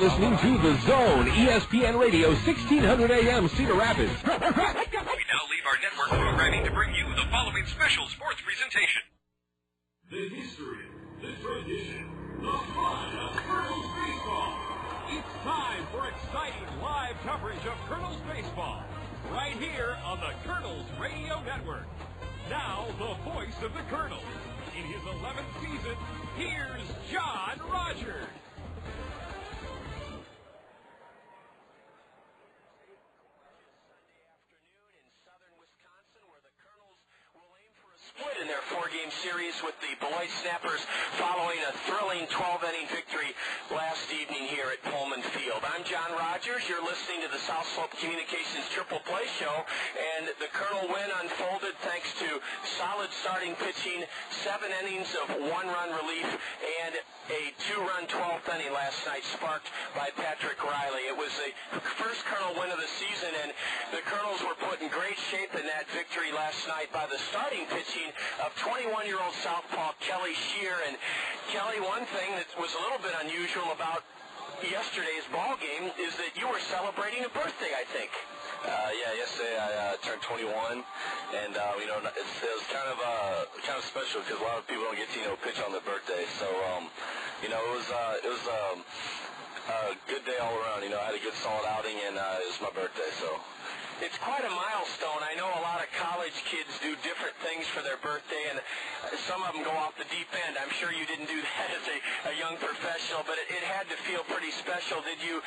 listening to The Zone, ESPN Radio, 1600 AM, Cedar Rapids. We now leave our network programming to bring you the following special sports presentation. The history, the tradition, the fun of Kernels baseball. It's time for exciting live coverage of Kernels baseball, right here on the Kernels Radio Network. Now, the voice of the Kernels. In his 11th season, here's John Rogers. Split in their four-game series with the Beloit Snappers following a thrilling 12-inning victory last evening here at Pullman Field. I'm John Rogers. You're listening to the South Slope Communications Triple Play Show, and the Kernel win unfolded thanks to solid starting pitching, 7 innings of one-run relief, and a two-run 12th inning last night sparked by Patrick Riley. It was the first Kernel win of the season, and the Kernels were put in great shape in that victory last night by the starting pitching of 21-year-old southpaw Kelly Shear. And Kelly, one thing that was a little bit unusual about yesterday's ball game is that you were celebrating a birthday, I think. Yesterday I turned 21, and it was kind of special because a lot of people don't get to pitch on their birthday. So it was a good day all around. I had a good solid outing, and it was my birthday. So. It's quite a milestone. I know a lot of college kids do different things for their birthday, and some of them go off the deep end. I'm sure you didn't do that as a young professional, but it had to feel pretty special. Did you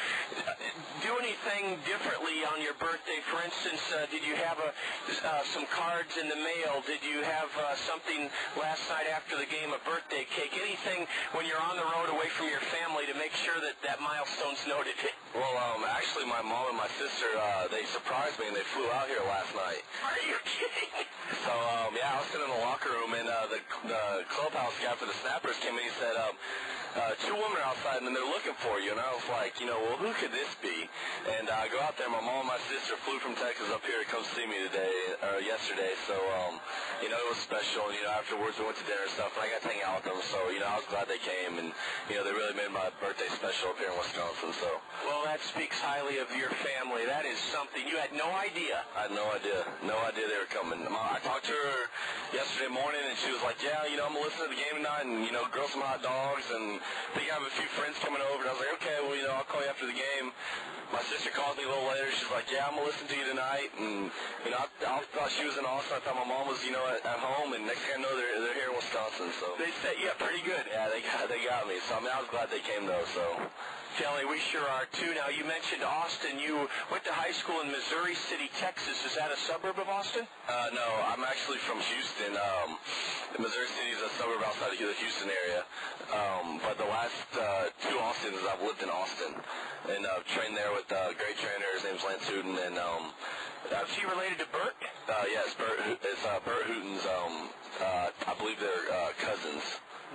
do anything differently on your birthday? For instance, did you have some cards in the mail? Did you have something last night after the game, a birthday cake? Anything when you're on the road away from your family to make sure that milestone's noted? Well, actually, my mom and my sister, they surprised me, and they flew out here last night. Are you kidding? So, I was sitting in the locker room, and the clubhouse guy for the Snappers came in and he said, two women are outside, and they're looking for you. And I was like, well, who could this be? And I go out there. My mom and my sister flew from Texas up here to come see me yesterday. So, it was special. And, afterwards we went to dinner and stuff, and I got to hang out with them. So, I was glad they came, and, they really made my birthday special up here in Wisconsin. So. Well, that speaks highly of your family. That is something. You had no idea. I had no idea. No idea they were coming. I talked to her yesterday morning, and she was like, I'm going to listen to the game tonight and, grill some hot dogs, and I think I have a few friends coming over. And I was like, okay, well, I'll call you after the game. My sister called me a little later. She's like, I'm going to listen to you tonight. And, I thought she was in Austin. I thought my mom was, at home. And next thing I know, they're here in Wisconsin. So they set you up pretty good. Yeah, they got me. So, I was glad they came, though, so. Kelly, we sure are, too. Now, you mentioned Austin. You went to high school in Missouri City, Texas. Is that a suburb of Austin? No, I'm actually from Houston. Missouri City is a suburb outside of the Houston area. But the last two Austins, I've lived in Austin. And trained there with a great trainer. His name's Lance Hooten. And, is he related to Bert? Yes, Bert Hooten's, I believe they're cousins.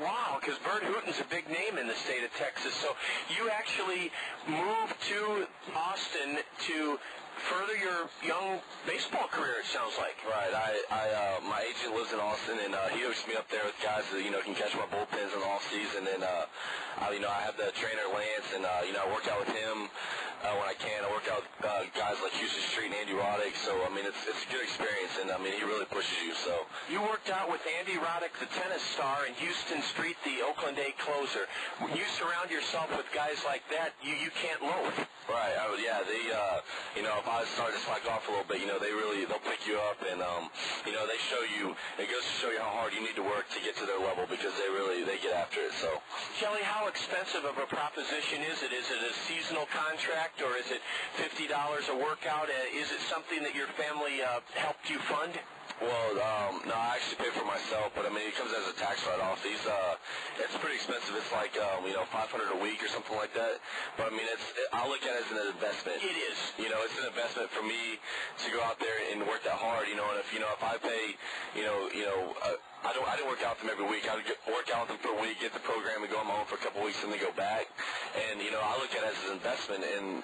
Wow, because Bert Hooten's a big name in the state of Texas. So you actually moved to Austin to further your young baseball career, it sounds like. Right. My agent lives in Austin, and he hooks me up there with guys that, can catch my bullpens in the off season. And, I have the trainer, Lance, and, I work out with him when I can. I work out with guys like Houston Street and Andy Roddick. So, it's a good experience, and, he really pushes you. So you worked out with Andy Roddick, the tennis star, and Houston Street, the Oakland A closer. When you surround yourself with guys like that, you can't loaf. Right. If I start to slack off a little bit, they'll pick you up, and, they show you, it goes to show you how hard you need to work to get to their level because they get after it. So, Kelly, how expensive of a proposition is it? Is it a seasonal contract, or is it $50 a workout? Is it something that your family helped you fund? Well, no, I actually pay for myself, but it comes as a tax write-off. It's pretty expensive. It's like, $500 a week or something like that. But I look at it as an investment. It is. It's an investment for me to go out there and work that hard. And if I pay, I didn't work out with them every week. I would work out with them for a week, get the program, and go on my own for a couple weeks, and then go back. And I look at it as an investment. And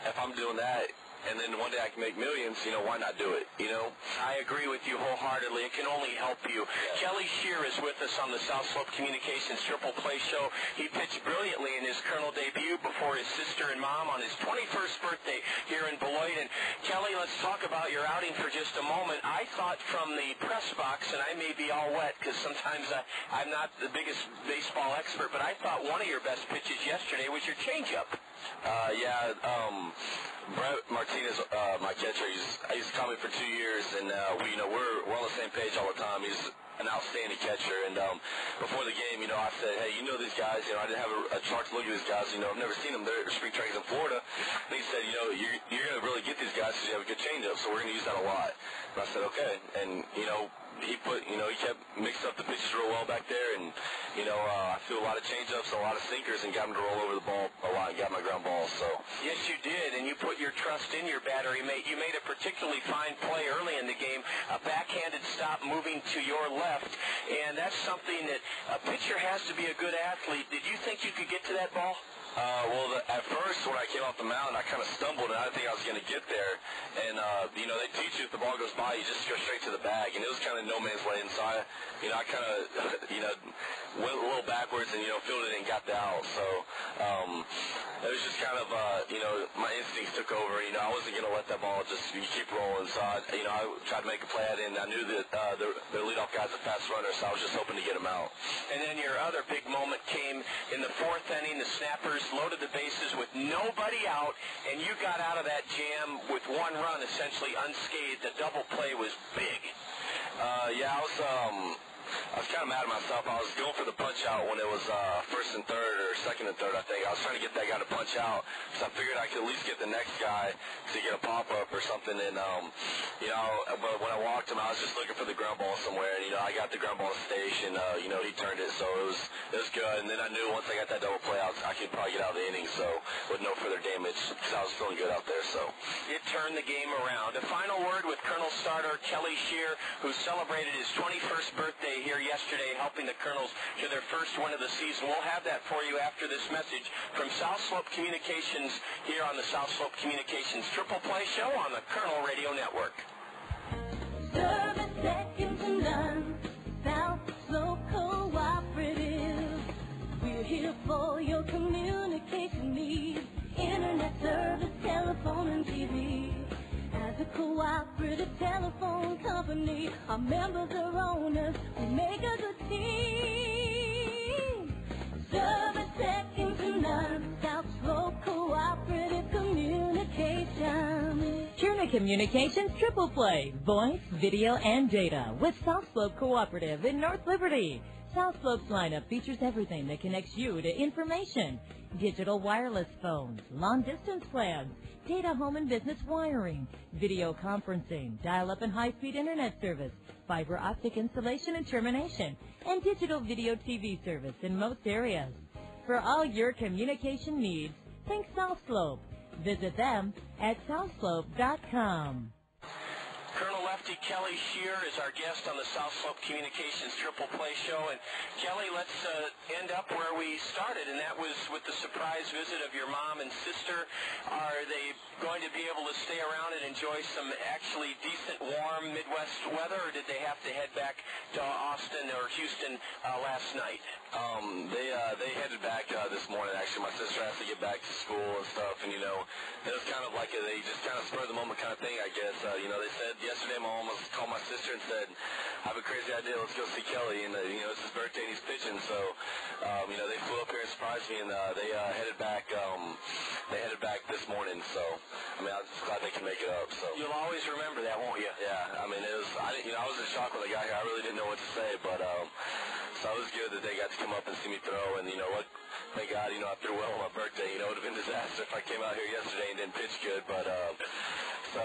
if I'm doing that, and then one day I can make millions, why not do it, I agree with you wholeheartedly. It can only help you. Yeah. Kelly Shear is with us on the South Slope Communications Triple Play Show. He pitched brilliantly in his Kernel debut for his sister and mom on his 21st birthday here in Beloit. And Kelly, let's talk about your outing for just a moment. I thought from the press box, and I may be all wet because sometimes I'm not the biggest baseball expert, but I thought one of your best pitches yesterday was your changeup. Brett Martinez, my catcher, I used to call me for 2 years, and we're on the same page all the time. He's an outstanding catcher, and before the game, I said, hey, these guys, I didn't have a chance to look at these guys, I've never seen them. They're spring trainings in Florida. And he said, you're going to really get these guys because you have a good changeup, so we're going to use that a lot. And I said, okay, and he kept mixed up the pitches real well back there, and I threw a lot of changeups, a lot of sinkers, and got him to roll over the ball a lot and got my ground ball. So yes, you did, and you put your trust in your battery mate. You made a particularly fine play early in the game, a backhanded stop moving to your left, and that's something that a pitcher has to be a good athlete. Did you think you could get to that ball? At first, when I came off the mound, I kind of stumbled, and I didn't think I was going to get there. And, they teach you if the ball goes by, you just go straight to the bag. And it was kind of no man's land. So I kind of, went a little backwards and, fielded it and got the out. So it was just kind of, my instincts took over. I wasn't going to let that ball just keep rolling. So, I tried to make a play at it, and I knew that their leadoff guy's a fast runner, so I was just hoping to get him out. And then your other big moment came in the fourth inning. The Snappers loaded the bases with nobody out, and you got out of that jam with one run essentially unscathed. The double play was big. I was kind of mad at myself. I was going for the punch out when it was first and third or second and third, I think. I was trying to get that guy to punch out, so I figured I could at least get the next guy to get a pop-up or something. And, but when I walked him, I was just looking for the ground ball somewhere. And, I got the ground ball to station. He turned it, so it was good. And then I knew once I got that double play out, I could probably get out of the inning, so with no further damage, because I was feeling good out there. So it turned the game around. A final word with Kernels starter Kelly Scheer, who celebrated his 21st birthday here yesterday, helping the Kernels to their first win of the season. We'll have that for you after this message from South Slope Communications here on the South Slope Communications Triple Play Show on the Kernel Radio Network. Service second to none, South Slope Cooperative. We're here for your communication needs, internet service, telephone, and TV. As a cooperative telephone company, our members are owners, we make a good team. Service second to none, South Slope Cooperative Communications. Turner Communications Triple Play, voice, video, and data with South Slope Cooperative in North Liberty. South Slope's lineup features everything that connects you to information. Digital wireless phones, long-distance plans, data home and business wiring, video conferencing, dial-up and high-speed internet service, fiber optic installation and termination, and digital video TV service in most areas. For all your communication needs, think South Slope. Visit them at southslope.com. Colonel Lefty Kelly Scheer is our guest on the South Slope Communications Triple Play Show. And Kelly, let's end up where we started, and that was with the surprise visit of your mom and sister. Are they going to be able to stay around and enjoy some actually decent, warm Midwest weather, or did they have to head back to Austin or Houston last night? They headed back this morning, actually. My sister has to get back to school and stuff, and, it was kind of like they just kind of spur of the moment kind of thing, I guess. They said yesterday my mom called my sister and said, I have a crazy idea, let's go see Kelly, and, it's his birthday and he's pitching, so, they flew up here and surprised me, and they headed back this morning, so, I'm just glad they can make it up, so. You'll always remember that, won't you? Yeah, I was in shock when I got here. I really didn't know what to say, but, so it was good that they got to come up and see me throw, and, thank God, I threw well on my birthday. It would have been a disaster if I came out here yesterday and didn't pitch good, but, so,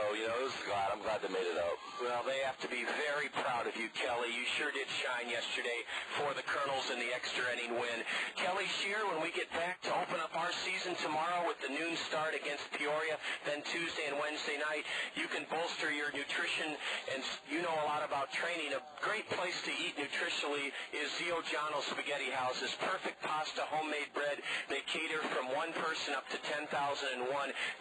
I'm glad they made it up. Well, they have to be very proud of you, Kelly. You sure did shine yesterday for the Kernels in the extra inning win. Kelly Scheer, when we get back to open up our season tomorrow with the noon start against Peoria, then Tuesday and Wednesday night, you can bolster your nutrition, and you know a lot about training. A great place to eat nutritionally is Zio Giano's Spaghetti Houses. Perfect pasta, homemade bread. They cater from one person up to 10,001.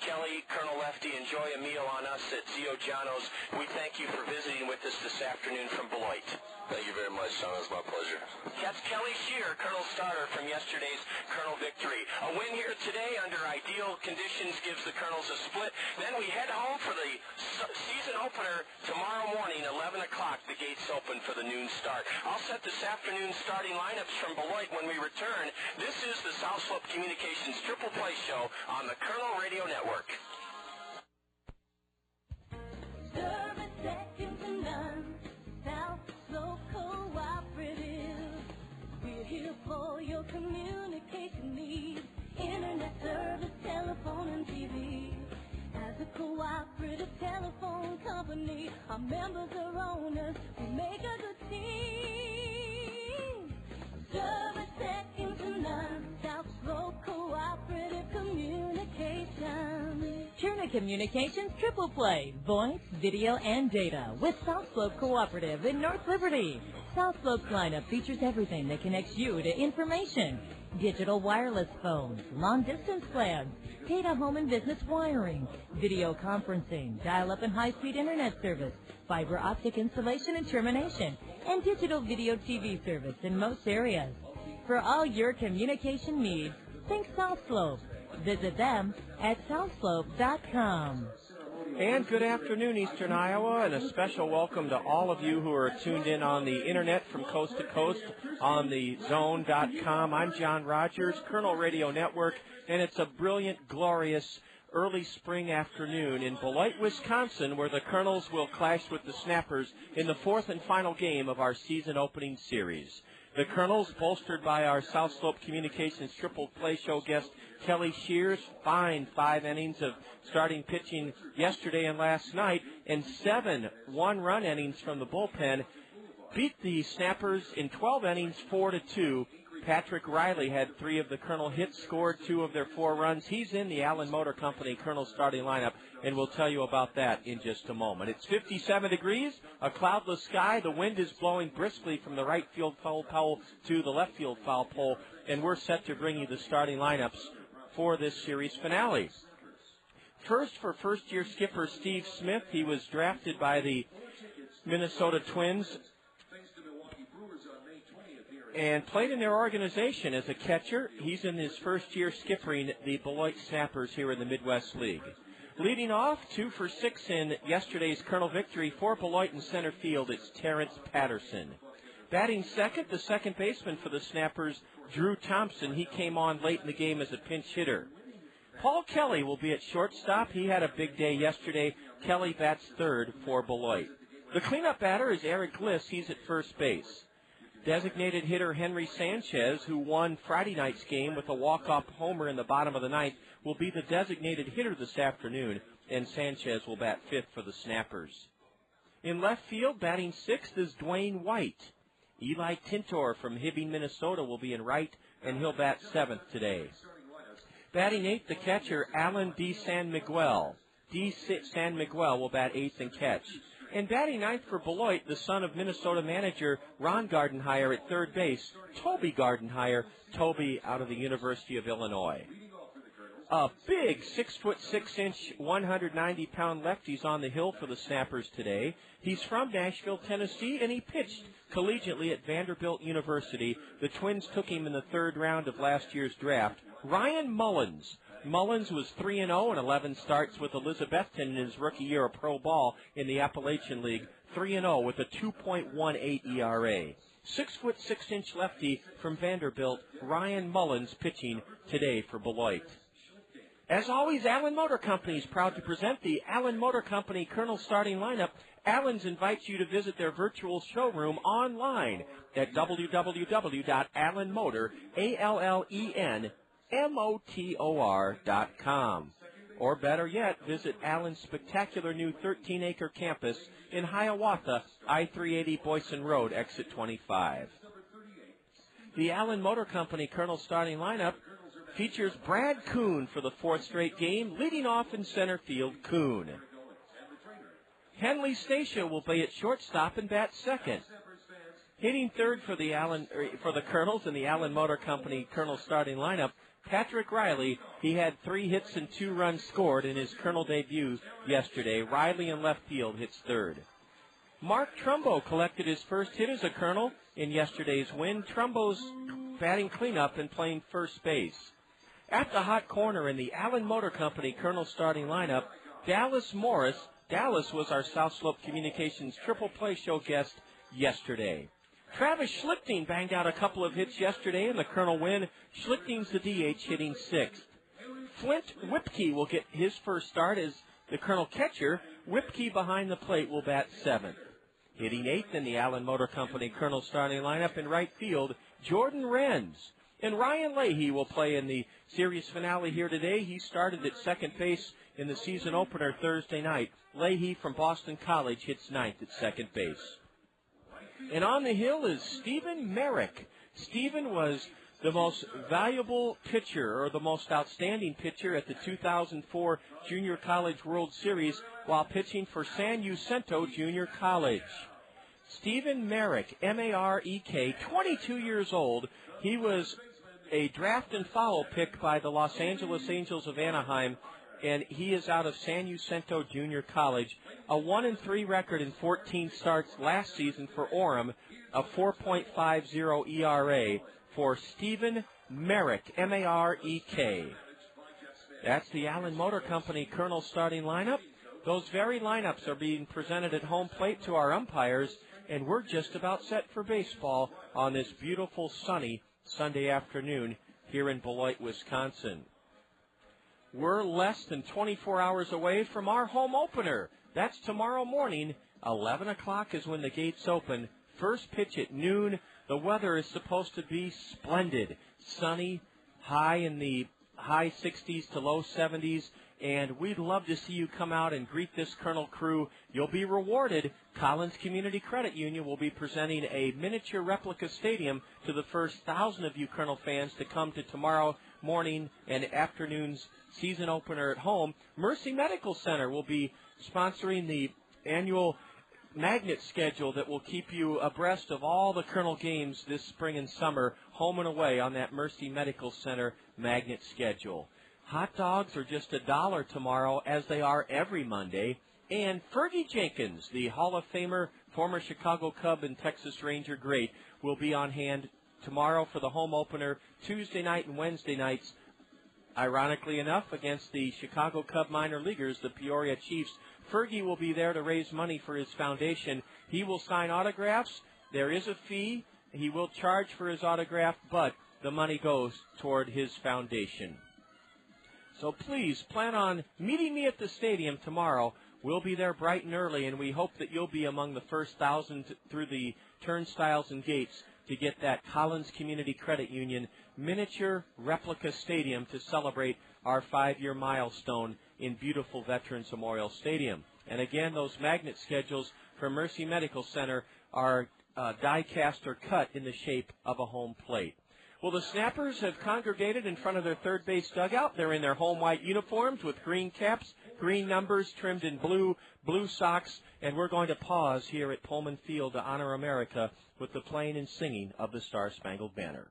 Kelly, Colonel Lefty, enjoy a meal on us at Zio Giano's. We thank you for visiting with us this afternoon from Beloit. Thank you very much, Sean. It's my pleasure. That's Kelly Shear, Colonel starter from yesterday's Colonel victory. A win here today under ideal conditions gives the Colonels a split. Then we head home for the season opener tomorrow morning, 11 o'clock. The gates open for the noon start. I'll set this afternoon's starting lineups from Beloit when we return. This is the South Slope Communications Triple Play Show on the Kernel Radio Network. Service second to none. South Slope Cooperative. We're here for your communication needs. Internet service, telephone, and TV. As a cooperative telephone company, our members are owners. We make a good team. Service second to none. South Slope Cooperative Communications. Turner Communications Triple Play, voice, video, and data with South Slope Cooperative in North Liberty. South Slope's lineup features everything that connects you to information. Digital wireless phones, long-distance plans, data home and business wiring, video conferencing, dial-up and high-speed internet service, fiber optic installation and termination, and digital video TV service in most areas. For all your communication needs, think South Slope. Visit them at southslope.com. And good afternoon, Eastern Iowa, and a special welcome to all of you who are tuned in on the internet from coast to coast on the zone.com. I'm John Rogers, Kernel Radio Network, and it's a brilliant, glorious early spring afternoon in Beloit, Wisconsin, where the Kernels will clash with the Snappers in the fourth and final game of our season opening series. The Kernels, bolstered by our South Slope Communications Triple Play Show guest Kelly Shear's fine 5 innings of starting pitching yesterday and last night, and 7 one-run innings from the bullpen, beat the Snappers in 12 innings 4-2. Patrick Riley had 3 of the Kernel hits, scored 2 of their 4 runs. He's in the Allen Motor Company Kernel starting lineup, and we'll tell you about that in just a moment. It's 57 degrees, a cloudless sky. The wind is blowing briskly from the right field foul pole to the left field foul pole, and we're set to bring you the starting lineups for this series finale. First, for first-year skipper Steve Smith, he was drafted by the Minnesota Twins and played in their organization as a catcher. He's in his first year skippering the Beloit Snappers here in the Midwest League. Leading off, 2 for 6 in yesterday's Kernel victory for Beloit in center field, it's Terrence Patterson. Batting second, the second baseman for the Snappers, Drew Thompson. He came on late in the game as a pinch hitter. Paul Kelly will be at shortstop. He had a big day yesterday. Kelly bats third for Beloit. The cleanup batter is Eric Gliss. He's at first base. Designated hitter Henry Sanchez, who won Friday night's game with a walk-off homer in the bottom of the ninth, will be the designated hitter this afternoon, and Sanchez will bat fifth for the Snappers. In left field, batting sixth is Dwayne White. Eli Tintor from Hibbing, Minnesota will be in right, and he'll bat seventh today. Batting eighth, the catcher Alan D. San Miguel. D. San Miguel will bat eighth and catch. And batting ninth for Beloit, the son of Minnesota manager Ron Gardenhire at third base, Toby Gardenhire, Toby out of the University of Illinois. A big 6'6", 190-pound lefty's on the hill for the Snappers today. He's from Nashville, Tennessee, and he pitched collegiately at Vanderbilt University. The Twins took him in the third round of last year's draft. Ryan Mullins. Mullins was 3-0 in 11 starts with Elizabethton in his rookie year of pro ball in the Appalachian League. 3-0 with a 2.18 ERA. 6'6" lefty from Vanderbilt, Ryan Mullins pitching today for Beloit. As always, Allen Motor Company is proud to present the Allen Motor Company Kernel starting lineup. Allen's invites you to visit their virtual showroom online at www.allenmotor.com. Or better yet, visit Allen's spectacular new 13-acre campus in Hiawatha, I-380 Boyson Road, exit 25. The Allen Motor Company Kernel starting lineup features Brad Kuhn for the fourth straight game, leading off in center field, Kuhn. Henley Stacia will be at shortstop and bat second. Hitting third for the Kernels in the Allen Motor Company Kernel starting lineup, Patrick Riley. He had 3 hits and 2 runs scored in his Kernel debut yesterday. Riley in left field hits third. Mark Trumbo collected his first hit as a Colonel in yesterday's win. Trumbo's batting cleanup and playing first base. At the hot corner in the Allen Motor Company Colonel starting lineup, Dallas Morris. Dallas was our South Slope Communications Triple Play Show guest yesterday. Travis Schlichting banged out a couple of hits yesterday in the Colonel win. Schlichting's the DH, hitting sixth. Flint Whipkey will get his first start as the Colonel catcher. Whipkey behind the plate will bat seventh. Hitting eighth in the Allen Motor Company Colonel starting lineup in right field, Jordan Renz. And Ryan Leahy will play in the series finale here today. He started at second base in the season opener Thursday night. Leahy from Boston College hits ninth at second base. And on the hill is Stephen Merrick. Stephen was the most valuable pitcher, or the most outstanding pitcher, at the 2004 Junior College World Series while pitching for San Jacinto Junior College. Stephen Merrick, M-A-R-E-K, 22 years old. He was a draft and foul pick by the Los Angeles Angels of Anaheim, and he is out of San Jacinto Junior College. A 1-3 record in 14 starts last season for Orem, a 4.50 ERA for Stephen Merrick, M-A-R-E-K. That's the Allen Motor Company Colonel starting lineup. Those very lineups are being presented at home plate to our umpires, and we're just about set for baseball on this beautiful sunny Sunday afternoon here in Beloit, Wisconsin. We're less than 24 hours away from our home opener. That's tomorrow morning. 11 o'clock is when the gates open. First pitch at noon. The weather is supposed to be splendid. Sunny, high in the high 60s to low 70s. And we'd love to see you come out and greet this Colonel crew. You'll be rewarded. Collins Community Credit Union will be presenting a miniature replica stadium to the first 1,000 of you Colonel fans to come to tomorrow morning and afternoon's season opener at home. Mercy Medical Center will be sponsoring the annual magnet schedule that will keep you abreast of all the Colonel games this spring and summer, home and away, on that Mercy Medical Center magnet schedule. Hot dogs are just $1 tomorrow, as they are every Monday. And Fergie Jenkins, the Hall of Famer, former Chicago Cub and Texas Ranger great, will be on hand tomorrow for the home opener, Tuesday night and Wednesday nights. Ironically enough, against the Chicago Cub minor leaguers, the Peoria Chiefs. Fergie will be there to raise money for his foundation. He will sign autographs. There is a fee. He will charge for his autograph, but the money goes toward his foundation. So please plan on meeting me at the stadium tomorrow. We'll be there bright and early, and we hope that you'll be among the first 1,000 through the turnstiles and gates to get that Collins Community Credit Union miniature replica stadium to celebrate our 5-year milestone in beautiful Veterans Memorial Stadium. And again, those magnet schedules for Mercy Medical Center are die-cast or cut in the shape of a home plate. Well, the Snappers have congregated in front of their third base dugout. They're in their home white uniforms with green caps, green numbers trimmed in blue socks, and we're going to pause here at Pullman Field to honor America with the playing and singing of the Star-Spangled Banner.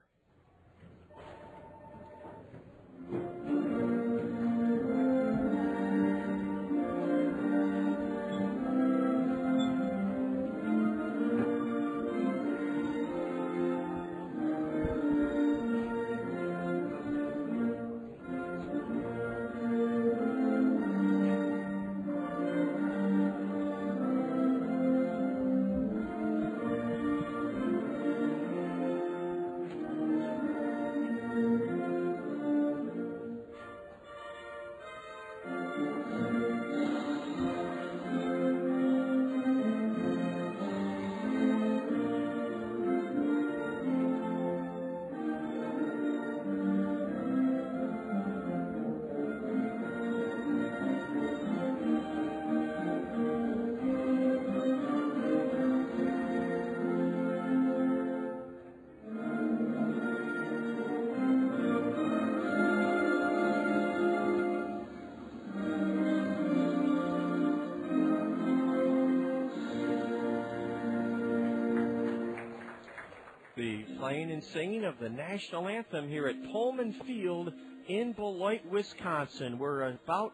Playing and singing of the national anthem here at Pullman Field in Beloit, Wisconsin. We're about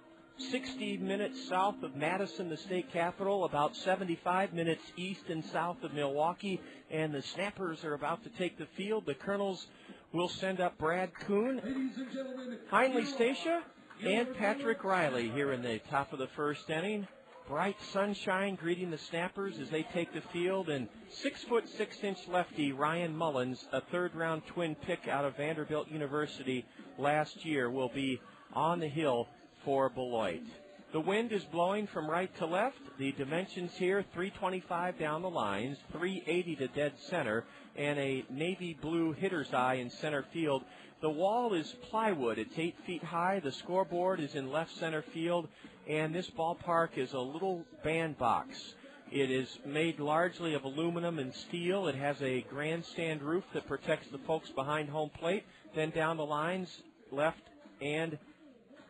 60 minutes south of Madison, the state capital, about 75 minutes east and south of Milwaukee, and the Snappers are about to take the field. The Kernels will send up Brad Kuhn, Heinley Stacia, and Patrick Riley here in the top of the first inning. Bright sunshine greeting the Snappers as they take the field, and 6'6" lefty Ryan Mullins, a third-round twin pick out of Vanderbilt University last year, will be on the hill for Beloit. The wind is blowing from right to left. The dimensions here, 325 down the lines, 380 to dead center, and a navy blue hitter's eye in center field. The wall is plywood. It's 8 feet high. The scoreboard is in left center field, and this ballpark is a little bandbox. It is made largely of aluminum and steel. It has a grandstand roof that protects the folks behind home plate. Then down the lines, left and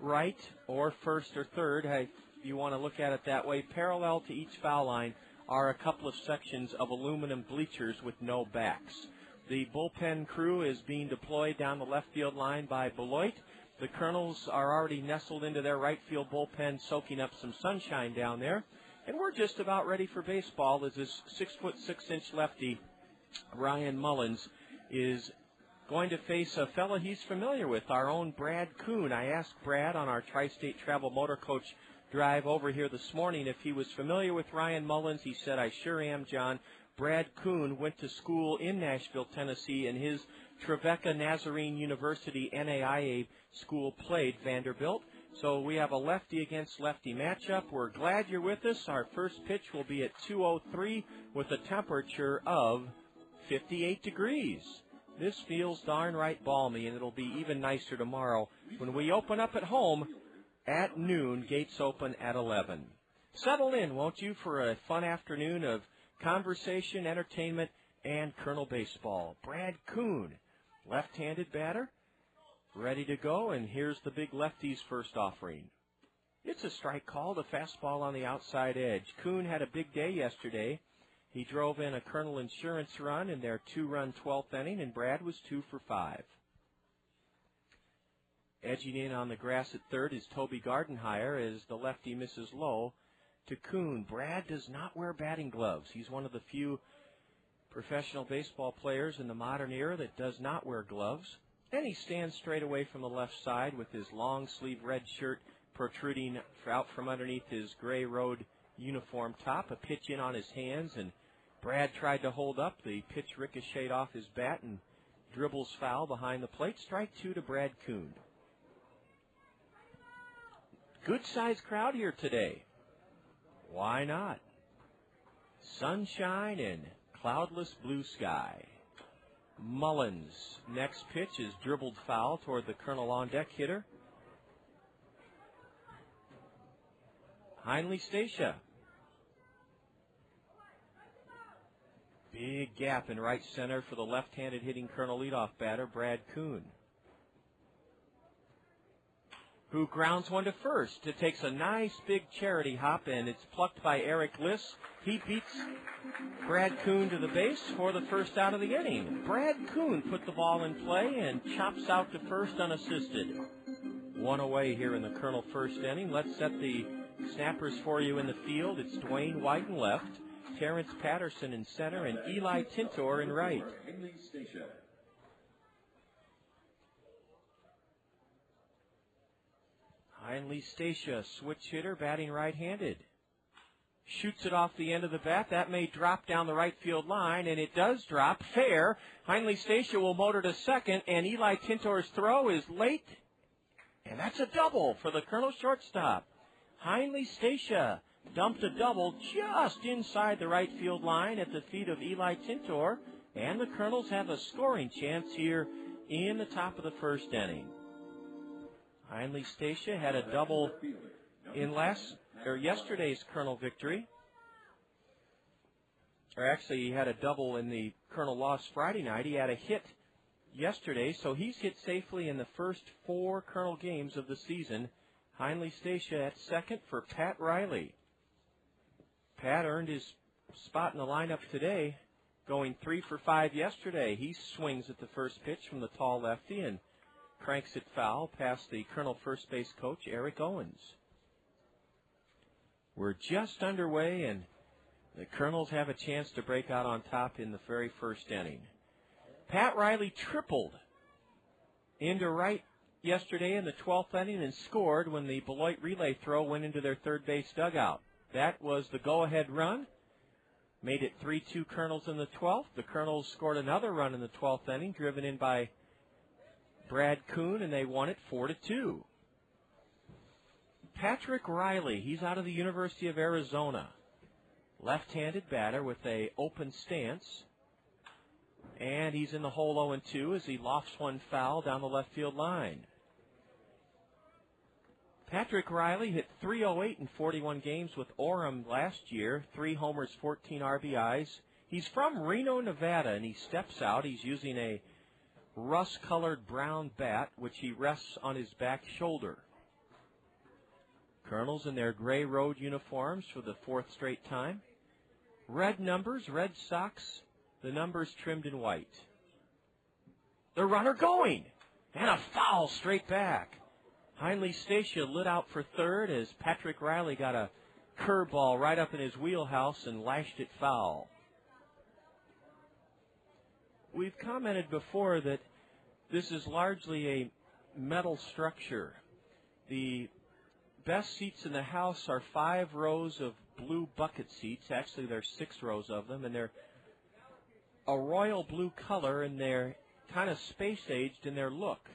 right, or first or third, if you want to look at it that way, parallel to each foul line are a couple of sections of aluminum bleachers with no backs. The bullpen crew is being deployed down the left field line by Beloit. The Kernels are already nestled into their right field bullpen, soaking up some sunshine down there. And we're just about ready for baseball as this 6'6" lefty, Ryan Mullins, is going to face a fella he's familiar with, our own Brad Kuhn. I asked Brad on our Tri-State Travel Motor Coach drive over here this morning if he was familiar with Ryan Mullins. He said, "I sure am, John. Brad Kuhn went to school in Nashville, Tennessee, and his Trevecca Nazarene University NAIA school played Vanderbilt. So we have a lefty against lefty matchup. We're glad you're with us. Our first pitch will be at 2:03 with a temperature of 58 degrees. This feels darn right balmy, and it'll be even nicer tomorrow when we open up at home at noon, gates open at 11. Settle in, won't you, for a fun afternoon of conversation, entertainment, and Colonel baseball. Brad Kuhn, left-handed batter, ready to go, and here's the big lefty's first offering. It's a strike call, the fastball on the outside edge. Kuhn had a big day yesterday. He drove in a Kernel Insurance run in their 2-run 12th inning, and Brad was 2 for 5. Edging in on the grass at third is Toby Gardenhire as the lefty misses low to Kuhn. Brad does not wear batting gloves. He's one of the few professional baseball players in the modern era that does not wear gloves. And he stands straight away from the left side with his long-sleeve red shirt protruding out from underneath his gray road uniform top. A pitch in on his hands, and Brad tried to hold up. The pitch ricocheted off his bat and dribbles foul behind the plate. Strike 2 to Brad Kuhn. Good-sized crowd here today. Why not? Sunshine and cloudless blue sky. Mullins' next pitch is dribbled foul toward the Kernel on-deck hitter. Heinley Stacia. Big gap in right center for the left-handed hitting Kernel leadoff batter, Brad Kuhn, who grounds one to first. It takes a nice big charity hop, and it's plucked by Eric Liss. He beats Brad Kuhn to the base for the first out of the inning. Brad Kuhn put the ball in play and chops out to first unassisted. One away here in the Kernel first inning. Let's set the snappers for you in the field. It's Dwayne White in left, Terrence Patterson in center, and Eli Tintor in right. Heinley Stacia, switch hitter, batting right-handed. Shoots it off the end of the bat. That may drop down the right field line, and it does drop. Fair. Heinley Stacia will motor to second, and Eli Tintor's throw is late. And that's a double for the Kernel shortstop. Heinley Stacia dumped a double just inside the right field line at the feet of Eli Tintor, and the Kernels have a scoring chance here in the top of the first inning. Heinley Stacia had a double in yesterday's Kernel victory. Or actually, he had a double in the Kernel loss Friday night. He had a hit yesterday, so he's hit safely in the first 4 Kernel games of the season. Heinley Stacia at second for Pat Riley. Pat earned his spot in the lineup today, going 3 for 5 yesterday. He swings at the first pitch from the tall lefty and cranks it foul past the Kernel first base coach, Eric Owens. We're just underway, and the Kernels have a chance to break out on top in the very first inning. Pat Riley tripled into right yesterday in the 12th inning and scored when the Beloit relay throw went into their third base dugout. That was the go-ahead run. Made it 3-2 Kernels in the 12th. The Kernels scored another run in the 12th inning, driven in by Brad Kuhn, and they won it 4-2. Patrick Riley, he's out of the University of Arizona. Left-handed batter with a open stance. And he's in the hole 0-2 as he lofts one foul down the left field line. Patrick Riley hit .308 in 41 games with Orem last year, 3 homers, 14 RBIs. He's from Reno, Nevada, and he steps out. He's using a rust-colored brown bat, which he rests on his back shoulder. Kernels in their gray road uniforms for the 4th straight time. Red numbers, red socks, the numbers trimmed in white. The runner going, and a foul straight back. Heinle Stacia lit out for third as Patrick Riley got a curveball right up in his wheelhouse and lashed it foul. We've commented before that this is largely a metal structure. The best seats in the house are 5 rows of blue bucket seats. Actually, there's 6 rows of them, and they're a royal blue color, and they're kind of space-aged in their look.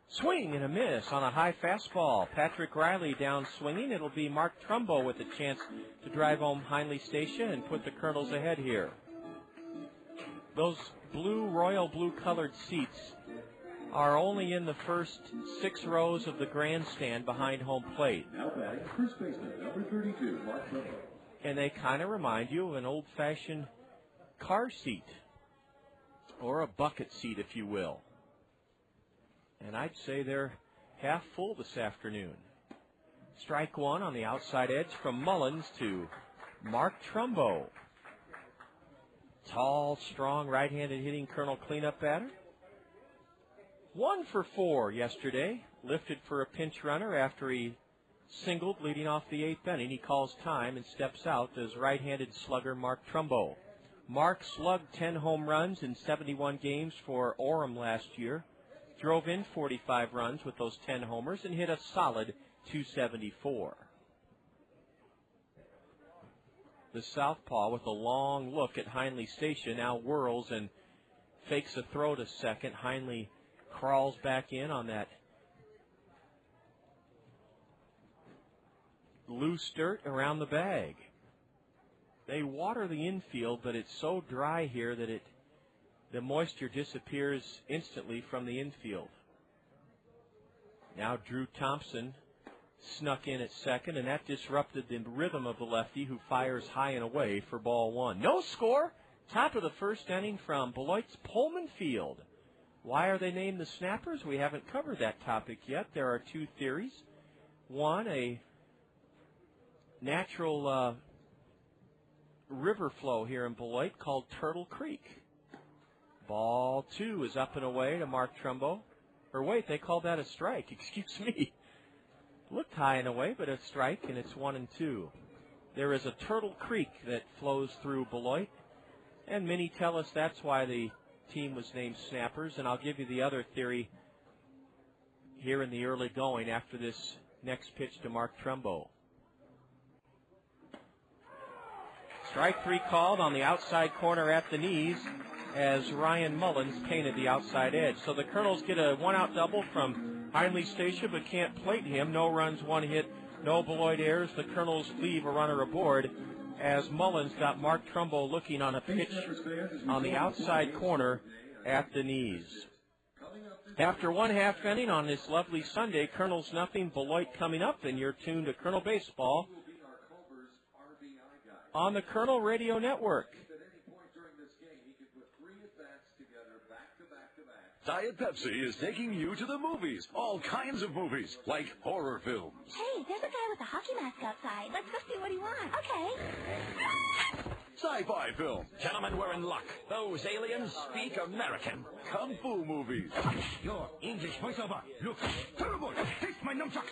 Swing and a miss on a high fastball. Patrick Riley down swinging. It'll be Mark Trumbo with a chance to drive home Heinle Stacia and put the Kernels ahead here. Those royal blue colored seats are only in the first 6 rows of the grandstand behind home plate. Now batting first baseman, number 32, Mark Trumbo. And they kind of remind you of an old-fashioned car seat, or a bucket seat, if you will. And I'd say they're half full this afternoon. Strike one on the outside edge from Mullins to Mark Trumbo. Tall, strong, right-handed hitting Colonel cleanup batter. 1 for 4 yesterday. Lifted for a pinch runner after he singled leading off the 8th inning. He calls time and steps out as right-handed slugger Mark Trumbo. Mark slugged 10 home runs in 71 games for Orem last year. Drove in 45 runs with those 10 homers and hit a solid .274. The southpaw with a long look at Heinle Stacia now whirls and fakes a throw to second. Heinle crawls back in on that loose dirt around the bag. They water the infield, but it's so dry here that the moisture disappears instantly from the infield. Now Drew Thompson snuck in at second, and that disrupted the rhythm of the lefty, who fires high and away for ball 1. No score. Top of the first inning from Beloit's Pullman Field. Why are they named the Snappers? We haven't covered that topic yet. There are 2 theories. One, a natural river flow here in Beloit called Turtle Creek. Ball 2 is up and away to Mark Trumbo. Or wait, they called that a strike. Excuse me. Looked high and away, but a strike, and it's 1-2. There is a Turtle Creek that flows through Beloit, and many tell us that's why the team was named Snappers, and I'll give you the other theory here in the early going after this next pitch to Mark Trumbo. Strike 3 called on the outside corner at the knees as Ryan Mullins painted the outside edge. So the Kernels get a 1-out double from Heinle Stacia, but can't plate him. No runs, 1 hit, no Beloit errors. The Kernels leave a runner aboard as Mullins got Mark Trumbo looking on a pitch on the outside corner at the knees. After 1/2 inning on this lovely Sunday, Kernels nothing, Beloit coming up, and you're tuned to Kernel Baseball on the Kernel Radio Network. Diet Pepsi is taking you to the movies. All kinds of movies, like horror films. Hey, there's a guy with a hockey mask outside. Let's go see what he wants. Okay. Sci-fi films. Gentlemen, we're in luck. Those aliens speak American. Kung Fu movies. Your English voiceover looks terrible. Taste my nunchucks.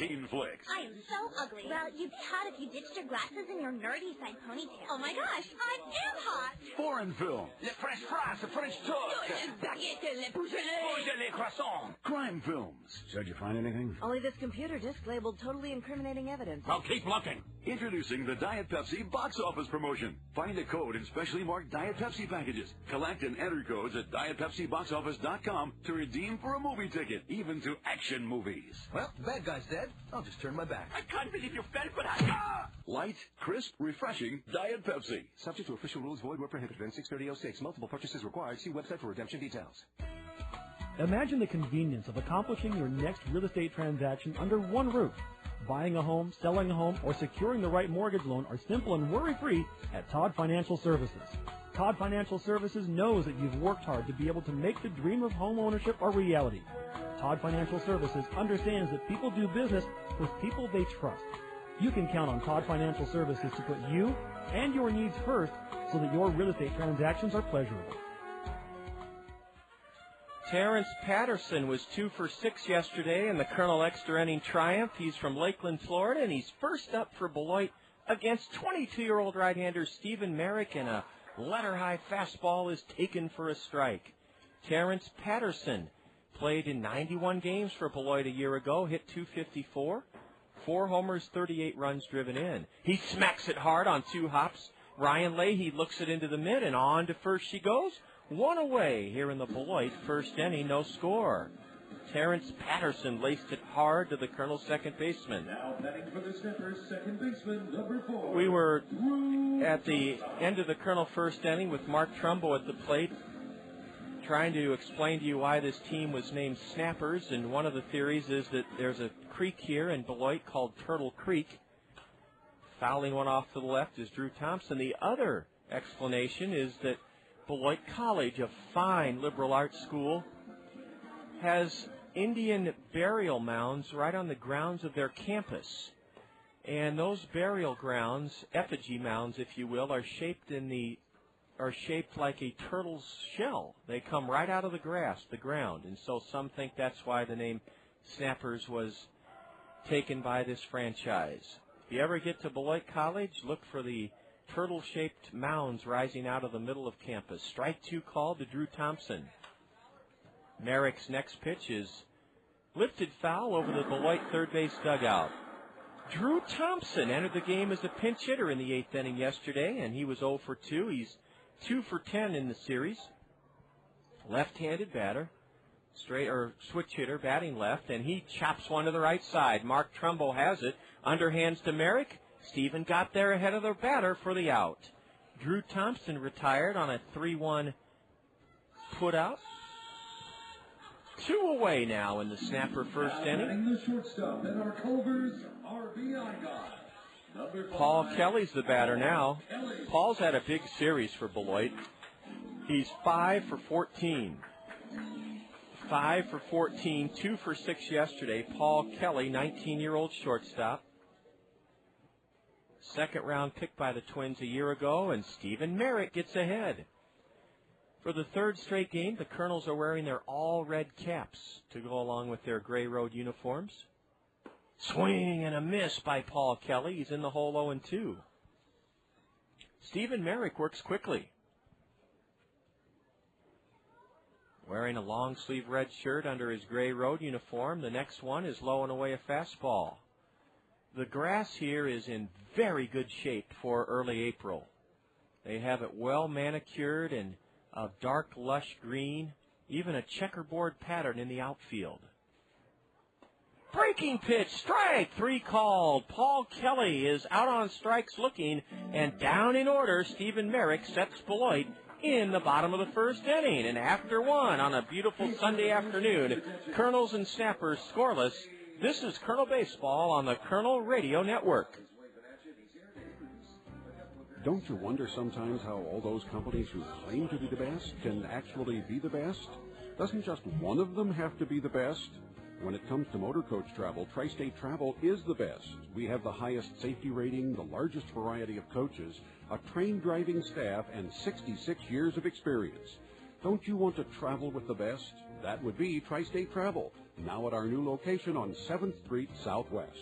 teen flicks. I am so ugly. Well, you'd be hot if you ditched your glasses and your nerdy side ponytail. Oh my gosh, I am hot. Foreign film. Le French fries, the French toast. Le baguette, le pougelet. Le croissant. Crime films. So, did you find anything? Only this computer disc labeled totally incriminating evidence. Well, keep looking. Introducing the Diet Pepsi box office promotion. Find a code in specially marked Diet Pepsi packages. Collect and enter codes at dietpepsiboxoffice.com to redeem for a movie ticket, even to action movies. Well, the bad guy's dead. I'll just turn my back. I can't believe you fell for that. Light, crisp, refreshing Diet Pepsi. Subject to official rules, void where prohibited. In 63006. Multiple purchases required. See website for redemption details. Imagine the convenience of accomplishing your next real estate transaction under one roof. Buying a home, selling a home, or securing the right mortgage loan are simple and worry-free at Todd Financial Services. Todd Financial Services knows that you've worked hard to be able to make the dream of home ownership a reality. Todd Financial Services understands that people do business with people they trust. You can count on Todd Financial Services to put you and your needs first so that your real estate transactions are pleasurable. Terrence Patterson was 2 for 6 yesterday in the Colonel extra inning triumph. He's from Lakeland, Florida, and he's first up for Beloit against 22-year-old right-hander Stephen Merrick, and a letter-high fastball is taken for a strike. Terrence Patterson played in 91 games for Beloit a year ago, hit .254, 4 homers, 38 runs driven in. He smacks it hard on 2 hops. Ryan Leahy looks it into the mid, and on to first she goes. 1 away here in the Beloit first inning, no score. Terrence Patterson laced it hard to the Colonel's second baseman. Now batting for the Snappers, second baseman, number 4. We were at the end of the Colonel first inning with Mark Trumbo at the plate, trying to explain to you why this team was named Snappers, and one of the theories is that there's a creek here in Beloit called Turtle Creek. Fouling one off to the left is Drew Thompson. The other explanation is that Beloit College, a fine liberal arts school, has Indian burial mounds right on the grounds of their campus. And those burial grounds, effigy mounds, if you will, are shaped like a turtle's shell. They come right out of the grass, the ground. And so some think that's why the name Snappers was taken by this franchise. If you ever get to Beloit College, look for the turtle-shaped mounds rising out of the middle of campus. Strike 2 called to Drew Thompson. Merrick's next pitch is lifted foul over the Beloit third base dugout. Drew Thompson entered the game as a pinch hitter in the 8th inning yesterday, and he was 0 for 2. He's 2 for 10 in the series. Left-handed batter, switch hitter, batting left, and he chops one to the right side. Mark Trumbo has it, underhands to Merrick. Stephen got there ahead of the batter for the out. Drew Thompson retired on a 3-1 put out. 2 away now in the Snapper first inning. The shortstop and our Culver's RBI guy. Paul Kelly's the batter now. Paul's had a big series for Beloit. He's 5 for 14. 5 for 14, 2 for 6 yesterday. Paul Kelly, 19-year-old shortstop. Second round pick by the Twins a year ago, and Stephen Merrick gets ahead. For the third straight game, the Colonels are wearing their all-red caps to go along with their gray road uniforms. Swing and a miss by Paul Kelly. He's in the hole 0-2. Stephen Merrick works quickly. Wearing a long-sleeve red shirt under his gray road uniform. The next one is low and away a fastball. The grass here is in very good shape for early April. They have it well manicured and a dark, lush green, even a checkerboard pattern in the outfield. Breaking pitch, strike 3 called. Paul Kelly is out on strikes looking, and down in order, Stephen Merrick sets Beloit in the bottom of the first inning. And after 1 on a beautiful Sunday afternoon, Colonels and Snappers scoreless. This is Colonel Baseball on the Colonel Radio Network. Don't you wonder sometimes how all those companies who claim to be the best can actually be the best? Doesn't just one of them have to be the best? When it comes to motor coach travel, Tri-State Travel is the best. We have the highest safety rating, the largest variety of coaches, a trained driving staff, and 66 years of experience. Don't you want to travel with the best? That would be Tri-State Travel. now at our new location on 7th Street Southwest.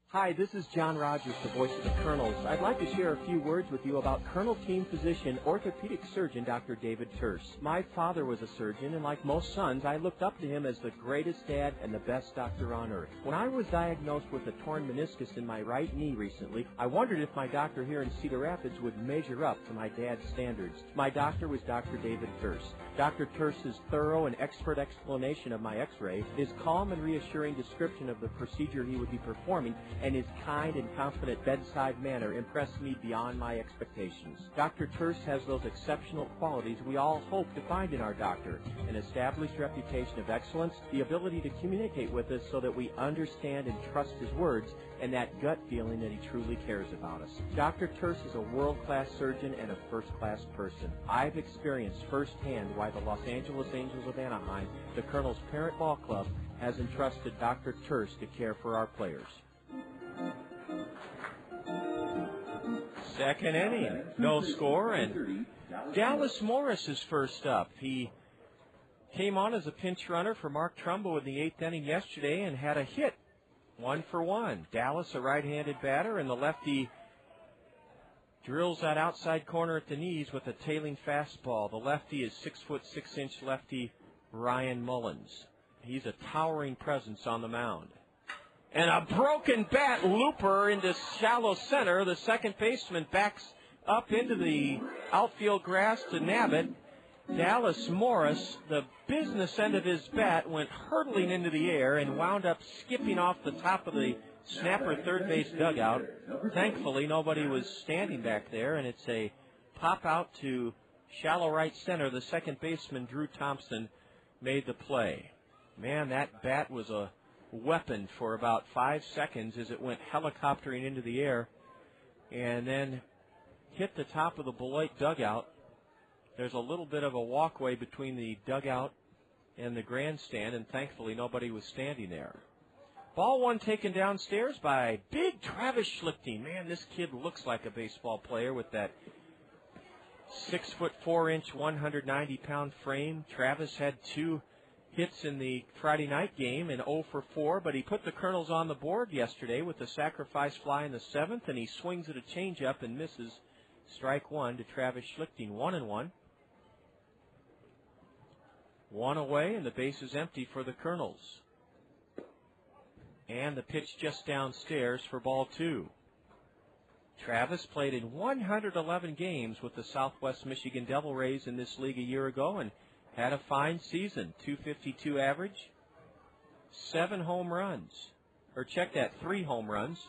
Hi, this is John Rogers, the voice of the Kernels. I'd like to share a few words with you about Kernel team physician, orthopedic surgeon Dr. David Terse. My father was a surgeon, and like most sons, I looked up to him as the greatest dad and the best doctor on earth. When I was diagnosed with a torn meniscus in my right knee recently, I wondered if my doctor here in Cedar Rapids would measure up to my dad's standards. My doctor was Dr. David Terse. Dr. Terse's thorough and expert explanation of my x-ray, his calm and reassuring description of the procedure he would be performing, and his kind and confident bedside manner impressed me beyond my expectations. Dr. Terse has those exceptional qualities we all hope to find in our doctor: an established reputation of excellence, the ability to communicate with us so that we understand and trust his words, and that gut feeling that he truly cares about us. Dr. Terse is a world-class surgeon and a first-class person. I've experienced firsthand why the Los Angeles Angels of Anaheim, the Kernels' parent ball club, has entrusted Dr. Terse to care for our players. Second inning, no score, and Dallas Morris is first up. He came on as a pinch runner for Mark Trumbo in the 8th inning yesterday and had a hit, 1 for 1. Dallas, a right-handed batter, and the lefty drills that outside corner at the knees with a tailing fastball. The lefty is 6'6" lefty Ryan Mullins. He's a towering presence on the mound. And a broken bat looper into shallow center. The second baseman backs up into the outfield grass to nab it. Dallas Morris, the business end of his bat, went hurtling into the air and wound up skipping off the top of the snapper third base dugout. Thankfully, nobody was standing back there, and it's a pop out to shallow right center. The second baseman, Drew Thompson, made the play. Man, that bat was a weapon for about 5 seconds as it went helicoptering into the air and then hit the top of the Beloit dugout. There's a little bit of a walkway between the dugout and the grandstand, and thankfully nobody was standing there. Ball one taken downstairs by big Travis Schlichting. Man, this kid looks like a baseball player with that 6'4", 190-pound frame. Travis had 2 hits in the Friday night game and 0 for 4, but he put the Kernels on the board yesterday with a sacrifice fly in the 7th, and he swings at a changeup and misses. Strike 1 to Travis Schlichting. 1-1. 1 away, and the base is empty for the Kernels. And the pitch just downstairs for ball 2. Travis played in 111 games with the Southwest Michigan Devil Rays in this league a year ago and had a fine season. 252 average, 7 home runs. Or check that, 3 home runs,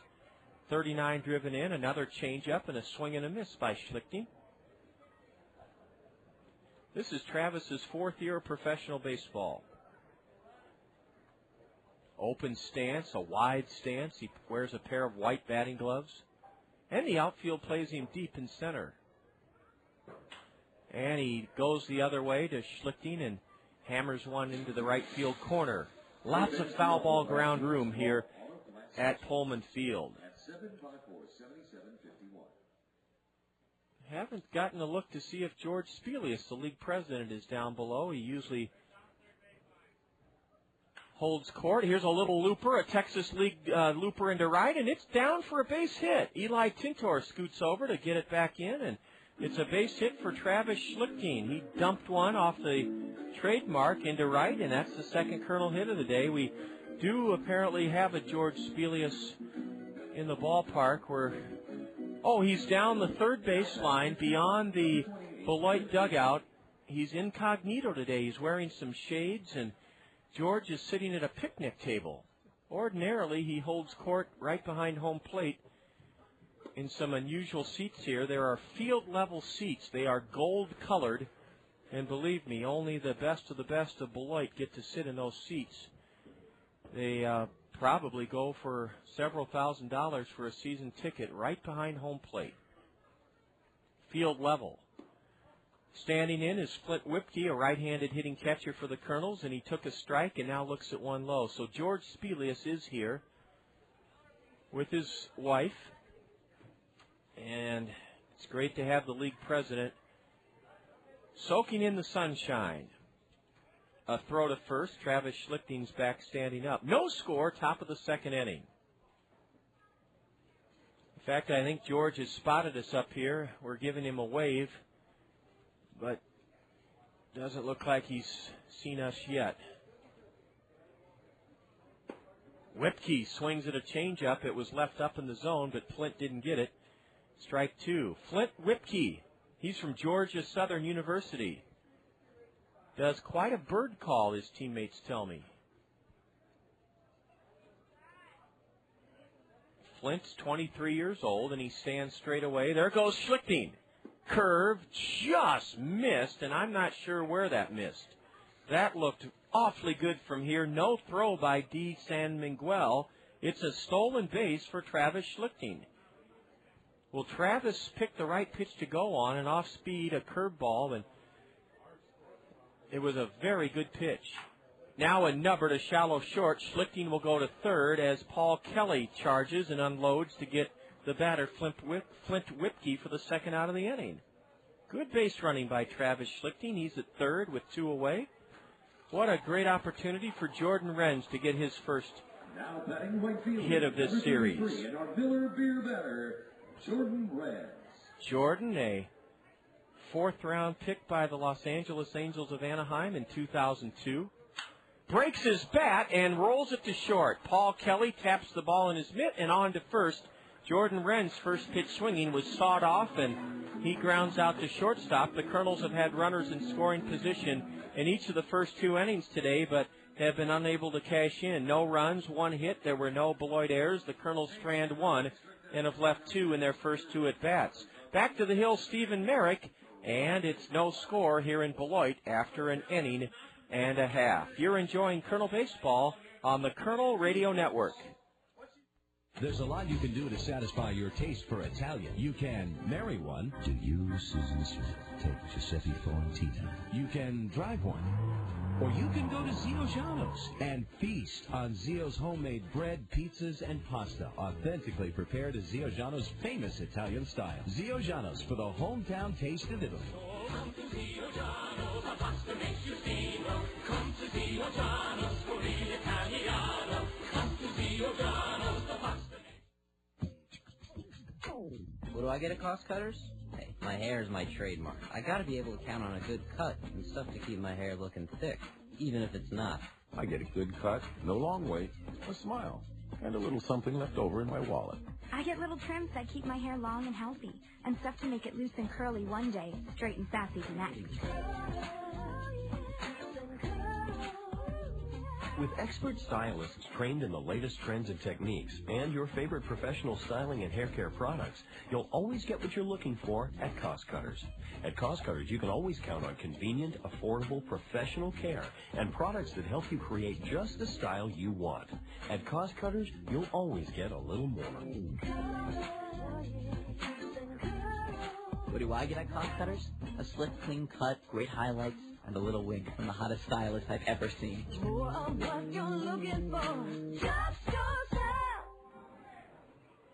39 driven in, another changeup, and a swing and a miss by Schlichting. This is Travis's 4th year of professional baseball. Open stance, a wide stance. He wears a pair of white batting gloves. And the outfield plays him deep in center. And he goes the other way to Schlichting and hammers one into the right field corner. Lots of foul ball ground room here at Pullman Field. Haven't gotten a look to see if George Spelius, the league president, is down below. He usually holds court. Here's a little looper, a Texas League looper into right, and it's down for a base hit. Eli Tintor scoots over to get it back in, and it's a base hit for Travis Schlichting. He dumped one off the trademark into right, and that's the second Kernel hit of the day. We do apparently have a George Spelius in the ballpark where, he's down the third baseline beyond the Beloit dugout. He's incognito today. He's wearing some shades, and George is sitting at a picnic table. Ordinarily, he holds court right behind home plate in some unusual seats here. There are field-level seats. They are gold-colored, and believe me, only the best of Beloit get to sit in those seats. They probably go for several $1,000s for a season ticket right behind home plate. Field level. Standing in is Flint Whipke, a right-handed hitting catcher for the Kernels, and he took a strike and now looks at one low. So George Spelius is here with his wife, and it's great to have the league president soaking in the sunshine. a throw to first. Travis Schlichting's back standing up. No score, top of the second inning. In fact, I think George has spotted us up here. We're giving him a wave, but doesn't look like he's seen us yet. Whipke swings at a changeup. It was left up in the zone, but Flint didn't get it. Strike two. Flint Whipke. He's from Georgia Southern University. Does quite a bird call, his teammates tell me. Flint's 23 years old, and he stands straight away. There goes Schlichting. Curve just missed, and I'm not sure where that missed. That looked awfully good from here. No throw by D. San Miguel. It's a stolen base for Travis Schlichting. Well, Travis picked the right pitch to go on, an off-speed, a curveball, and it was a very good pitch. Now a nubber to shallow short. Schlichting will go to third as Paul Kelly charges and unloads to get the batter Flint Whipke for the second out of the inning. Good base running by Travis Schlichting. He's at third with two away. What a great opportunity for Jordan Renz to get his first hit of this series. Jordan, a fourth-round pick by the Los Angeles Angels of Anaheim in 2002. Breaks his bat and rolls it to short. Paul Kelly taps the ball in his mitt and on to first. Jordan Ren's first pitch swinging was sawed off, and he grounds out to shortstop. The Kernels have had runners in scoring position in each of the first two innings today, but have been unable to cash in. No runs, one hit. There were no Beloit errors. The Kernels strand one and have left two in their first two at-bats. Back to the hill, Stephen Merrick, and it's no score here in Beloit after an inning and a half. You're enjoying Kernel Baseball on the Kernel Radio Network. There's a lot you can do to satisfy your taste for Italian. You can marry one. Do you, Susan Smith, take Giuseppe Florentino? You can drive one. Or you can go to Zio Giano's and feast on Zio's homemade bread, pizzas, and pasta, authentically prepared as Zio Giano's famous Italian style. Zio Giano's for the hometown taste of Italy. Come to Zio Giano's, the pasta makes you Zio. Come to Zio Giano's for the Italiano. Come to Zio Giano's, the pasta. What do I get at Cost Cutters? Hey, my hair is my trademark. I gotta be able to count on a good cut and stuff to keep my hair looking thick, even if it's not. I get a good cut, no long wait, a smile, and a little something left over in my wallet. I get little trims that keep my hair long and healthy, and stuff to make it loose and curly one day, straight and sassy the next. With expert stylists trained in the latest trends and techniques and your favorite professional styling and hair care products, you'll always get what you're looking for at Cost Cutters. At Cost Cutters, you can always count on convenient, affordable, professional care and products that help you create just the style you want. At Cost Cutters, you'll always get a little more. What do I get at Cost Cutters? A slick, clean cut, great highlights, and a little wink from the hottest stylist I've ever seen. More of what you're looking for, just yourself.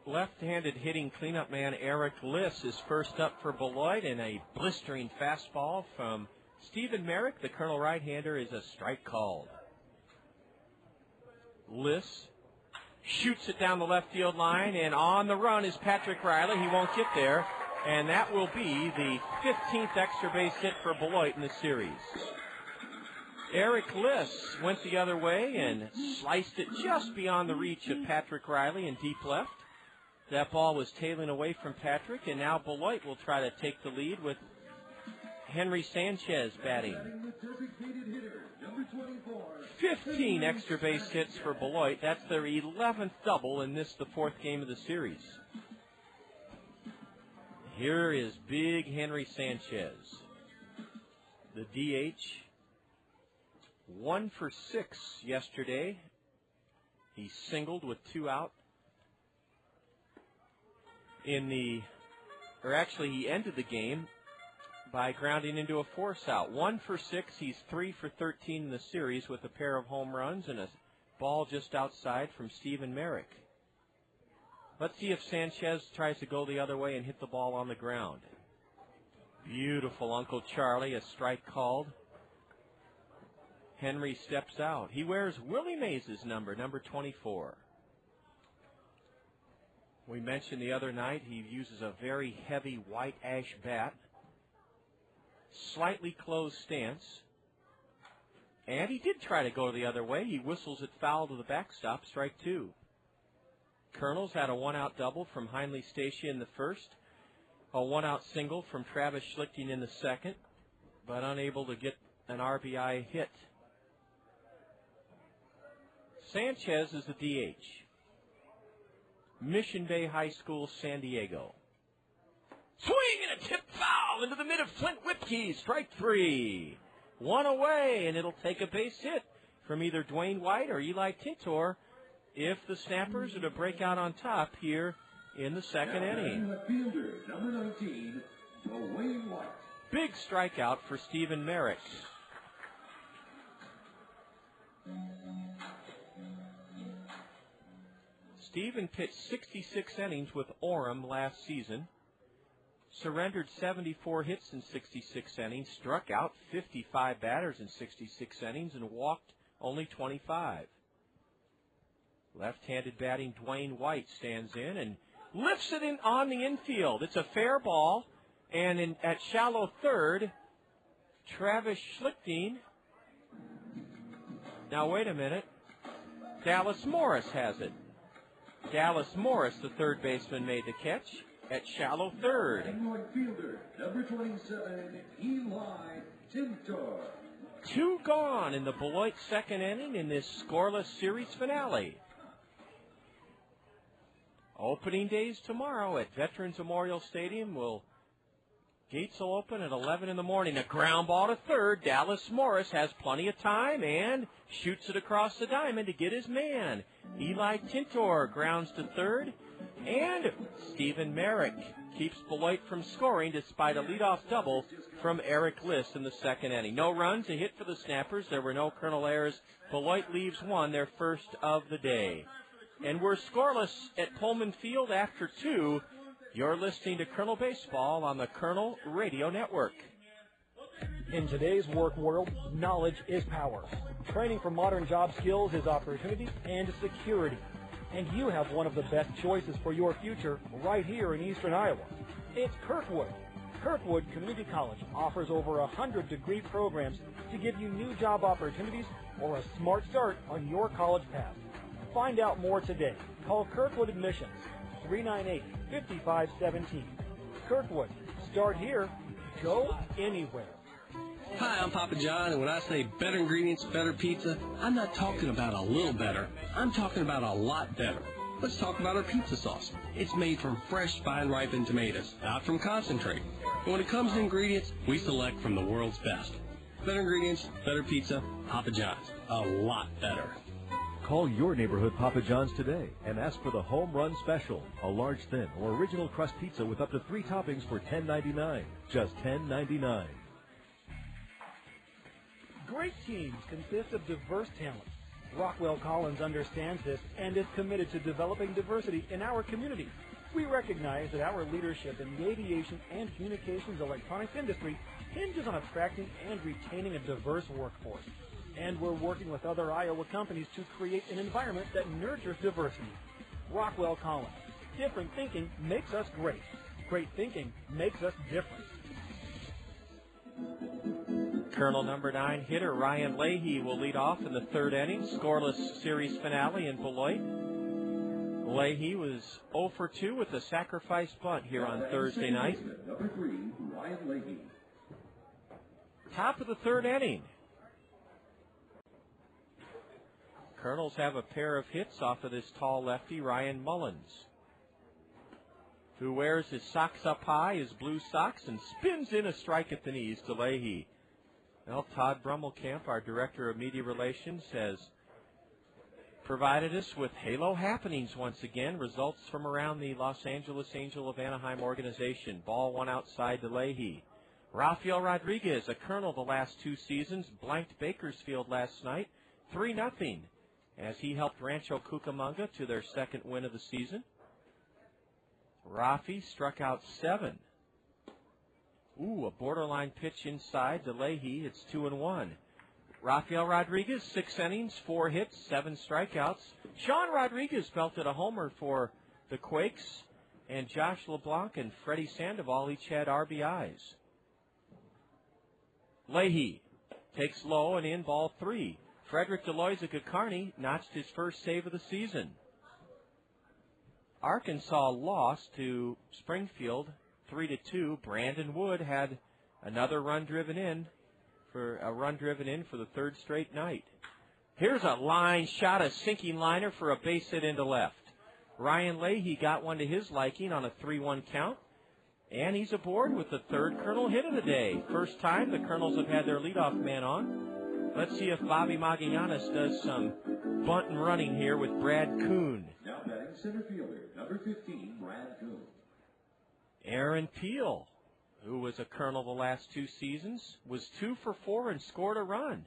Left-handed hitting cleanup man Eric Liss is first up for Beloit, and a blistering fastball from Stephen Merrick. The Colonel right-hander is a strike called. Liss shoots it down the left field line, and on the run is Patrick Riley. He won't get there. And that will be the 15th extra base hit for Beloit in the series. Eric Liss went the other way and sliced it just beyond the reach of Patrick Riley in deep left. That ball was tailing away from Patrick, and now Beloit will try to take the lead with Henry Sanchez batting. 15 extra base hits for Beloit. That's their 11th double, and this the fourth game of the series. Here is big Henry Sanchez. The DH, 1 for 6 yesterday. He singled with 2 out. He ended the game by grounding into a force out. 1 for 6. He's 3 for 13 in the series with a pair of home runs and a ball just outside from Stephen Merrick. Let's see if Sanchez tries to go the other way and hit the ball on the ground. Beautiful Uncle Charlie, a strike called. Henry steps out. He wears Willie Mays' number 24. We mentioned the other night he uses a very heavy white ash bat, slightly closed stance, and he did try to go the other way. He whistles it foul to the backstop, strike two. Kernels had a one-out double from Heinle Stacia in the first, a one-out single from Travis Schlichting in the second, but unable to get an RBI hit. Sanchez is the DH. Mission Bay High School, San Diego. Swing and a tip foul into the mid of Flint Whipkey. Strike three. One away, and it'll take a base hit from either Dwayne White or Eli Tintor if the Snappers are to break out on top here in the second inning. Fielder, number 19, Dwayne White. Big strikeout for Stephen Merrick. Stephen pitched 66 innings with Orem last season, surrendered 74 hits in 66 innings, struck out 55 batters in 66 innings, and walked only 25. Left-handed batting Dwayne White stands in and lifts it in on the infield. It's a fair ball, and at shallow third, Travis Schlichting. Now, wait a minute. Dallas Morris has it. Dallas Morris, the third baseman, made the catch at shallow third. Fielder, number 27, Eli Tintor. Two gone in the Beloit second inning in this scoreless series finale. Opening days tomorrow at Veterans Memorial Stadium. Gates will open at 11 in the morning. A ground ball to third. Dallas Morris has plenty of time and shoots it across the diamond to get his man. Eli Tintor grounds to third. And Stephen Merrick keeps Beloit from scoring despite a leadoff double from Eric List in the second inning. No runs, a hit for the Snappers. There were no Kernel errors. Beloit leaves one, their first of the day. And we're scoreless at Pullman Field after two. You're listening to Kernel Baseball on the Kernel Radio Network. In today's work world, knowledge is power. Training for modern job skills is opportunity and security. And you have one of the best choices for your future right here in eastern Iowa. It's Kirkwood. Kirkwood Community College offers over 100 degree programs to give you new job opportunities or a smart start on your college path. Find out more today. Call Kirkwood Admissions, 398-5517. Kirkwood, start here, go anywhere. Hi, I'm Papa John, and when I say better ingredients, better pizza, I'm not talking about a little better. I'm talking about a lot better. Let's talk about our pizza sauce. It's made from fresh, fine-ripened tomatoes, not from concentrate. And when it comes to ingredients, we select from the world's best. Better ingredients, better pizza, Papa John's. A lot better. Call your neighborhood Papa John's today and ask for the Home Run Special, a large, thin, or original crust pizza with up to 3 toppings for $10.99. Just $10.99. Great teams consist of diverse talent. Rockwell Collins understands this and is committed to developing diversity in our community. We recognize that our leadership in the aviation and communications electronics industry hinges on attracting and retaining a diverse workforce. And we're working with other Iowa companies to create an environment that nurtures diversity. Rockwell Collins. Different thinking makes us great. Great thinking makes us different. Colonel number 9 hitter Ryan Leahy will lead off in the third inning. Scoreless series finale in Beloit. Leahy was 0 for 2 with a sacrifice bunt here on Thursday night. Number 3, Ryan Leahy. Top of the third inning. Kernels have a pair of hits off of this tall lefty, Ryan Mullins, who wears his socks up high, his blue socks, and spins in a strike at the knees to Leahy. Well, Todd Brummelkamp, our Director of Media Relations, has provided us with Halo happenings once again, results from around the Los Angeles Angel of Anaheim organization. Ball one outside to Leahy. Rafael Rodriguez, a Kernel the last 2 seasons, blanked Bakersfield last night, 3-0. As he helped Rancho Cucamonga to their second win of the season. Rafi struck out 7. A borderline pitch inside to Leahy. It's 2-1. Rafael Rodriguez, 6 innings, 4 hits, 7 strikeouts. Sean Rodriguez belted a homer for the Quakes, and Josh LeBlanc and Freddie Sandoval each had RBIs. Leahy takes low and in, ball 3. Frederick Deloiza-Gacarni notched his first save of the season. Arkansas lost to Springfield 3-2. Brandon Wood had another run driven in for the third straight night. Here's a line shot, a sinking liner for a base hit into left. Ryan Leahy got one to his liking on a 3-1 count, and he's aboard with the third Colonel hit of the day. First time the Colonels have had their leadoff man on. Let's see if Bobby Magallanes does some bunt and running here with Brad Kuhn. Now batting center fielder, number 15, Brad Kuhn. Aaron Peel, who was a Colonel the last 2 seasons, was 2 for 4 and scored a run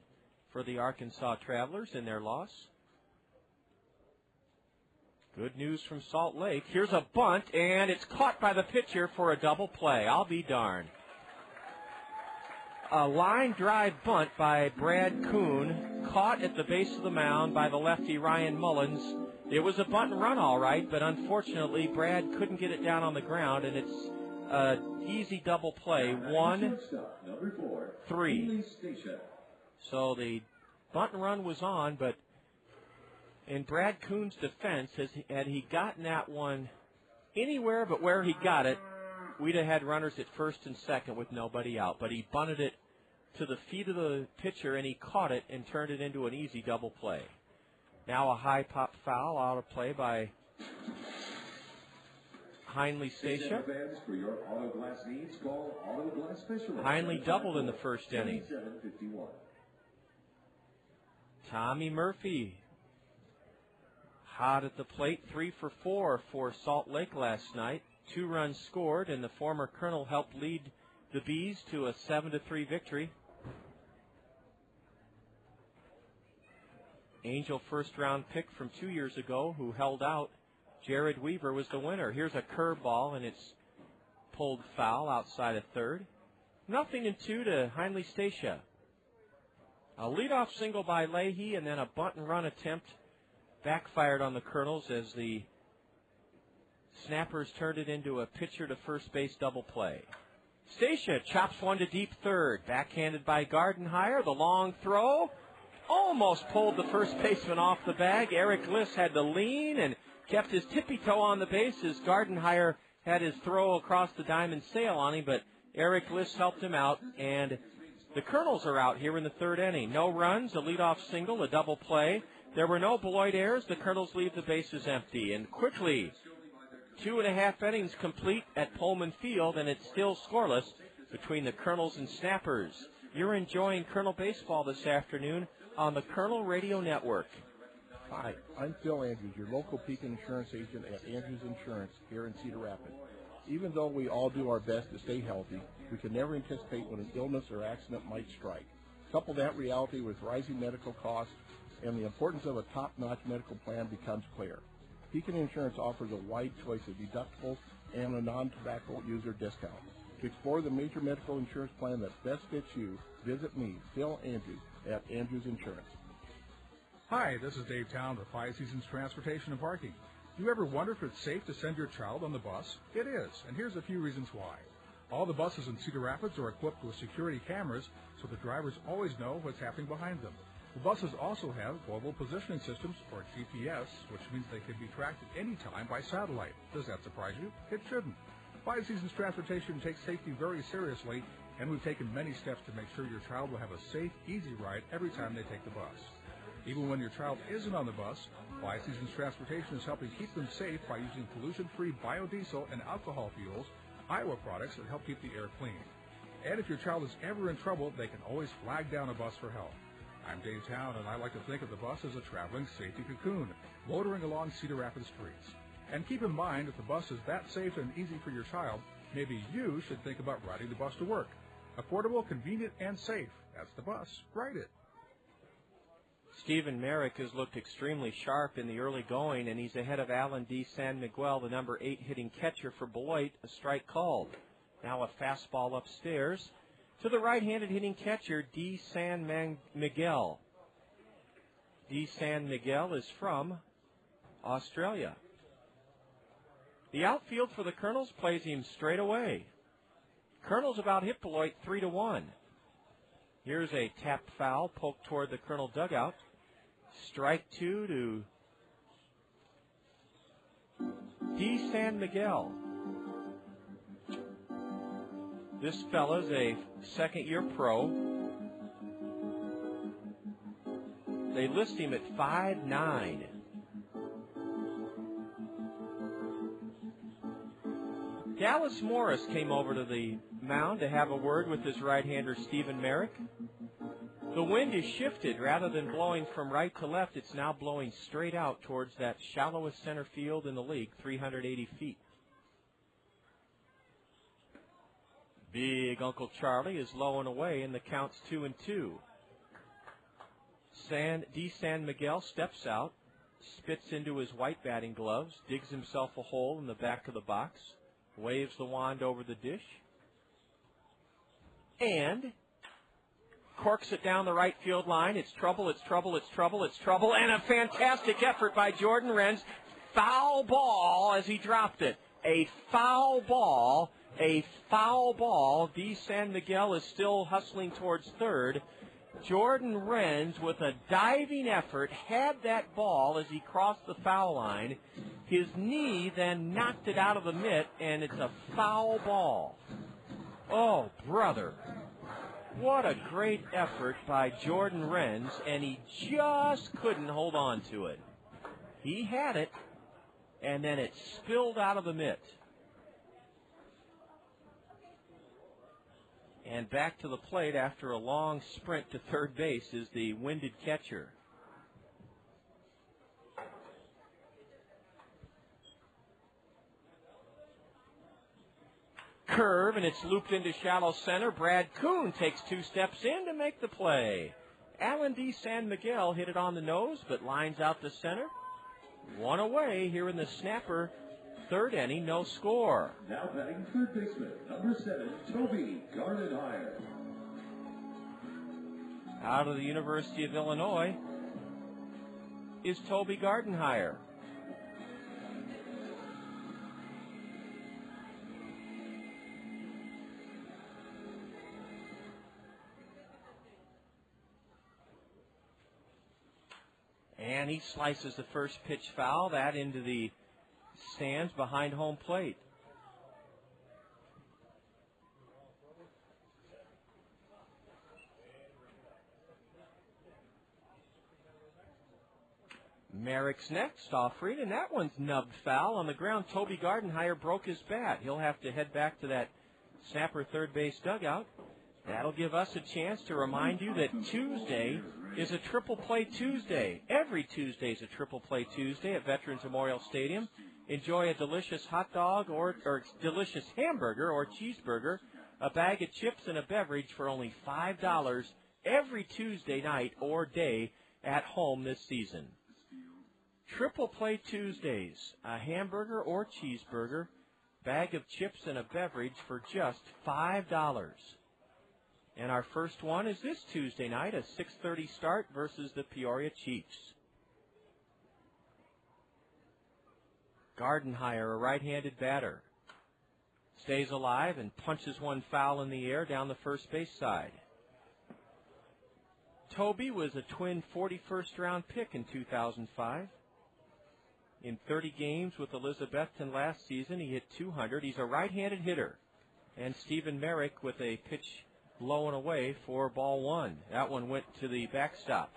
for the Arkansas Travelers in their loss. Good news from Salt Lake. Here's a bunt, and it's caught by the pitcher for a double play. I'll be darned. A line drive bunt by Brad Kuhn, caught at the base of the mound by the lefty Ryan Mullins. It was a bunt and run all right, but unfortunately Brad couldn't get it down on the ground, and it's an easy double play. 1, 3. So the bunt and run was on, but in Brad Kuhn's defense, had he gotten that one anywhere but where he got it, we'd have had runners at first and second with nobody out. But he bunted it to the feet of the pitcher, and he caught it and turned it into an easy double play. Now a high pop foul out of play by Heinle Stacia. Heinle doubled in the first inning. Tommy Murphy, hot at the plate, 3 for 4 for Salt Lake last night. 2 runs scored, and the former Colonel helped lead the Bees to a 7-3 victory. Angel first-round pick from 2 years ago who held out, Jared Weaver, was the winner. Here's a curveball, and it's pulled foul outside of third. 0-2 to Heinle Stacia. A leadoff single by Leahy, and then a bunt and run attempt backfired on the Colonels as the Snappers turned it into a pitcher to first base double play. Stacia chops one to deep third, backhanded by Gardenhire. The long throw almost pulled the first baseman off the bag. Eric Liss had to lean and kept his tippy toe on the base as Gardenhire had his throw across the diamond sail on him, but Eric Liss helped him out, and the Colonels are out here in the third inning. No runs, a leadoff single, a double play. There were no Beloit errors. The Colonels leave the bases empty. And quickly, 2.5 innings complete at Pullman Field, and it's still scoreless between the Colonels and Snappers. You're enjoying Colonel Baseball this afternoon on the Colonel Radio Network. Hi, I'm Phil Andrews, your local Pekin insurance agent at Andrews Insurance here in Cedar Rapids. Even though we all do our best to stay healthy, we can never anticipate when an illness or accident might strike. Couple that reality with rising medical costs, and the importance of a top-notch medical plan becomes clear. Pekin Insurance offers a wide choice of deductibles and a non-tobacco user discount. To explore the major medical insurance plan that best fits you, visit me, Phil Andrews, at Andrews Insurance. Hi, this is Dave Town with Five Seasons Transportation and Parking. Do you ever wonder if it's safe to send your child on the bus? It is, and here's a few reasons why. All the buses in Cedar Rapids are equipped with security cameras, so the drivers always know what's happening behind them. The buses also have global positioning systems, or GPS, which means they can be tracked at any time by satellite. Does that surprise you? It shouldn't. Five Seasons Transportation takes safety very seriously, and we've taken many steps to make sure your child will have a safe, easy ride every time they take the bus. Even when your child isn't on the bus, Five Seasons Transportation is helping keep them safe by using pollution-free biodiesel and alcohol fuels, Iowa products that help keep the air clean. And if your child is ever in trouble, they can always flag down a bus for help. I'm Dave Town, and I like to think of the bus as a traveling safety cocoon, motoring along Cedar Rapids streets. And keep in mind, if the bus is that safe and easy for your child, maybe you should think about riding the bus to work. Affordable, convenient, and safe. That's the bus. Ride it. Stephen Merrick has looked extremely sharp in the early going, and he's ahead of Alan D. San Miguel, the number 8 hitting catcher for Beloit. A strike called. Now a fastball upstairs to the right-handed hitting catcher, D. San Miguel. D. San Miguel is from Australia. The outfield for the Kernels plays him straight away. Kernels about hit Beloit 3-1. Here's a tapped foul poked toward the Kernel dugout. Strike 2 to D. San Miguel. This fella's a second-year pro. They list him at 5'9". Dallas Morris came over to the mound to have a word with his right-hander, Stephen Merrick. The wind is shifted. Rather than blowing from right to left, it's now blowing straight out towards that shallowest center field in the league, 380 feet. Big Uncle Charlie is low and away, and the count's 2-2. D. San Miguel steps out, spits into his white batting gloves, digs himself a hole in the back of the box, waves the wand over the dish, and corks it down the right field line. It's trouble, it's trouble, it's trouble, it's trouble, and a fantastic effort by Jordan Renz. Foul ball as he dropped it. A foul ball. A foul ball. D. San Miguel is still hustling towards third. Jordan Renz, with a diving effort, had that ball as he crossed the foul line. His knee then knocked it out of the mitt, and it's a foul ball. Oh, brother. What a great effort by Jordan Renz, and he just couldn't hold on to it. He had it, and then it spilled out of the mitt. And back to the plate after a long sprint to third base is the winded catcher. Curve, and it's looped into shallow center. Brad Kuhn takes 2 steps in to make the play. Alan D. San Miguel hit it on the nose, but lines out to center. 1 away here in the snapper. Third inning, no score. Now batting third baseman, number 7, Toby Gardenhire. Out of the University of Illinois is Toby Gardenhire. And he slices the first pitch foul, that into the stands behind home plate. Merrick's next, offering, and that one's nubbed foul on the ground. Toby Gardenhire broke his bat. He'll have to head back to that snapper third base dugout. That'll give us a chance to remind you that Tuesday is a triple play Tuesday. Every Tuesday is a triple play Tuesday at Veterans Memorial Stadium. Enjoy a delicious hot dog or delicious hamburger or cheeseburger, a bag of chips, and a beverage for only $5 every Tuesday night or day at home this season. Triple Play Tuesdays, a hamburger or cheeseburger, bag of chips, and a beverage for just $5. And our first one is this Tuesday night, a 6:30 start versus the Peoria Chiefs. Gardenhire, a right-handed batter, stays alive and punches one foul in the air down the first base side. Toby was a Twin 41st round pick in 2005. In 30 games with Elizabethton last season, he hit 200. He's a right-handed hitter. And Stephen Merrick with a pitch low and away for ball 1. That one went to the backstop.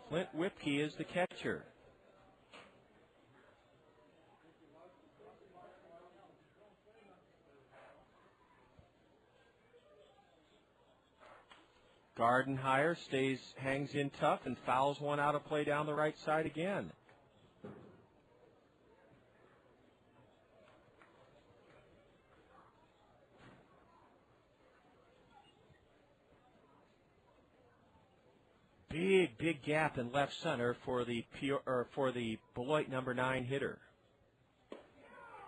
Clint Whipke is the catcher. Gardenhire hangs in tough and fouls one out of play down the right side again. Big gap in left center for the Beloit number 9 hitter.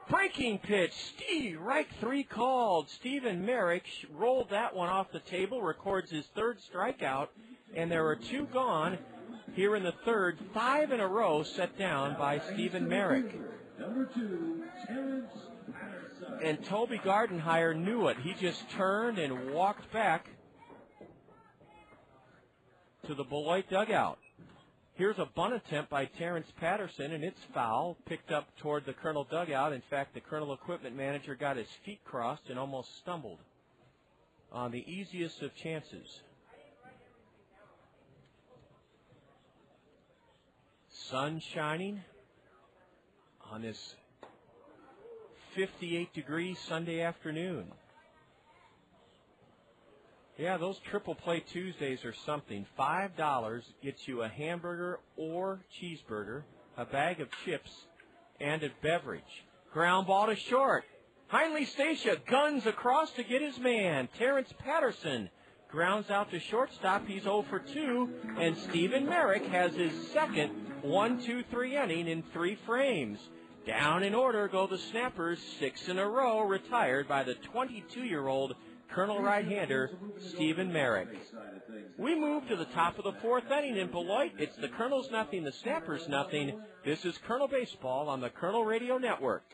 Breaking pitch, strike 3 called. Stephen Merrick rolled that one off the table, records his 3rd strikeout, and there are 2 gone here in the 3rd. 5 in a row set down by Stephen Merrick. Number 2, Terrence Patterson. And Toby Gardenhire knew it. He just turned and walked back to the Beloit dugout. Here's a bunt attempt by Terrence Patterson, and it's foul, picked up toward the Kernel dugout. In fact, the Kernel equipment manager got his feet crossed and almost stumbled on the easiest of chances. Sun shining on this 58-degree Sunday afternoon. Yeah, those Triple Play Tuesdays are something. $5 gets you a hamburger or cheeseburger, a bag of chips, and a beverage. Ground ball to short. Heinle Stacia guns across to get his man. Terrence Patterson grounds out to shortstop. He's 0 for 2, and Stephen Merrick has his second 1-2-3 inning in 3 frames. Down in order go the Snappers, 6 in a row, retired by the 22-year-old Kernel right-hander Stephen Merrick. We move to the top of the 4th inning in Beloit. It's the Kernels nothing, the Snappers nothing. This is Kernel Baseball on the Kernel Radio Network.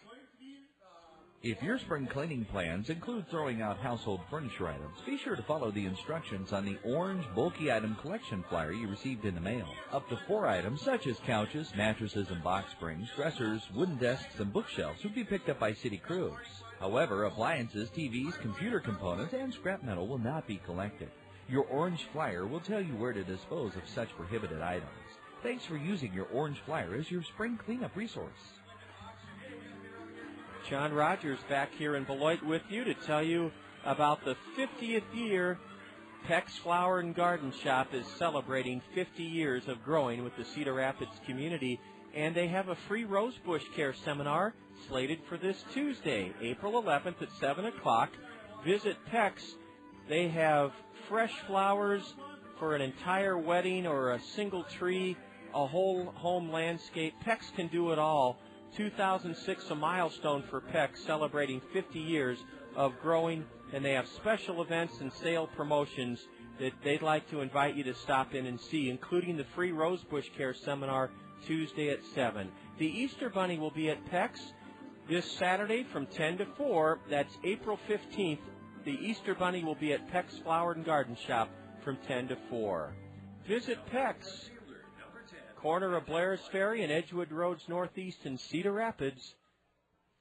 If your spring cleaning plans include throwing out household furniture items, be sure to follow the instructions on the orange bulky item collection flyer you received in the mail. Up to 4 items, such as couches, mattresses and box springs, dressers, wooden desks, and bookshelves, will be picked up by city crews. However, appliances, TVs, computer components, and scrap metal will not be collected. Your orange flyer will tell you where to dispose of such prohibited items. Thanks for using your orange flyer as your spring cleanup resource. John Rogers back here in Beloit with you to tell you about the 50th year Peck's Flower and Garden Shop is celebrating 50 years of growing with the Cedar Rapids community, and they have a free rose bush care seminar slated for this Tuesday, April 11th at 7 o'clock. Visit Peck's. They have fresh flowers for an entire wedding or a single tree, a whole home landscape. Peck's can do it all. 2006, a milestone for Peck, celebrating 50 years of growing, and they have special events and sale promotions that they'd like to invite you to stop in and see, including the free rose bush care seminar Tuesday at 7. The Easter Bunny will be at Peck's this Saturday from 10 to 4. That's April 15th. The Easter Bunny will be at Peck's Flower and Garden Shop from 10 to 4. Visit Peck's, corner of Blair's Ferry and Edgewood Roads Northeast in Cedar Rapids.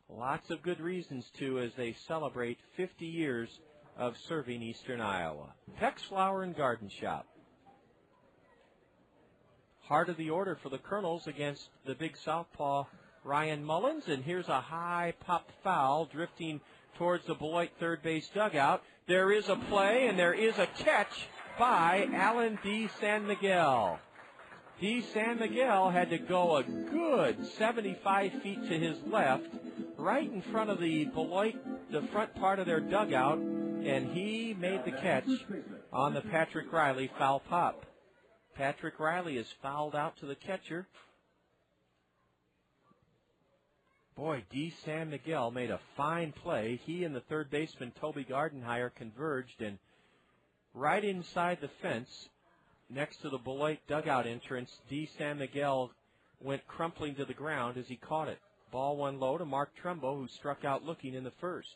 Lots of good reasons to as they celebrate 50 years of serving Eastern Iowa. Peck's Flower and Garden Shop. Heart of the order for the Kernels against the big southpaw Ryan Mullins, and here's a high pop foul drifting towards the Beloit third base dugout. There is a play, and there is a catch by Alan D. San Miguel. D. San Miguel had to go a good 75 feet to his left, right in front of the Beloit, the front part of their dugout, and he made the catch on the Patrick Riley foul pop. Patrick Riley is fouled out to the catcher. Boy, D. San Miguel made a fine play. He and the third baseman, Toby Gardenhire, converged, and right inside the fence, next to the Beloit dugout entrance, D. San Miguel went crumpling to the ground as he caught it. Ball one low to Mark Trumbo, who struck out looking in the first.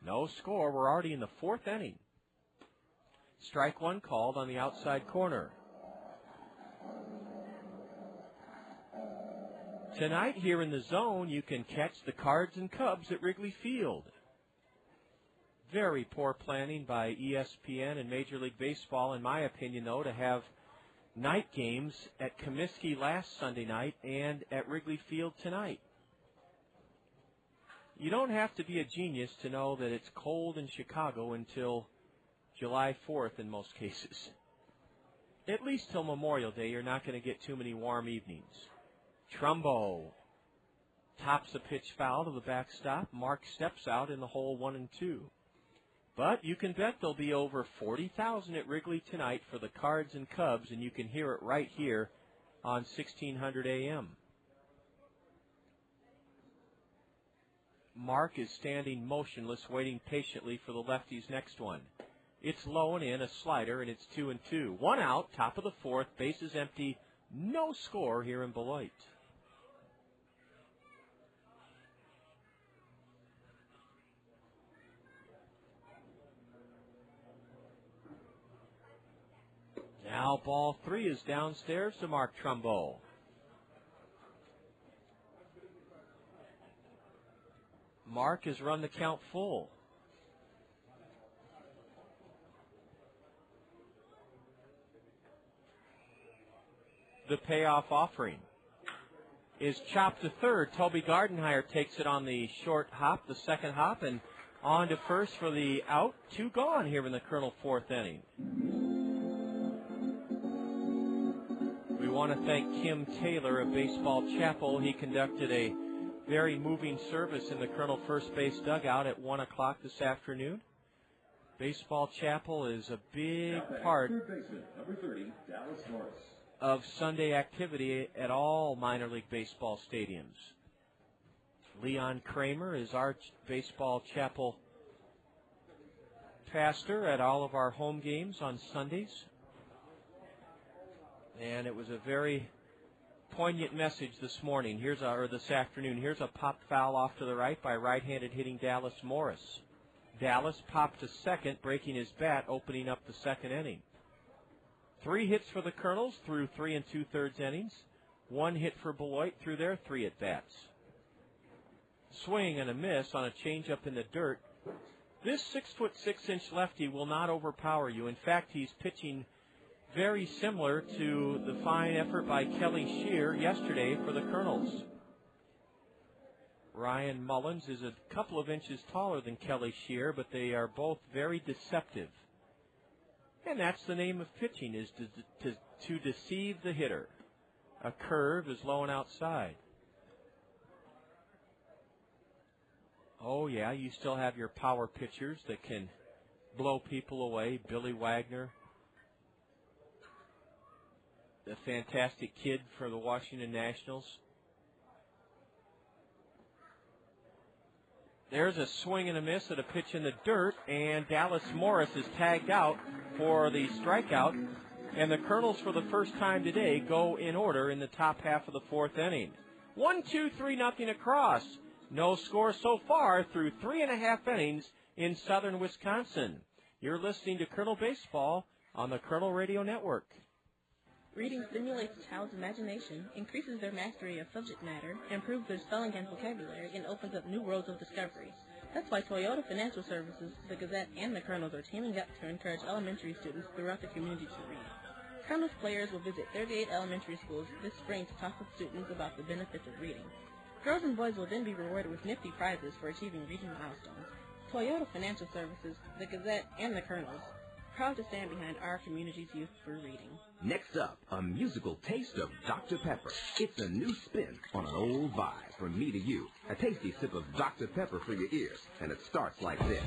No score. We're already in the fourth inning. Strike one called on the outside corner. Tonight here in the zone, you can catch the Cards and Cubs at Wrigley Field. Very poor planning by ESPN and Major League Baseball, in my opinion, though, to have night games at Comiskey last Sunday night and at Wrigley Field tonight. You don't have to be a genius to know that it's cold in Chicago until July 4th in most cases. At least till Memorial Day, you're not going to get too many warm evenings. Trumbo tops a pitch foul to the backstop. Mark steps out in the hole 1 and 2. But you can bet there'll be over 40,000 at Wrigley tonight for the Cards and Cubs, and you can hear it right here on 1600 AM. Mark is standing motionless, waiting patiently for the lefty's next one. It's low and in, a slider, and it's 2-2. One out, top of the fourth, bases empty, no score here in Beloit. Now ball 3 is downstairs to Mark Trumbo. Mark has run the count full. The payoff offering is chopped to third. Toby Gardenhire takes it on the short hop, the second hop, and on to first for the out. 2 gone here in the Kernel fourth inning. We want to thank Kim Taylor of Baseball Chapel. He conducted a very moving service in the Kernel first base dugout at 1 o'clock this afternoon. Baseball Chapel is a big part of Sunday activity at all minor league baseball stadiums. Leon Kramer is our Baseball Chapel pastor at all of our home games on Sundays. And it was a very poignant message this morning. This afternoon. Here's a pop foul off to the right by right-handed hitting Dallas Morris. Dallas popped to second, breaking his bat, opening up the second inning. 3 hits for the Kernels through 3 2/3 innings. 1 hit for Beloit through their 3 at-bats. Swing and a miss on a changeup in the dirt. This 6'6" lefty will not overpower you. In fact, he's pitching very similar to the fine effort by Kelly Shear yesterday for the Kernels. Ryan Mullins is a couple of inches taller than Kelly Shear, but they are both very deceptive. And that's the name of pitching, is to deceive the hitter. A curve is low and outside. Oh, yeah, you still have your power pitchers that can blow people away. Billy Wagner, the fantastic kid for the Washington Nationals. There's a swing and a miss at a pitch in the dirt, and Dallas Morris is tagged out for the strikeout. And the Kernels, for the first time today, go in order in the top half of the fourth inning. 1-2-3-0 across. No score so far through 3.5 innings in southern Wisconsin. You're listening to Kernel Baseball on the Kernel Radio Network. Reading stimulates a child's imagination, increases their mastery of subject matter, improves their spelling and vocabulary, and opens up new roads of discovery. That's why Toyota Financial Services, the Gazette, and the Kernels are teaming up to encourage elementary students throughout the community to read. Kernels players will visit 38 elementary schools this spring to talk with students about the benefits of reading. Girls and boys will then be rewarded with nifty prizes for achieving reading milestones. Toyota Financial Services, the Gazette, and the Kernels, proud to stand behind our community's youth for reading. Next up, a musical taste of Dr. Pepper. It's a new spin on an old vibe from me to you. A tasty sip of Dr. Pepper for your ears, and it starts like this.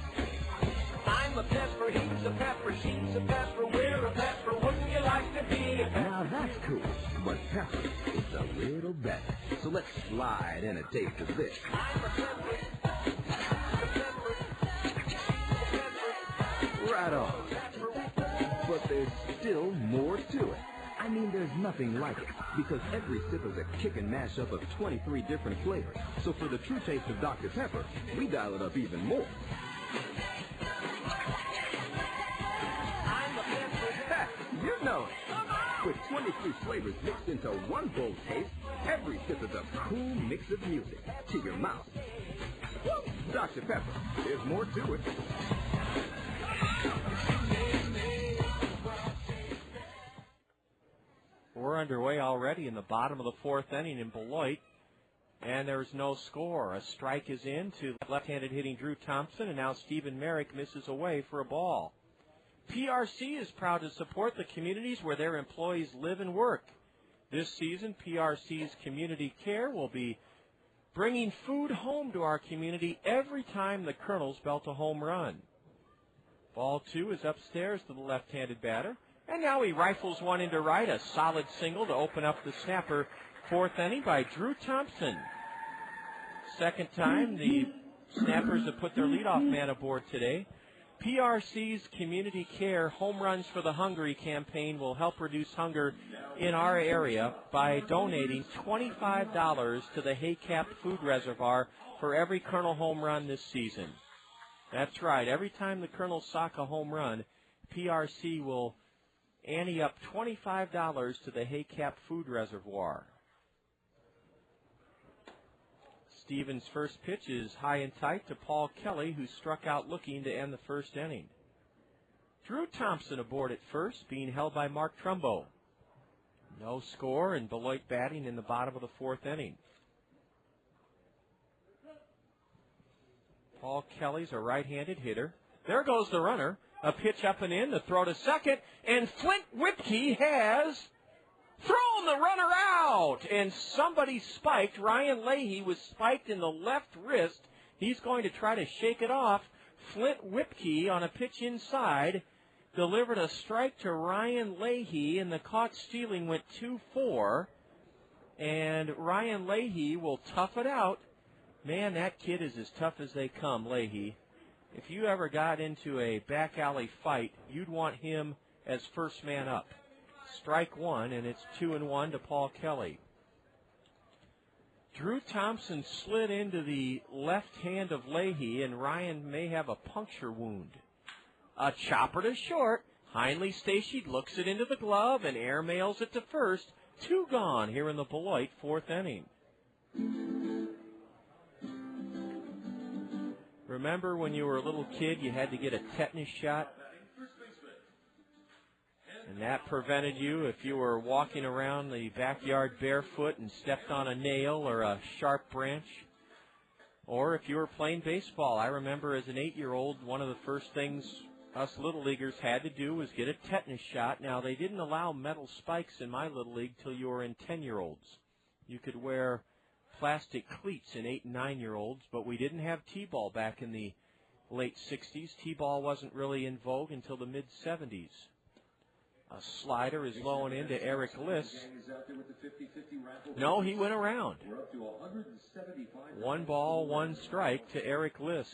I'm a pepper, he's a pepper, she's a pepper, we're a pepper, wouldn't you like to be a pepper? Now that's cool, but pepper is a little better. So let's slide in a taste of this. I'm a pepper, Right on. But there's still more to it. I mean, there's nothing like it, because every sip is a kick and mash up of 23 different flavors. So for the true taste of Dr. Pepper, we dial it up even more. I'm a pepper. You know it. With 23 flavors mixed into one bold taste, every sip is a cool mix of music to your mouth. Woo! Dr. Pepper, there's more to it. We're underway already in the bottom of the fourth inning in Beloit, and there's no score. A strike is in to left-handed hitting Drew Thompson, and now Stephen Merrick misses away for a ball. PRC is proud to support the communities where their employees live and work. This season, PRC's Community Care will be bringing food home to our community every time the Kernels belt a home run. Ball 2 is upstairs to the left-handed batter. And now he rifles one into right, a solid single to open up the snapper. Fourth inning by Drew Thompson. Second time the Snappers have put their leadoff man aboard today. PRC's Community Care Home Runs for the Hungry campaign will help reduce hunger in our area by donating $25 to the Haycap Food Reservoir for every Kernel home run this season. That's right. Every time the Kernels sock a home run, PRC will ante up $25 to the Haycap Food Reservoir. Stevens' first pitch is high and tight to Paul Kelly, who struck out looking to end the first inning. Drew Thompson aboard at first, being held by Mark Trumbo. No score, and Beloit batting in the bottom of the fourth inning. Paul Kelly's a right-handed hitter. There goes the runner. A pitch up and in, the throw to second, and Flint Whipkey has thrown the runner out, and somebody spiked. Ryan Leahy was spiked in the left wrist. He's going to try to shake it off. Flint Whipkey on a pitch inside delivered a strike to Ryan Leahy, and the caught stealing went 2-4, and Ryan Leahy will tough it out. Man, that kid is as tough as they come, Leahy. If you ever got into a back alley fight, you'd want him as first man up. Strike one, and it's 2-1 to Paul Kelly. Drew Thompson slid into the left hand of Leahy, and Ryan may have a puncture wound. A chopper to short. Hindley Stacey looks it into the glove and airmails it to first. 2 gone here in the Beloit fourth inning. Remember when you were a little kid, you had to get a tetanus shot? And that prevented you if you were walking around the backyard barefoot and stepped on a nail or a sharp branch. Or if you were playing baseball. I remember as an 8-year-old, one of the first things us little leaguers had to do was get a tetanus shot. Now, they didn't allow metal spikes in my little league till you were in 10-year-olds. You could wear plastic cleats in 8- and 9-year-olds, but we didn't have T-ball back in the late 60s. T-ball wasn't really in vogue until the mid-70s. A slider is low and into Eric Liss. No, he went around. 1 ball, 1 strike to Eric Liss.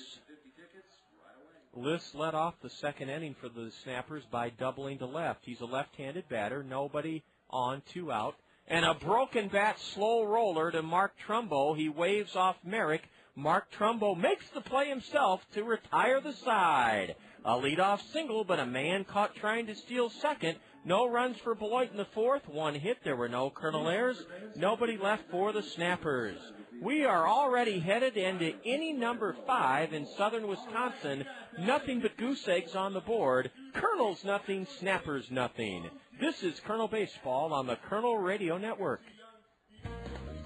Liss led off the second inning for the Snappers by doubling to left. He's a left-handed batter. Nobody on, 2 out. And a broken bat slow roller to Mark Trumbo. He waves off Merrick. Mark Trumbo makes the play himself to retire the side. A leadoff single, but a man caught trying to steal second. No runs for Beloit in the fourth. 1 hit. There were no Kernel errors. Nobody left for the Snappers. We are already headed into inning number 5 in southern Wisconsin. Nothing but goose eggs on the board. Kernels nothing, Snappers nothing. This is Kernel Baseball on the Kernel Radio Network.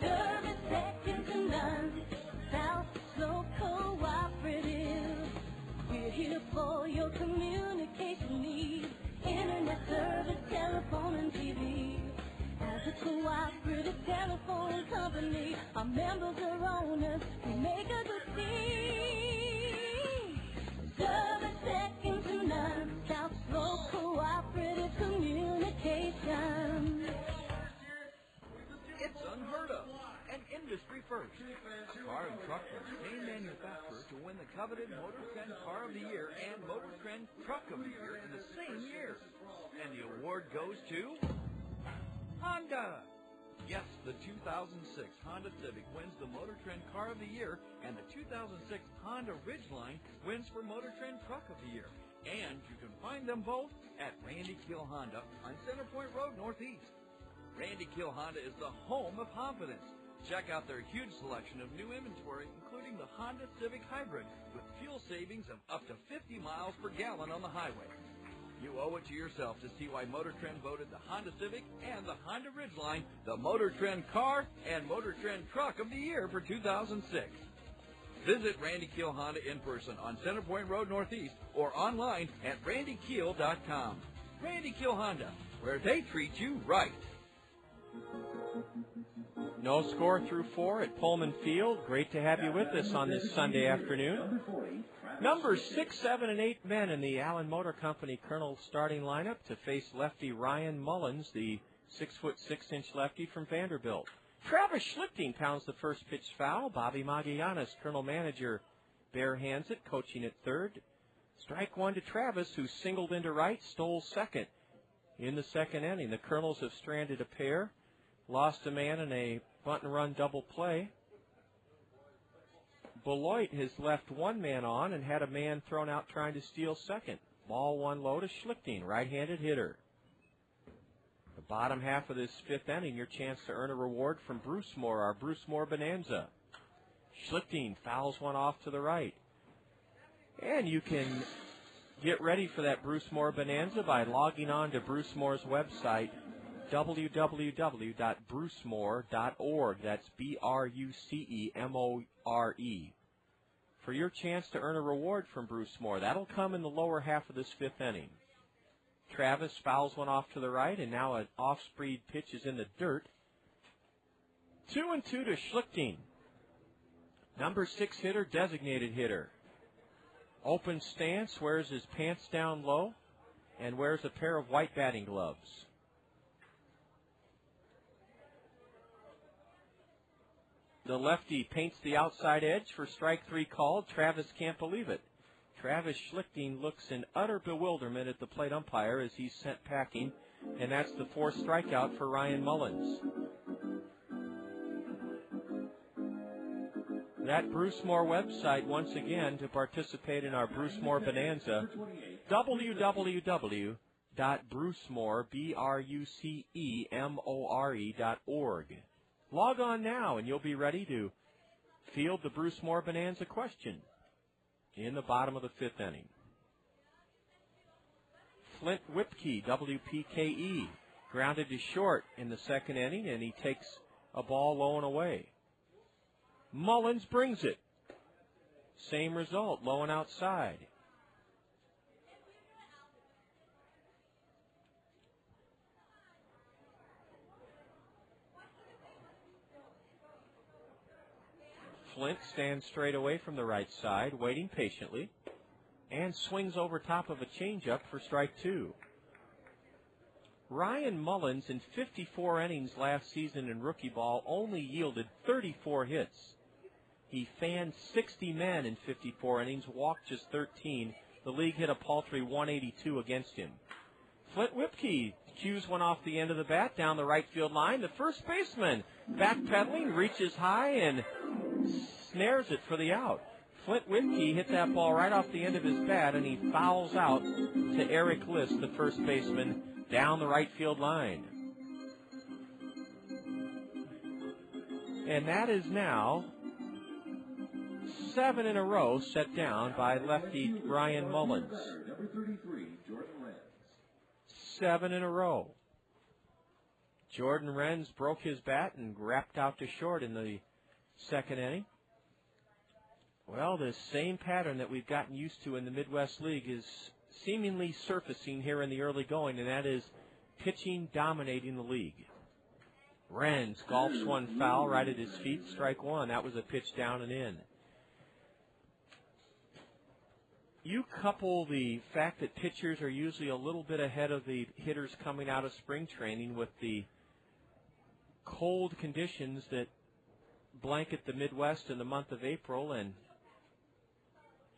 Service second to none. South Slope Cooperative. We're here for your communication needs. Internet service, telephone, and TV. As a cooperative telephone company, our members are owners. We make a good team. Service second to none. South Slope Cooperative Communication. It's unheard of. An industry first. Car and Truck was main manufacturer to win the coveted Motor Trend Car of the Year and Motor Trend Truck of the Year in the same year. And the award goes to Honda. Yes, the 2006 Honda Civic wins the Motor Trend Car of the Year, and the 2006 Honda Ridgeline wins for Motor Trend Truck of the Year. And you can find them both at Randy Kill Honda on Center Point Road Northeast. Randy Kill Honda is the home of confidence. Check out their huge selection of new inventory, including the Honda Civic Hybrid with fuel savings of up to 50 miles per gallon on the highway. You owe it to yourself to see why Motor Trend voted the Honda Civic and the Honda Ridgeline the Motor Trend Car and Motor Trend Truck of the Year for 2006. Visit Randy Keel Honda in person on Center Point Road Northeast or online at randykeel.com. Randy Keel Honda, where they treat you right. No score through 4 at Pullman Field. Great to have you with us on this Sunday afternoon. Numbers 6, 7, and 8 men in the Allen Motor Company Kernel starting lineup to face lefty Ryan Mullins, the 6'6" lefty from Vanderbilt. Travis Schlichting pounds the first pitch foul. Bobby Magallanes, Kernel manager, bare hands it, coaching at third. Strike one to Travis, who singled into right, stole second in the second inning. The Kernels have stranded a pair, lost a man in a bunt and run double play. Beloit has left one man on and had a man thrown out trying to steal second. Ball one low to Schlichting, right-handed hitter. The bottom half of this fifth inning, your chance to earn a reward from Bruce Moore, our Bruce Moore Bonanza. Schlichting fouls one off to the right. And you can get ready for that Bruce Moore Bonanza by logging on to Bruce Moore's website, www.brucemore.org. That's BRUCEMORE. For your chance to earn a reward from Bruce Moore. That'll come in the lower half of this fifth inning. Travis fouls one off to the right, and now an off-speed pitch is in the dirt. 2-2 to Schlichting. Number 6 hitter, designated hitter. Open stance, wears his pants down low, and wears a pair of white batting gloves. The lefty paints the outside edge for strike 3 called. Travis can't believe it. Travis Schlichting looks in utter bewilderment at the plate umpire as he's sent packing, and that's the 4th strikeout for Ryan Mullins. That Bruce Moore website, once again, to participate in our Bruce Moore Bonanza, www.brucemore.org. Log on now, and you'll be ready to field the Bruce Moore Bonanza question in the bottom of the fifth inning. Flint Whipkey, WPKE, grounded to short in the second inning, and he takes a ball low and away. Mullins brings it. Same result, low and outside. Flint stands straight away from the right side, waiting patiently, and swings over top of a changeup for strike 2. Ryan Mullins, in 54 innings last season in rookie ball, only yielded 34 hits. He fanned 60 men in 54 innings, walked just 13. The league hit a paltry 182 against him. Flint Whipkey cues one off the end of the bat down the right field line. The first baseman, backpedaling, reaches high and snares it for the out. Flint Whipkey hit that ball right off the end of his bat, and he fouls out to Eric List, the first baseman, down the right field line. And that is now 7 in a row set down by lefty Ryan Mullins. 7 in a row. Jordan Renz broke his bat and wrapped out to short in the second inning. Well, the same pattern that we've gotten used to in the Midwest League is seemingly surfacing here in the early going, and that is pitching dominating the league. Renz golfs one foul right at his feet, strike 1. That was a pitch down and in. You couple the fact that pitchers are usually a little bit ahead of the hitters coming out of spring training with the cold conditions that blanket the Midwest in the month of April, and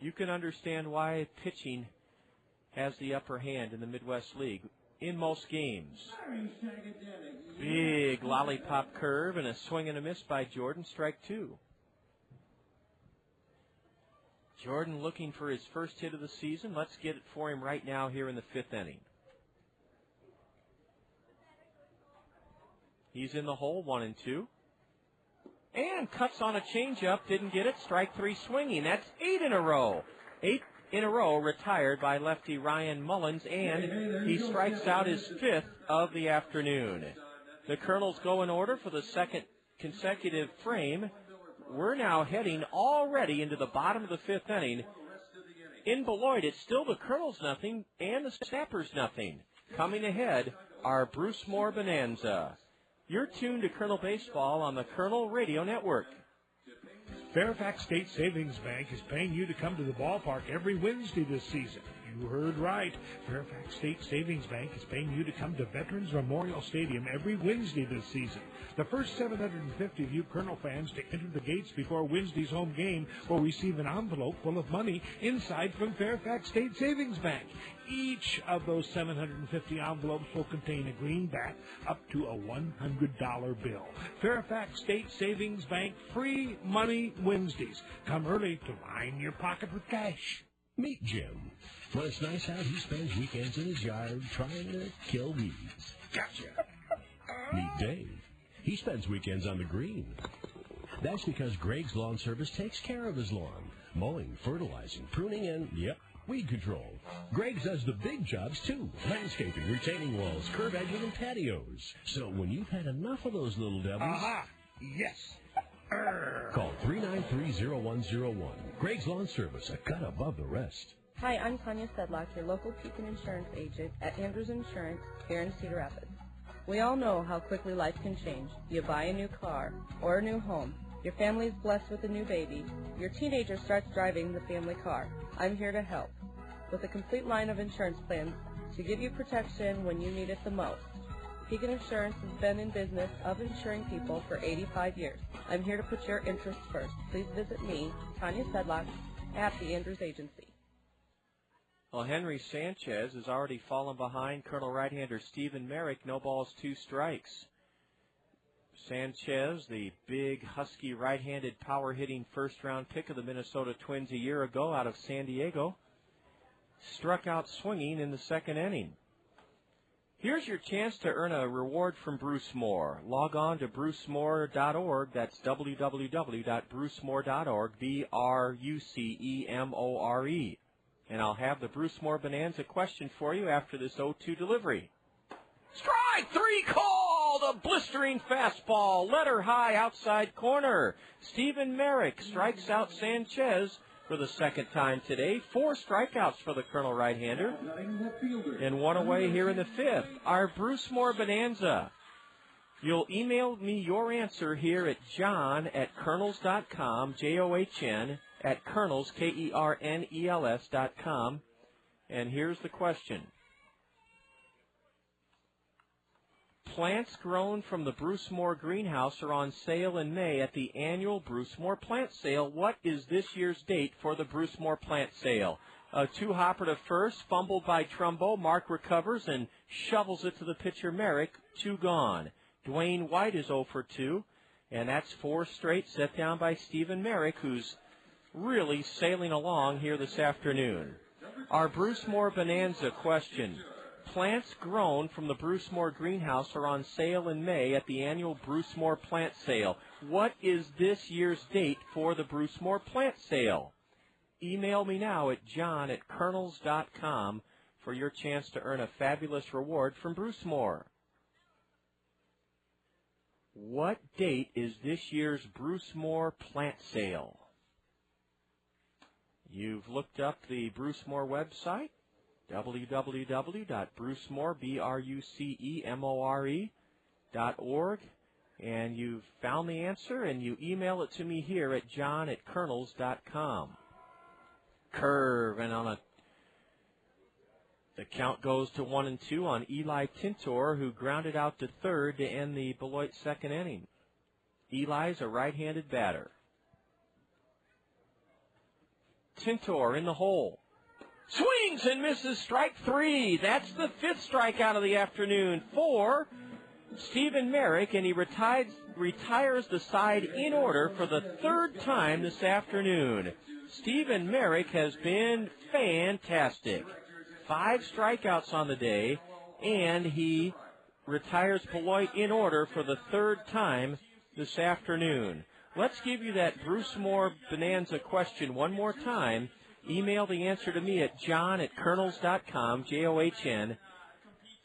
you can understand why pitching has the upper hand in the Midwest League in most games. Big lollipop curve and a swing and a miss by Jordan, strike 2. Jordan looking for his first hit of the season. Let's get it for him right now here in the fifth inning. He's in the hole, 1-2. And cuts on a changeup, didn't get it, strike 3 swinging. That's 8 in a row. 8 in a row retired by lefty Ryan Mullins, and he strikes out his 5th of the afternoon. The Kernels go in order for the second consecutive frame. We're now heading already into the bottom of the 5th inning. In Beloit, it's still the Kernels nothing and the Snappers nothing. Coming ahead, our Bruce Moore Bonanza. You're tuned to Kernel Baseball on the Kernel Radio Network. Fairfax State Savings Bank is paying you to come to the ballpark every Wednesday this season. You heard right. Fairfax State Savings Bank is paying you to come to Veterans Memorial Stadium every Wednesday this season. The first 750 of you Colonel fans to enter the gates before Wednesday's home game will receive an envelope full of money inside from Fairfax State Savings Bank. Each of those 750 envelopes will contain a greenback up to a $100 bill. Fairfax State Savings Bank Free Money Wednesdays. Come early to line your pocket with cash. Meet Jim. When it's nice out, he spends weekends in his yard trying to kill weeds. Gotcha. Meet Dave. He spends weekends on the green. That's because Greg's Lawn Service takes care of his lawn. Mowing, fertilizing, pruning, and, yep, weed control. Greg's does the big jobs, too. Landscaping, retaining walls, curb edging, and patios. So when you've had enough of those little devils... Aha! Yes! Call 393-0101. Greg's Lawn Service, a cut above the rest. Hi, I'm Tanya Sedlock, your local Pekin insurance agent at Andrews Insurance here in Cedar Rapids. We all know how quickly life can change. You buy a new car or a new home. Your family is blessed with a new baby. Your teenager starts driving the family car. I'm here to help with a complete line of insurance plans to give you protection when you need it the most. Pekin Insurance has been in business of insuring people for 85 years. I'm here to put your interests first. Please visit me, Tanya Sedlock, at the Andrews Agency. Well, Henry Sanchez has already fallen behind Colonel right-hander Stephen Merrick. No balls, 2 strikes. Sanchez, the big, husky, right-handed, power-hitting first-round pick of the Minnesota Twins a year ago out of San Diego, struck out swinging in the second inning. Here's your chance to earn a reward from Bruce Moore. Log on to brucemore.org. That's www.brucemore.org, BRUCEMORE. And I'll have the Bruce Moore Bonanza question for you after this 0-2 delivery. Strike 3 called! A blistering fastball, letter high outside corner. Stephen Merrick strikes out Sanchez for the second time today. 4 strikeouts for the Colonel right-hander. And 1 away here in the 5th. Our Bruce Moore Bonanza. You'll email me your answer here at john@kernels.com, John at Kernels, KERNELS.com. And here's the question. Plants grown from the Bruce Moore greenhouse are on sale in May at the annual Bruce Moore plant sale. What is this year's date for the Bruce Moore plant sale? A 2-hopper to first, fumbled by Trumbo. Mark recovers and shovels it to the pitcher Merrick. 2 gone. Dwayne White is 0 for 2, and that's 4 straight set down by Stephen Merrick, who's really sailing along here this afternoon. Our Bruce Moore Bonanza question. Plants grown from the Bruce Moore greenhouse are on sale in May at the annual Bruce Moore plant sale. What is this year's date for the Bruce Moore plant sale? Email me now at john@kernels.com for your chance to earn a fabulous reward from Bruce Moore. What date is this year's Bruce Moore plant sale? You've looked up the Bruce Moore website, www.brucemore.org, and you've found the answer, and you email it to me here at john@kernels.com. Curve, and the count goes to 1-2 on Eli Tintor, who grounded out to third to end the Beloit second inning. Eli's a right-handed batter. Tintor in the hole. Swings and misses, strike 3. That's the 5th strikeout of the afternoon for Stephen Merrick, and he retires the side in order for the 3rd time this afternoon. Stephen Merrick has been fantastic. 5 strikeouts on the day, and he retires Beloit in order for the 3rd time this afternoon. Let's give you that Bruce Moore Bonanza question one more time. Email the answer to me at john@kernels.com, John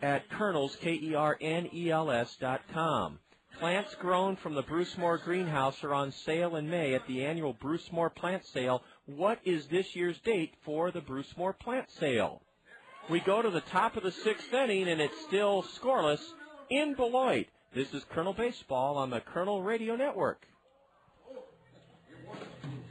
at Kernels, KERNELS.com. Plants grown from the Bruce Moore greenhouse are on sale in May at the annual Bruce Moore plant sale. What is this year's date for the Bruce Moore plant sale? We go to the top of the 6th inning, and it's still scoreless in Beloit. This is Colonel Baseball on the Colonel Radio Network.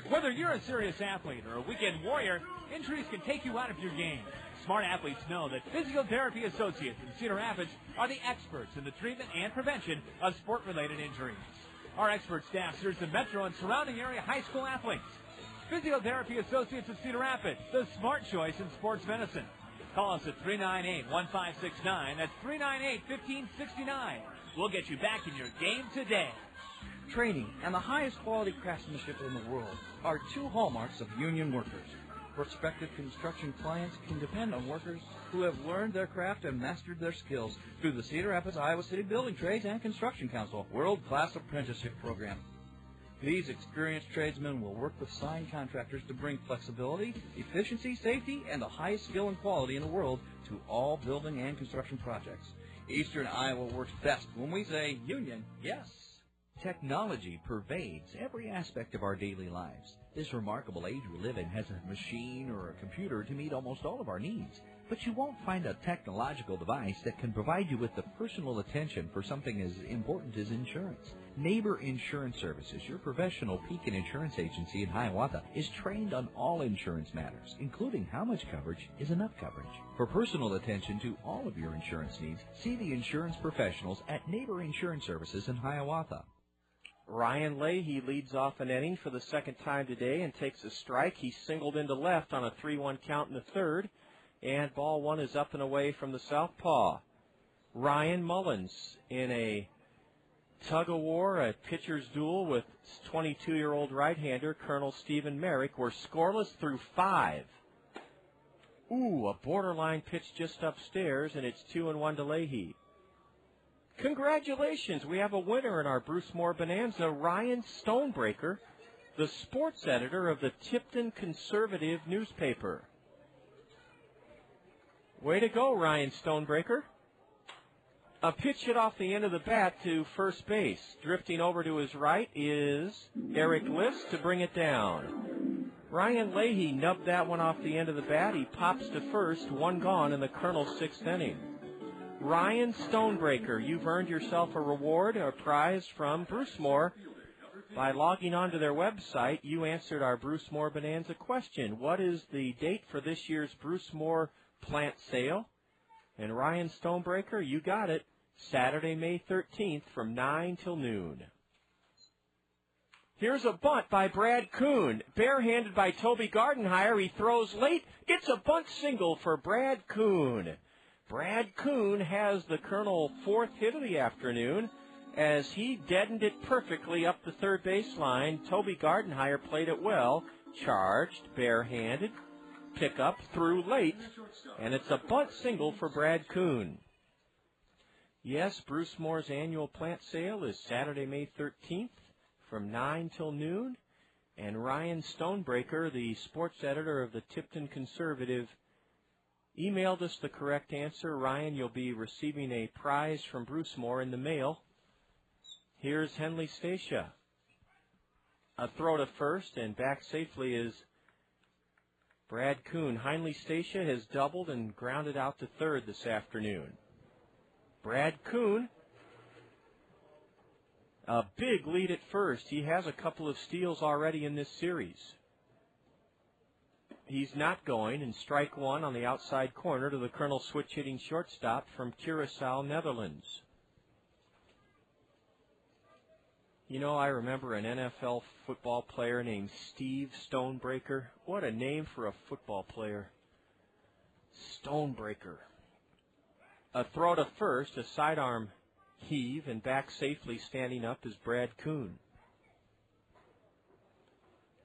Whether you're a serious athlete or a weekend warrior, injuries can take you out of your game. Smart athletes know that Physiotherapy Associates in Cedar Rapids are the experts in the treatment and prevention of sport-related injuries. Our expert staff serves the metro and surrounding area high school athletes. Physiotherapy Associates of Cedar Rapids, the smart choice in sports medicine. Call us at 398-1569. That's 398-1569. We'll get you back in your game today. Training and the highest quality craftsmanship in the world are two hallmarks of union workers. Prospective construction clients can depend on workers who have learned their craft and mastered their skills through the Cedar Rapids, Iowa City Building Trades and Construction Council World-Class Apprenticeship Program. These experienced tradesmen will work with signed contractors to bring flexibility, efficiency, safety, and the highest skill and quality in the world to all building and construction projects. Eastern Iowa works best when we say union, yes. Technology pervades every aspect of our daily lives. This remarkable age we live in has a machine or a computer to meet almost all of our needs. But you won't find a technological device that can provide you with the personal attention for something as important as insurance. Neighbor Insurance Services, your professional Pekin insurance agency in Hiawatha, is trained on all insurance matters, including how much coverage is enough coverage. For personal attention to all of your insurance needs, see the insurance professionals at Neighbor Insurance Services in Hiawatha. Ryan Leahy leads off an inning for the second time today and takes a strike. He singled into left on a 3-1 count in the third, and ball one is up and away from the southpaw. Ryan Mullins in a tug-of-war, a pitcher's duel with 22-year-old right-hander Colonel Stephen Merrick. We're scoreless through 5. Ooh, a borderline pitch just upstairs, and it's 2-1 to Leahy. Congratulations, we have a winner in our Bruce Moore Bonanza, Ryan Stonebreaker, the sports editor of the Tipton Conservative newspaper. Way to go, Ryan Stonebreaker. A pitch hit off the end of the bat to first base. Drifting over to his right is Eric List to bring it down. Ryan Leahy nubbed that one off the end of the bat. He pops to first, one gone in the Colonel's 6th inning. Ryan Stonebreaker, you've earned yourself a reward, a prize from Bruce Moore. By logging onto their website, you answered our Bruce Moore Bonanza question. What is the date for this year's Bruce Moore plant sale? And Ryan Stonebreaker, you got it. Saturday, May 13th from 9 till noon. Here's a bunt by Brad Kuhn. Barehanded by Toby Gardenhire. He throws late. It's a bunt single for Brad Kuhn. Brad Kuhn has the Colonel 4th hit of the afternoon as he deadened it perfectly up the third baseline. Toby Gardenhire played it well. Charged, barehanded, pickup, threw late, and it's a bunt single for Brad Kuhn. Yes, Bruce Moore's annual plant sale is Saturday, May 13th from 9 till noon, and Ryan Stonebreaker, the sports editor of the Tipton Conservative, emailed us the correct answer. Ryan, you'll be receiving a prize from Bruce Moore in the mail. Here's Henley Stacia. A throw to first, and back safely is Brad Kuhn. Henley Stacia has doubled and grounded out to third this afternoon. Brad Kuhn, a big lead at first. He has a couple of steals already in this series. He's not going, and strike one on the outside corner to the Colonel switch-hitting shortstop from Curaçao, Netherlands. You know, I remember an NFL football player named Steve Stonebreaker. What a name for a football player. Stonebreaker. A throw to first, a sidearm heave, and back safely standing up is Brad Kuhn.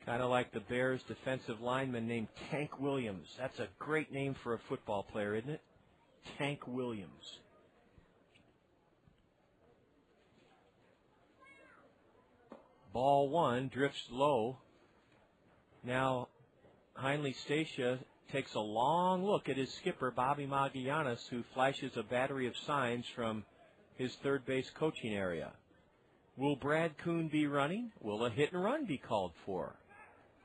Kind of like the Bears' defensive lineman named Tank Williams. That's a great name for a football player, isn't it? Tank Williams. Ball one drifts low. Now, Henley Stacia takes a long look at his skipper, Bobby Magallanes, who flashes a battery of signs from his third base coaching area. Will Brad Kuhn be running? Will a hit and run be called for?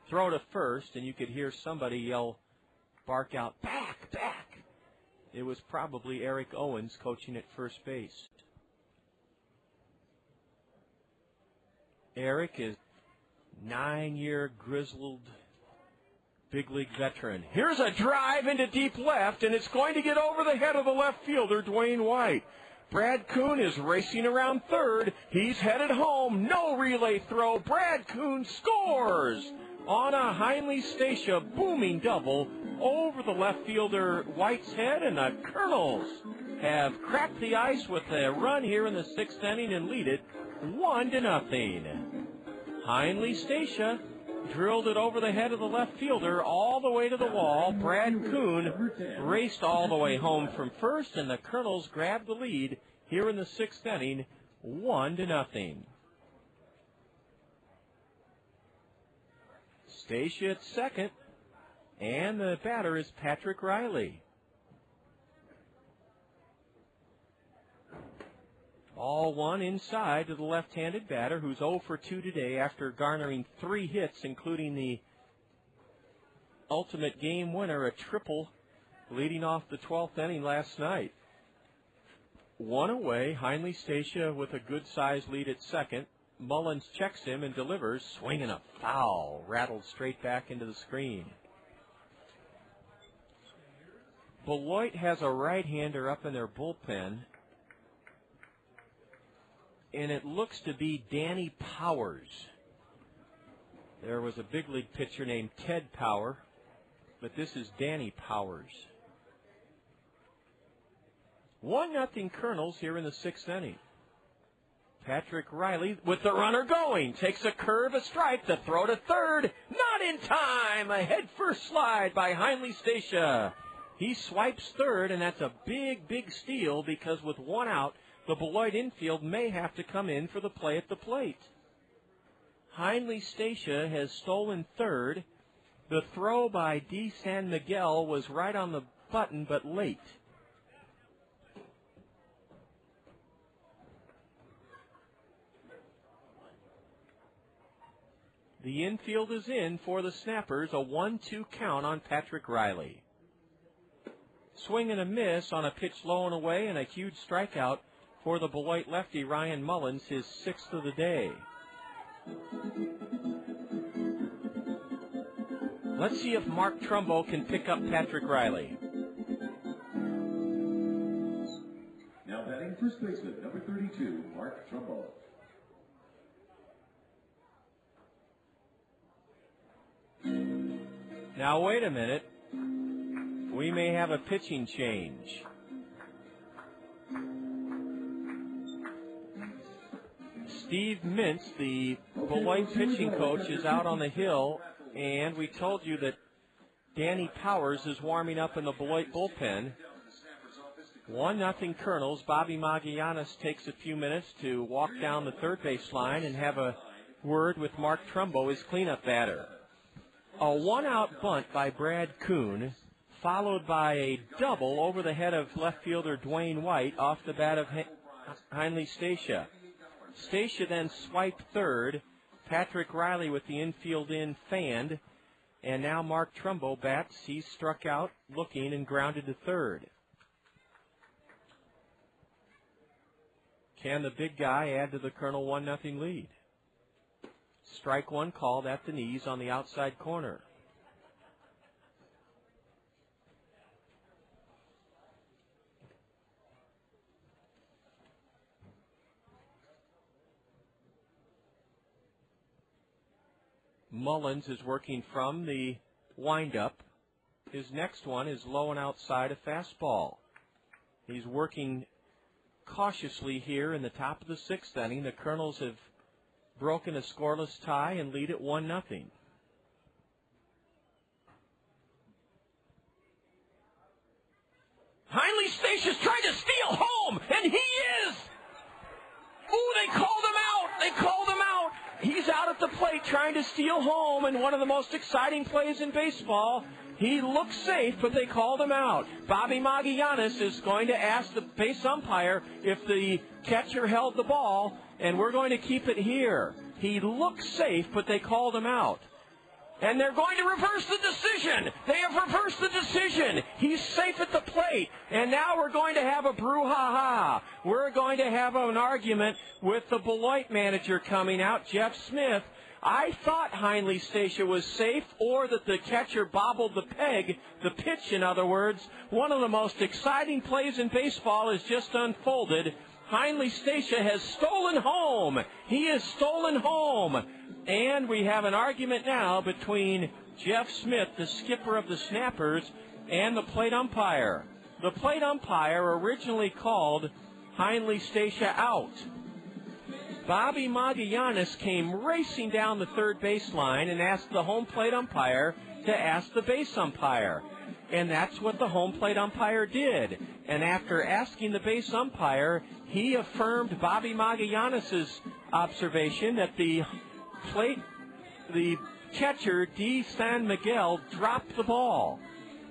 Throw to first, and you could hear somebody bark out, back, back. It was probably Eric Owens coaching at first base. Eric is 9-year grizzled big league veteran. Here's a drive into deep left, and it's going to get over the head of the left fielder, Dwayne White. Brad Kuhn is racing around third. He's headed home. No relay throw. Brad Kuhn scores on a Heinle Stacia booming double over the left fielder White's head, and the Kernels have cracked the ice with a run here in the sixth inning and lead it 1-0. Heinle Stacia drilled it over the head of the left fielder all the way to the wall. Brad Kuhn raced all the way home from first, and the Kernels grabbed the lead here in the sixth inning, 1-0. Stacia at second, and the batter is Patrick Riley. Ball one inside to the left-handed batter, who's 0 for 2 today after garnering 3 hits, including the ultimate game winner, a triple, leading off the 12th inning last night. One away, Heinle Stacia with a good-sized lead at second. Mullins checks him and delivers, swinging a foul, rattled straight back into the screen. Beloit has a right-hander up in their bullpen, and it looks to be Danny Powers. There was a big league pitcher named Ted Power, but this is Danny Powers. 1-0 Kernels here in the sixth inning. Patrick Riley with the runner going. Takes a curve, a strike, the throw to third. Not in time. A head-first slide by Heinle Stacia. He swipes third, and that's a big, big steal because with one out, the Beloit infield may have to come in for the play at the plate. Heinle Stacia has stolen third. The throw by D. San Miguel was right on the button, but late. The infield is in for the Snappers, a 1-2 count on Patrick Riley. Swing and a miss on a pitch low and away, and a huge strikeout for the Beloit lefty Ryan Mullins, his 6th of the day. Let's see if Mark Trumbo can pick up Patrick Riley. Now batting first baseman, number 32, Mark Trumbo. Now wait a minute. We may have a pitching change. Steve Mintz, the Beloit pitching coach, is out on the hill, and we told you that Danny Powers is warming up in the Beloit bullpen. 1-0 Kernels. Bobby Magallanes takes a few minutes to walk down the third base line and have a word with Mark Trumbo, his cleanup batter. A one-out bunt by Brad Kuhn, followed by a double over the head of left fielder Dwayne White off the bat of Heinle Stacia. Stacia then swiped third. Patrick Riley with the infield in fanned. And now Mark Trumbo bats. He's struck out, looking, and grounded to third. Can the big guy add to the Colonel 1-0 lead? Strike one called at the knees on the outside corner. Mullins is working from the windup. His next one is low and outside a fastball. He's working cautiously here in the top of the sixth inning. The Kernels have broken a scoreless tie and lead at 1-0. Heinle Statia's trying to steal home, and he is! Ooh, they called him out! They called him out! He's out at the plate trying to steal home, and one of the most exciting plays in baseball. He looks safe, but they called him out. Bobby Magallanes is going to ask the base umpire if the catcher held the ball, and we're going to keep it here. He looks safe, but they called him out. And they're going to reverse the decision. They have reversed the decision. He's safe at the plate. And now we're going to have a brouhaha. We're going to have an argument with the Beloit manager coming out, Jeff Smith, I thought Heinle Statia was safe, or that the catcher bobbled the pitch, in other words. One of the most exciting plays in baseball has just unfolded. Heinle Statia has stolen home. He has stolen home. And we have an argument now between Jeff Smith, the skipper of the Snappers, and the plate umpire. The plate umpire originally called Heinle Statia out. Bobby Magallanes came racing down the third baseline and asked the home plate umpire to ask the base umpire. And that's what the home plate umpire did. And after asking the base umpire, he affirmed Bobby Magallanes' observation that the catcher, D. San Miguel, dropped the ball.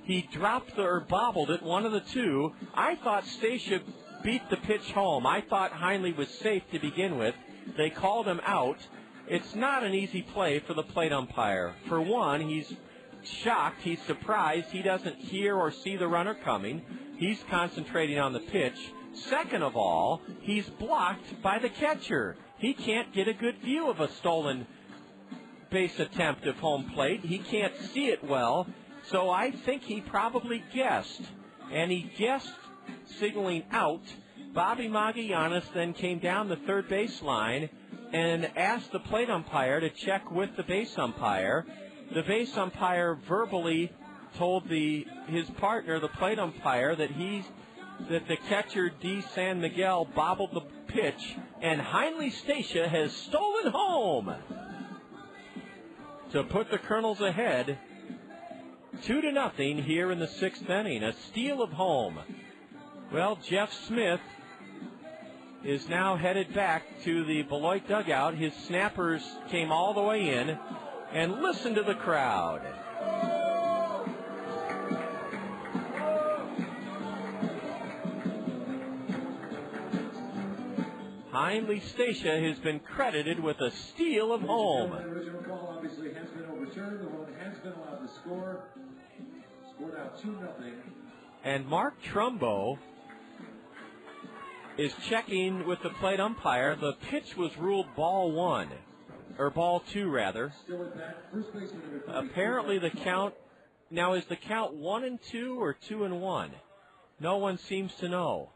He dropped or bobbled it, one of the two. I thought Statia beat the pitch home. I thought Heinle was safe to begin with. They called him out. It's not an easy play for the plate umpire. For one, he's shocked, he's surprised, he doesn't hear or see the runner coming. He's concentrating on the pitch. Second of all, he's blocked by the catcher. He can't get a good view of a stolen base attempt of home plate. He can't see it well. So I think he probably guessed. And he guessed signaling out. Bobby Magallanes then came down the third baseline and asked the plate umpire to check with the base umpire. The base umpire verbally told his partner, the plate umpire, that the catcher D. San Miguel bobbled the pitch, and Heinle Statia has stolen home to put the Kernels ahead 2-0 here in the sixth inning. A steal of home. Well, Jeff Smith is now headed back to the Beloit dugout. His Snappers came all the way in, and listen to the crowd. Heinle Statia has been credited with a steal of home. The original call obviously has been overturned. The one has been allowed to score. Scored out 2-0. And Mark Trumbo is checking with the plate umpire. The pitch was ruled ball one, or ball two rather. Apparently the count, now is the count 1-2 or 2-1? No one seems to know.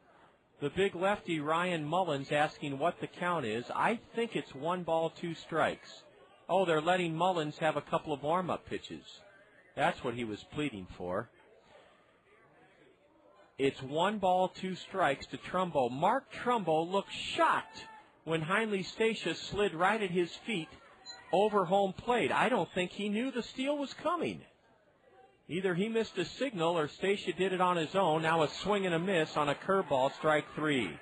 The big lefty Ryan Mullins asking what the count is. I think it's 1 ball, 2 strikes. Oh, they're letting Mullins have a couple of warm-up pitches. That's what he was pleading for. It's 1 ball, 2 strikes to Trumbo. Mark Trumbo looked shocked when Heinle Statia slid right at his feet over home plate. I don't think he knew the steal was coming. Either he missed a signal or Statia did it on his own. Now a swing and a miss on a curveball, strike 3.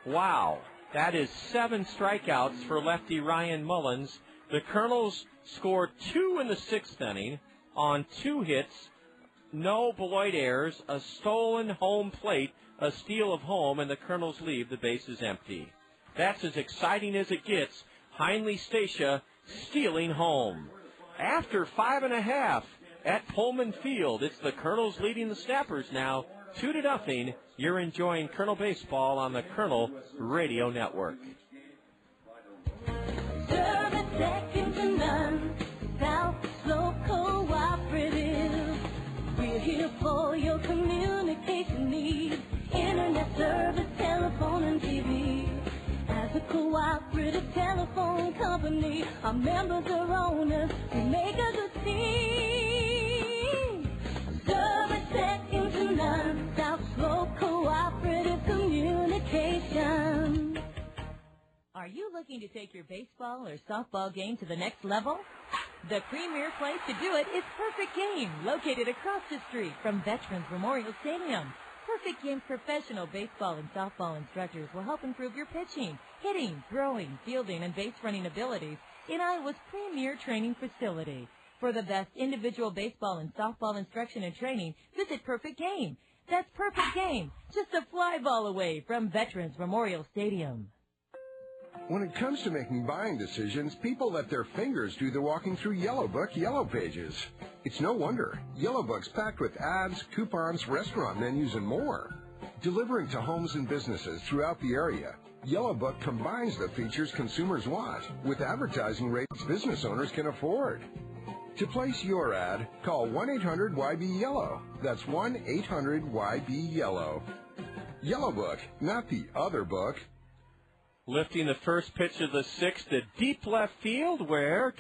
Wow, that is 7 strikeouts for lefty Ryan Mullins. The Kernels scored 2 in the sixth inning on 2 hits, no Beloit errors, a stolen home plate, a steal of home, and the Kernels leave the bases empty. That's as exciting as it gets. Heinle Statia stealing home. After 5.5 at Pullman Field, it's the Kernels leading the Snappers now 2-0. You're enjoying Kernel Baseball on the Kernel Radio Network. Service second to none. South Slope Cooperative. We're here for your communication needs. Internet service, telephone, and TV. As a cooperative telephone company, our members are owners. We make a good team. Service second to none. South Slope Cooperative Communication. Are you looking to take your baseball or softball game to the next level? The premier place to do it is Perfect Game, located across the street from Veterans Memorial Stadium. Perfect Game's professional baseball and softball instructors will help improve your pitching, hitting, throwing, fielding, and base running abilities in Iowa's premier training facility. For the best individual baseball and softball instruction and training, visit Perfect Game. That's Perfect Game, just a fly ball away from Veterans Memorial Stadium. When it comes to making buying decisions, people let their fingers do the walking through Yellow Book Yellow Pages. It's no wonder. Yellow Book's packed with ads, coupons, restaurant menus, and more. Delivering to homes and businesses throughout the area, Yellow Book combines the features consumers want with advertising rates business owners can afford. To place your ad, call 1-800-YB-YELLOW. That's 1-800-YB-YELLOW. Yellow Book, not the other book. Lifting the first pitch of the sixth to deep left field, where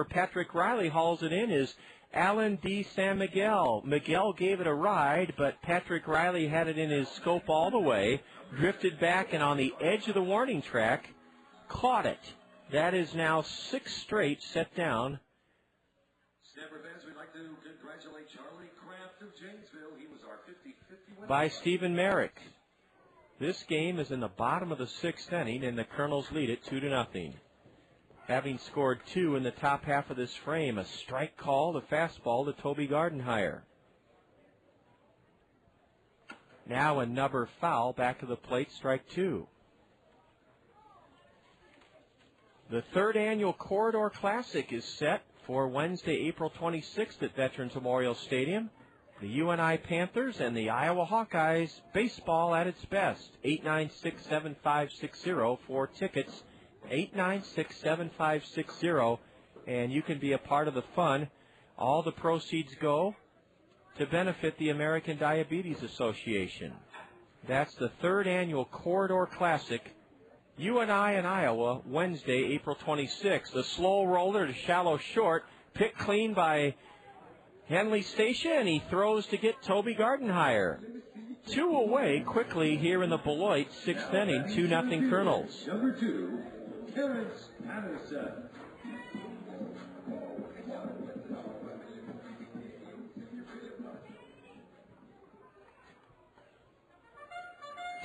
Patrick Riley hauls it in, is Alan D. San Miguel. Miguel gave it a ride, but Patrick Riley had it in his scope all the way, drifted back, and on the edge of the warning track, caught it. That is now 6 straight set down. Snapper fans, we'd like to congratulate Charlie Kraft of Janesville. He was our 50-50 winner. By Stephen Merrick. This game is in the bottom of the 6th inning, and the Kernels lead it 2-0. Having scored 2 in the top half of this frame, a strike call, the fastball to Toby Gardenhire. Now another foul back to the plate, strike 2. The 3rd annual Corridor Classic is set for Wednesday, April 26th at Veterans Memorial Stadium. The UNI Panthers and the Iowa Hawkeyes, baseball at its best. 896-7560 for tickets. 896-7560, and you can be a part of the fun. All the proceeds go to benefit the American Diabetes Association. That's the 3rd annual Corridor Classic, UNI and Iowa, Wednesday, April 26th. The slow roller to shallow short, picked clean by Henley Stacia, and he throws to get Toby Gardenhire. 2 away quickly here in the Beloit 6th inning, 2-0 Kernels. Number 2, Terrence Patterson.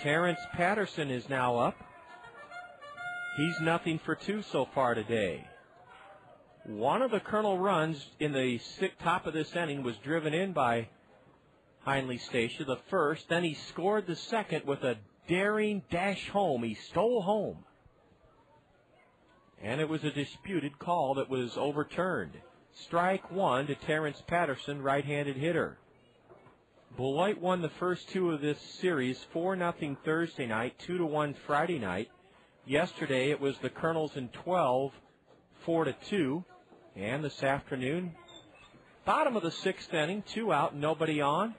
Terrence Patterson is now up. He's 0 for 2 so far today. One of the Kernel runs in the top of this inning was driven in by Heinley Stacia, the first. Then he scored the second with a daring dash home. He stole home. And it was a disputed call that was overturned. Strike 1 to Terrence Patterson, right-handed hitter. Beloit won the first 2 of this series, 4-0 Thursday night, 2-1 Friday night. Yesterday it was the Kernels in 12, 4-2. And this afternoon, bottom of the 6th inning, 2 out, nobody on.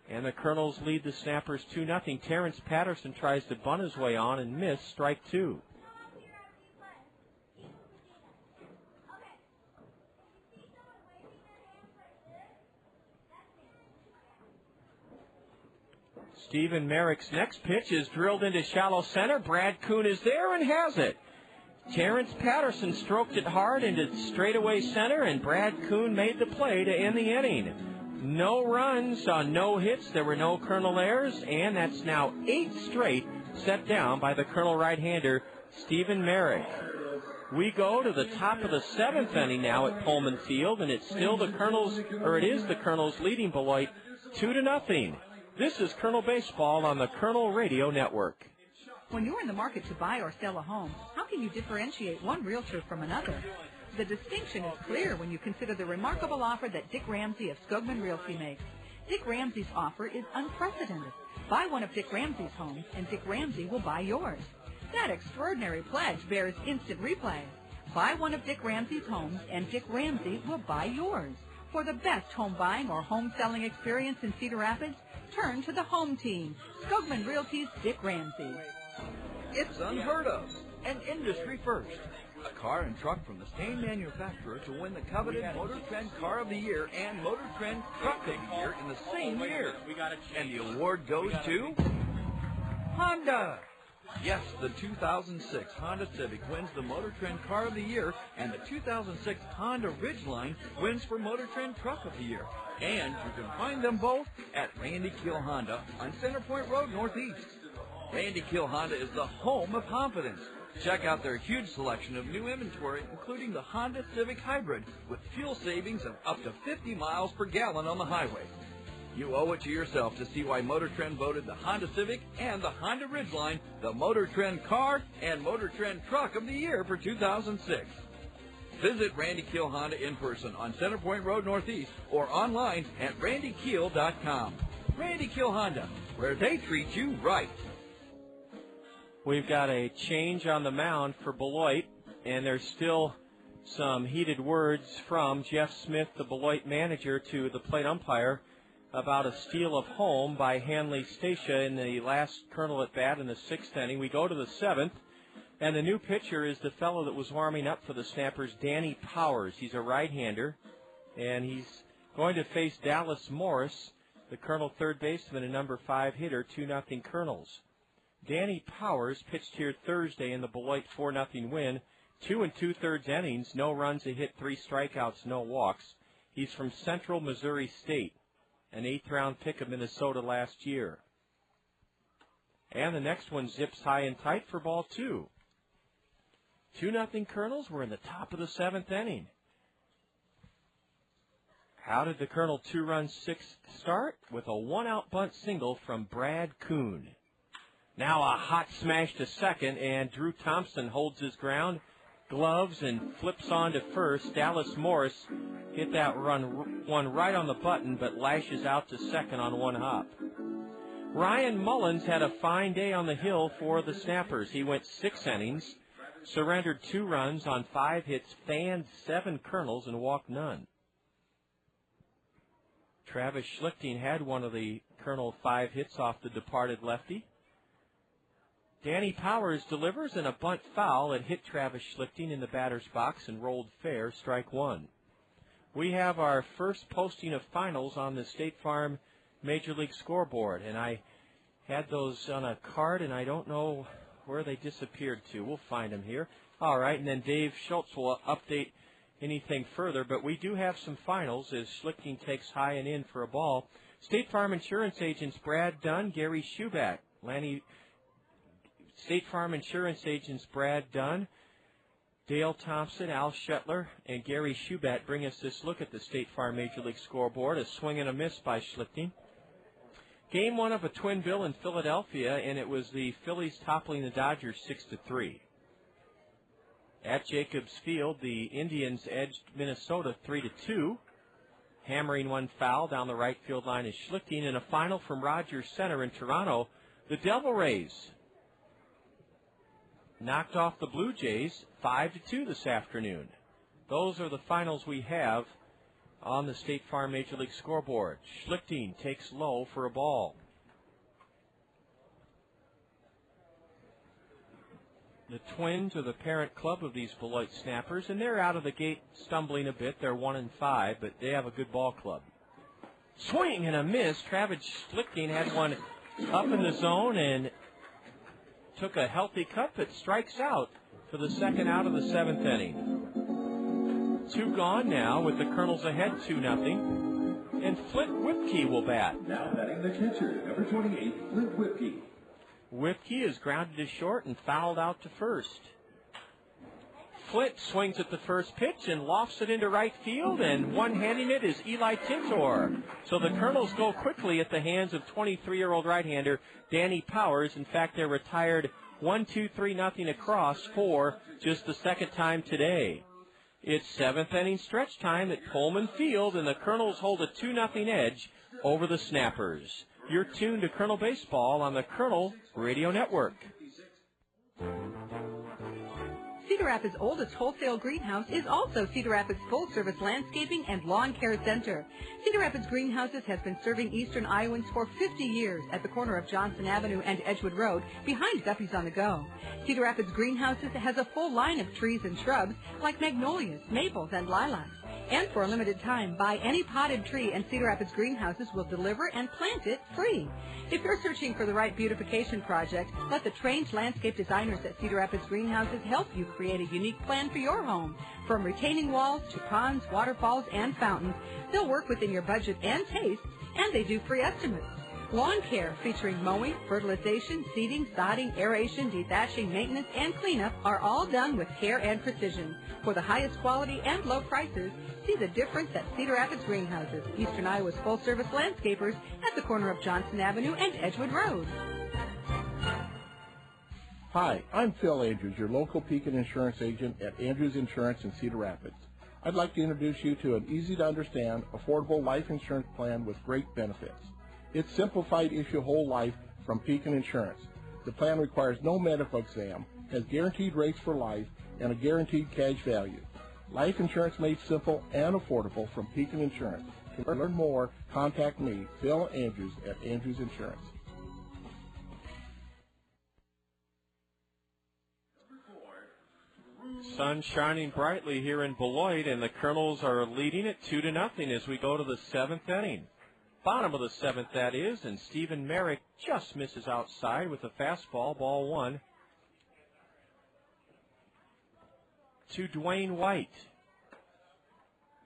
And the Kernels lead the Snappers 2-0. Terrence Patterson tries to bunt his way on and miss, strike 2. Stephen Merrick's next pitch is drilled into shallow center. Brad Kuhn is there and has it. Terrence Patterson stroked it hard into straightaway center, and Brad Kuhn made the play to end the inning. No runs on no hits. There were no Kernel errors, and that's now 8 straight set down by the Kernel right-hander, Stephen Merrick. We go to the top of the 7th inning now at Pullman Field, and it's still the Kernels, or it is the Kernels leading Beloit 2-0. This is Kernel Baseball on the Kernel Radio Network. When you're in the market to buy or sell a home, how can you differentiate one realtor from another? The distinction is clear when you consider the remarkable offer that Dick Ramsey of Skogman Realty makes. Dick Ramsey's offer is unprecedented. Buy one of Dick Ramsey's homes, and Dick Ramsey will buy yours. That extraordinary pledge bears instant replay. Buy one of Dick Ramsey's homes, and Dick Ramsey will buy yours. For the best home buying or home selling experience in Cedar Rapids, turn to the home team, Skogman Realty's Dick Ramsey. It's unheard of. An industry first. A car and truck from the same manufacturer to win the coveted Motor Trend Car of the Year and Motor Trend Truck of the Year in the same year. And the award goes to Honda. Yes, the 2006 Honda Civic wins the Motor Trend Car of the Year, and the 2006 Honda Ridgeline wins for Motor Trend Truck of the Year. And you can find them both at Randy Kiel Honda on Center Point Road Northeast. Randy Kiel Honda is the home of confidence. Check out their huge selection of new inventory, including the Honda Civic Hybrid, with fuel savings of up to 50 miles per gallon on the highway. You owe it to yourself to see why Motor Trend voted the Honda Civic and the Honda Ridgeline the Motor Trend Car and Motor Trend Truck of the Year for 2006. Visit Randy Kiel Honda in person on Center Point Road Northeast or online at randykiel.com. Randy Kill Honda, where they treat you right. We've got a change on the mound for Beloit, and there's still some heated words from Jeff Smith, the Beloit manager, to the plate umpire about a steal of home by Hanley Stacia in the last Kernel at bat in the 6th inning. We go to the 7th, and the new pitcher is the fellow that was warming up for the Snappers, Danny Powers. He's a right-hander, and he's going to face Dallas Morris, the Kernel third baseman and number 5 hitter, 2-0 Kernels. Danny Powers pitched here Thursday in the Beloit 4-0 win, 2 2/3 innings, no runs, a hit, 3 strikeouts, no walks. He's from Central Missouri State, an 8th-round pick of Minnesota last year. And the next one zips high and tight for ball 2. 2-0 Kernels. We're in the top of the 7th inning. How did the Kernel 2-run 6th start? With a 1-out bunt single from Brad Kuhn. Now a hot smash to second, and Drew Thompson holds his ground, gloves, and flips on to first. Dallas Morris hit that one right on the button, but lashes out to second on one hop. Ryan Mullins had a fine day on the hill for the Snappers. He went 6 innings, surrendered 2 runs on 5 hits, fanned 7 Kernels, and walked none. Travis Schlichting had one of the Kernel 5 hits off the departed lefty. Danny Powers delivers, and a bunt foul. It hit Travis Schlichting in the batter's box and rolled fair, strike 1. We have our first posting of finals on the State Farm Major League scoreboard, and I had those on a card, and I don't know where they disappeared to. We'll find them here. All right, and then Dave Schultz will update anything further, but we do have some finals as Schlichting takes high and in for a ball. State Farm Insurance agents Brad Dunn, Gary Schuback. State Farm Insurance agents Brad Dunn, Dale Thompson, Al Shetler, and Gary Schuback bring us this look at the State Farm Major League scoreboard. A swing and a miss by Schlichting. Game 1 of a twin bill in Philadelphia, and it was the Phillies toppling the Dodgers 6-3. At Jacobs Field, the Indians edged Minnesota 3-2. Hammering one foul down the right field line is Schlichting. In a final from Rogers Center in Toronto, the Devil Rays knocked off the Blue Jays 5-2 this afternoon. Those are the finals we have on the State Farm Major League scoreboard. Schlichting takes low for a ball. The Twins are the parent club of these Beloit Snappers, and they're out of the gate stumbling a bit. They're 1-5, but they have a good ball club. Swing and a miss. Travis Schlichting had one up in the zone and took a healthy cut, but strikes out for the second out of the 7th inning. 2 gone now with the Kernels ahead 2-0. And Flint Whipkey will bat. Now batting the catcher, number 28, Flint Whipkey. Whipkey is grounded to short and fouled out to first. Flint swings at the first pitch and lofts it into right field, and one-handing it is Eli Tintor. So the Kernels go quickly at the hands of 23-year-old right-hander Danny Powers. In fact, they're retired 1-2-3-0 across for just the second time today. It's 7th inning stretch time at Pullman Field, and the Kernels hold a 2-0 edge over the Snappers. You're tuned to Kernel Baseball on the Kernel Radio Network. Cedar Rapids' oldest wholesale greenhouse is also Cedar Rapids' full-service landscaping and lawn care center. Cedar Rapids Greenhouses has been serving eastern Iowans for 50 years at the corner of Johnson Avenue and Edgewood Road behind Guppy's on the Go. Cedar Rapids Greenhouses has a full line of trees and shrubs like magnolias, maples, and lilacs. And for a limited time, buy any potted tree and Cedar Rapids Greenhouses will deliver and plant it free. If you're searching for the right beautification project, let the trained landscape designers at Cedar Rapids Greenhouses help you create a unique plan for your home. From retaining walls to ponds, waterfalls, and fountains, they'll work within your budget and taste, and they do free estimates. Lawn care featuring mowing, fertilization, seeding, sodding, aeration, dethatching, maintenance, and cleanup are all done with care and precision. For the highest quality and low prices, see the difference at Cedar Rapids Greenhouses, Eastern Iowa's full-service landscapers at the corner of Johnson Avenue and Edgewood Road. Hi, I'm Phil Andrews, your local Pekin insurance agent at Andrews Insurance in Cedar Rapids. I'd like to introduce you to an easy-to-understand, affordable life insurance plan with great benefits. It's simplified issue whole life from Pekin Insurance. The plan requires no medical exam, has guaranteed rates for life, and a guaranteed cash value. Life insurance made simple and affordable from Pekin Insurance. To learn more, contact me, Bill Andrews, at Andrews Insurance. Sun shining brightly here in Beloit, and the Kernels are leading it 2-0 as we go to the 7th inning. Bottom of the 7th, that is, and Stephen Merrick just misses outside with a fastball, ball one. To Dwayne White.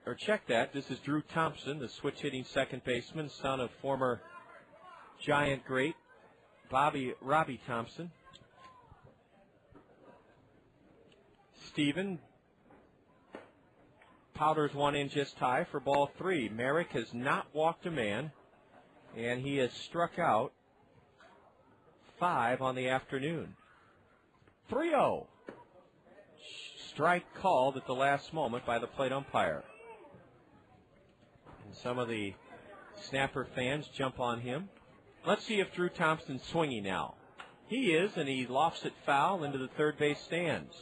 Or check that, this is Drew Thompson, the switch-hitting second baseman, son of former Giant great Robbie Thompson. Stephen powders one in just high for ball three. Merrick has not walked a man, and he has struck out 5 on the afternoon. 3-0. Strike called at the last moment by the plate umpire. And some of the Snapper fans jump on him. Let's see if Drew Thompson's swinging now. He is, and he lofts it foul into the third base stands.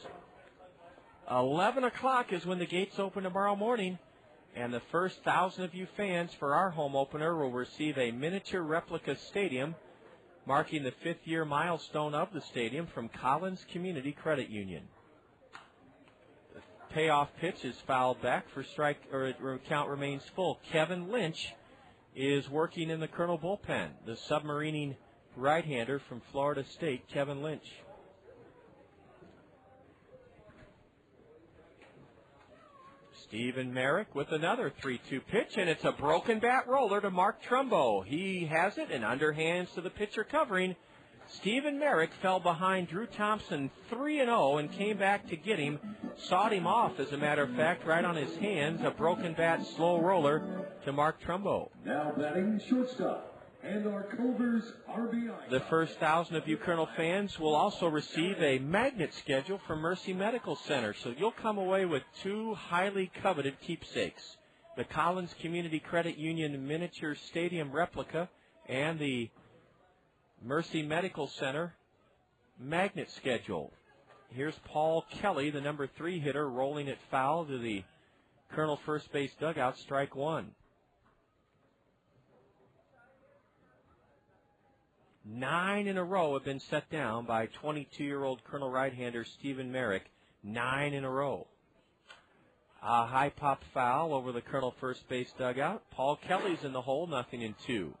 11 o'clock is when the gates open tomorrow morning, and the first 1,000 of you fans for our home opener will receive a miniature replica stadium marking the 5th-year milestone of the stadium from Collins Community Credit Union. The payoff pitch is fouled back for strike, or count remains full. Kevin Lynch is working in the Colonel bullpen, the submarining right-hander from Florida State, Kevin Lynch. Stephen Merrick with another 3-2 pitch, and it's a broken bat roller to Mark Trumbo. He has it and underhands to the pitcher covering. Stephen Merrick fell behind Drew Thompson 3-0 and came back to get him. Sawed him off, as a matter of fact, right on his hands. A broken bat slow roller to Mark Trumbo. Now batting shortstop. And our Culver's RBI. The first 1,000 of you Colonel fans will also receive a magnet schedule from Mercy Medical Center, so you'll come away with 2 highly coveted keepsakes: the Collins Community Credit Union miniature stadium replica and the Mercy Medical Center magnet schedule. Here's Paul Kelly, the number 3 hitter, rolling it foul to the Colonel first base dugout, strike one. 9 in a row have been set down by 22-year-old Colonel right-hander Stephen Merrick. 9 in a row. A high pop foul over the Colonel first base dugout. Paul Kelly's in the hole, 0-2.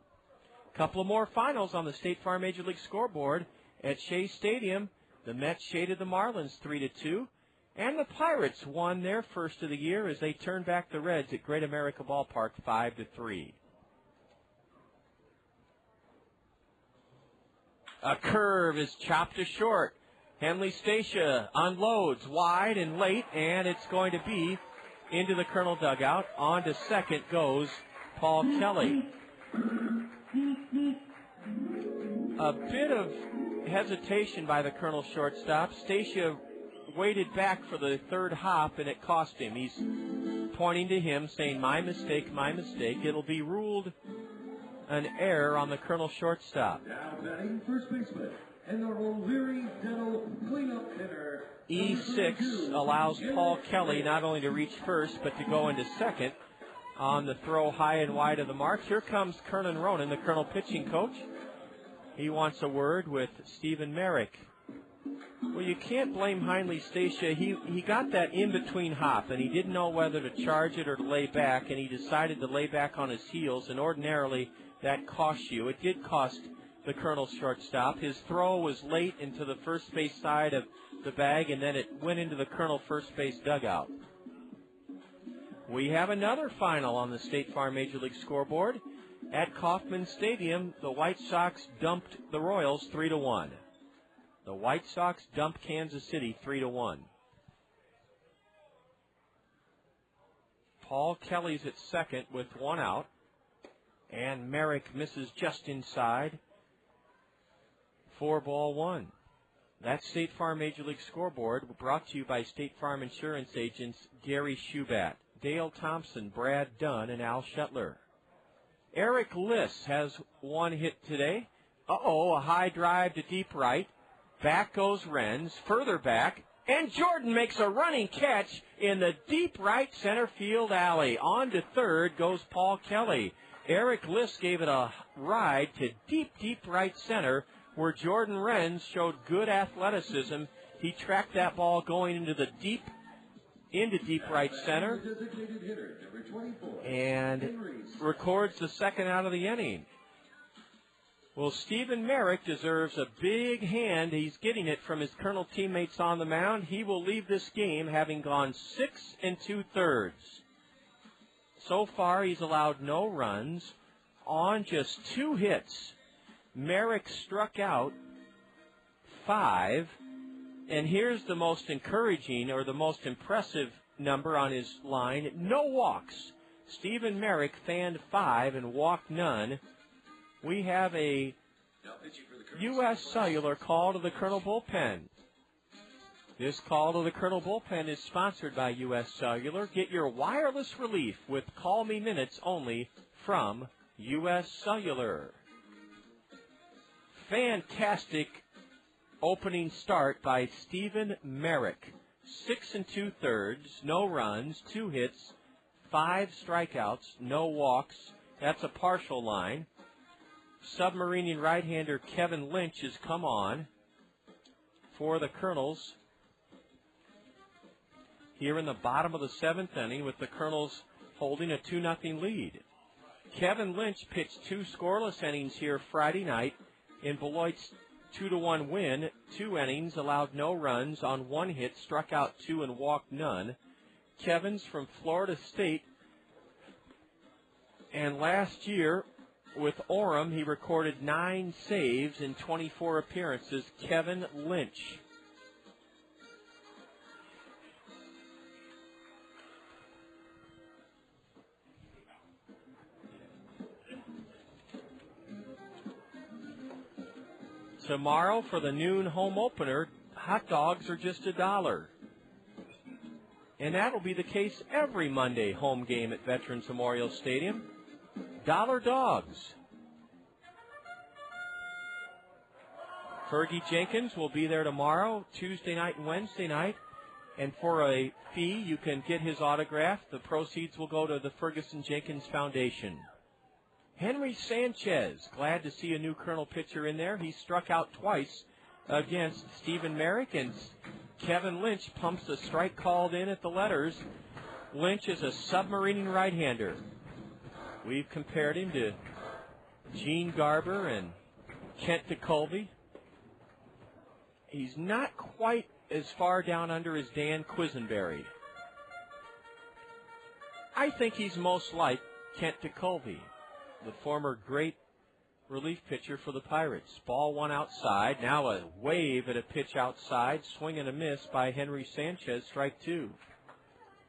Couple of more finals on the State Farm Major League scoreboard. At Shea Stadium, the Mets shaded the Marlins 3-2, and the Pirates won their first of the year as they turned back the Reds at Great America Ballpark 5-3. A curve is chopped to short. Henley Stacia unloads wide and late, and it's going to be into the Colonel dugout. On to second goes Paul Kelly. A bit of hesitation by the Colonel shortstop. Stacia waited back for the third hop, and it cost him. He's pointing to him, saying, "My mistake, my mistake." It'll be ruled an error on the Colonel shortstop. Now batting first baseman and the O'Leary Dental cleanup hitter. E6 allows Paul Kelly not only to reach first, but to go into second on the throw high and wide of the mark. Here comes Kernan Ronan, the Colonel pitching coach. He wants a word with Stephen Merrick. Well, you can't blame Heinley Stacia. He got that in-between hop, and he didn't know whether to charge it or to lay back, and he decided to lay back on his heels, and ordinarily that costs you. It did cost the Colonel's shortstop. His throw was late into the first base side of the bag, and then it went into the Colonel first base dugout. We have another final on the State Farm Major League scoreboard. At Kauffman Stadium, the White Sox dumped the Royals 3-1. The White Sox dumped Kansas City 3-1. Paul Kelly's at second with 1 out. And Merrick misses just inside. 4-1. That's State Farm Major League scoreboard, brought to you by State Farm Insurance agents Gary Shubat, Dale Thompson, Brad Dunn, and Al Shetler. Eric Liss has one hit today. A high drive to deep right. Back goes Renz, further back, and Jordan makes a running catch in the deep right center field alley. On to third goes Paul Kelly. Eric Liss gave it a ride to deep, deep right center, where Jordan Renz showed good athleticism. He tracked that ball going into deep right center and records the second out of the inning. Well, Stephen Merrick deserves a big hand. He's getting it from his Kernel teammates on the mound. He will leave this game having gone 6 2/3. So far, he's allowed no runs on just 2 hits. Merrick struck out 5. And here's the most encouraging or the most impressive number on his line. No walks. Stephen Merrick fanned 5 and walked none. We have a U.S. Cellular call to the Kernel bullpen. This call to the Kernel bullpen is sponsored by U.S. Cellular. Get your wireless relief with Call Me Minutes only from U.S. Cellular. Fantastic opening start by Stephen Merrick. 6 2/3, no runs, 2 hits, 5 strikeouts, no walks. That's a partial line. Submarining right-hander Kevin Lynch has come on for the Kernels here in the bottom of the 7th inning, with the Kernels holding a 2-0 lead. Kevin Lynch pitched 2 scoreless innings here Friday night in Beloit's 2-1 win. 2 innings, allowed no runs on 1 hit, struck out 2 and walked none. Kevin's from Florida State, and last year with Orem, he recorded 9 saves in 24 appearances. Kevin Lynch. Tomorrow for the noon home opener, hot dogs are just $1. And that'll be the case every Monday home game at Veterans Memorial Stadium. $1 dogs. Fergie Jenkins will be there tomorrow, Tuesday night and Wednesday night. And for a fee, you can get his autograph. The proceeds will go to the Ferguson Jenkins Foundation. Henry Sanchez, glad to see a new Kernel pitcher in there. He struck out twice against Stephen Merrick, and Kevin Lynch pumps the strike called in at the letters. Lynch is a submarining right-hander. We've compared him to Gene Garber and Kent DeColvey. He's not quite as far down under as Dan Quisenberry. I think he's most like Kent DeColvey, the former great relief pitcher for the Pirates. Ball one outside. Now a wave at a pitch outside. Swing and a miss by Henry Sanchez. Strike 2.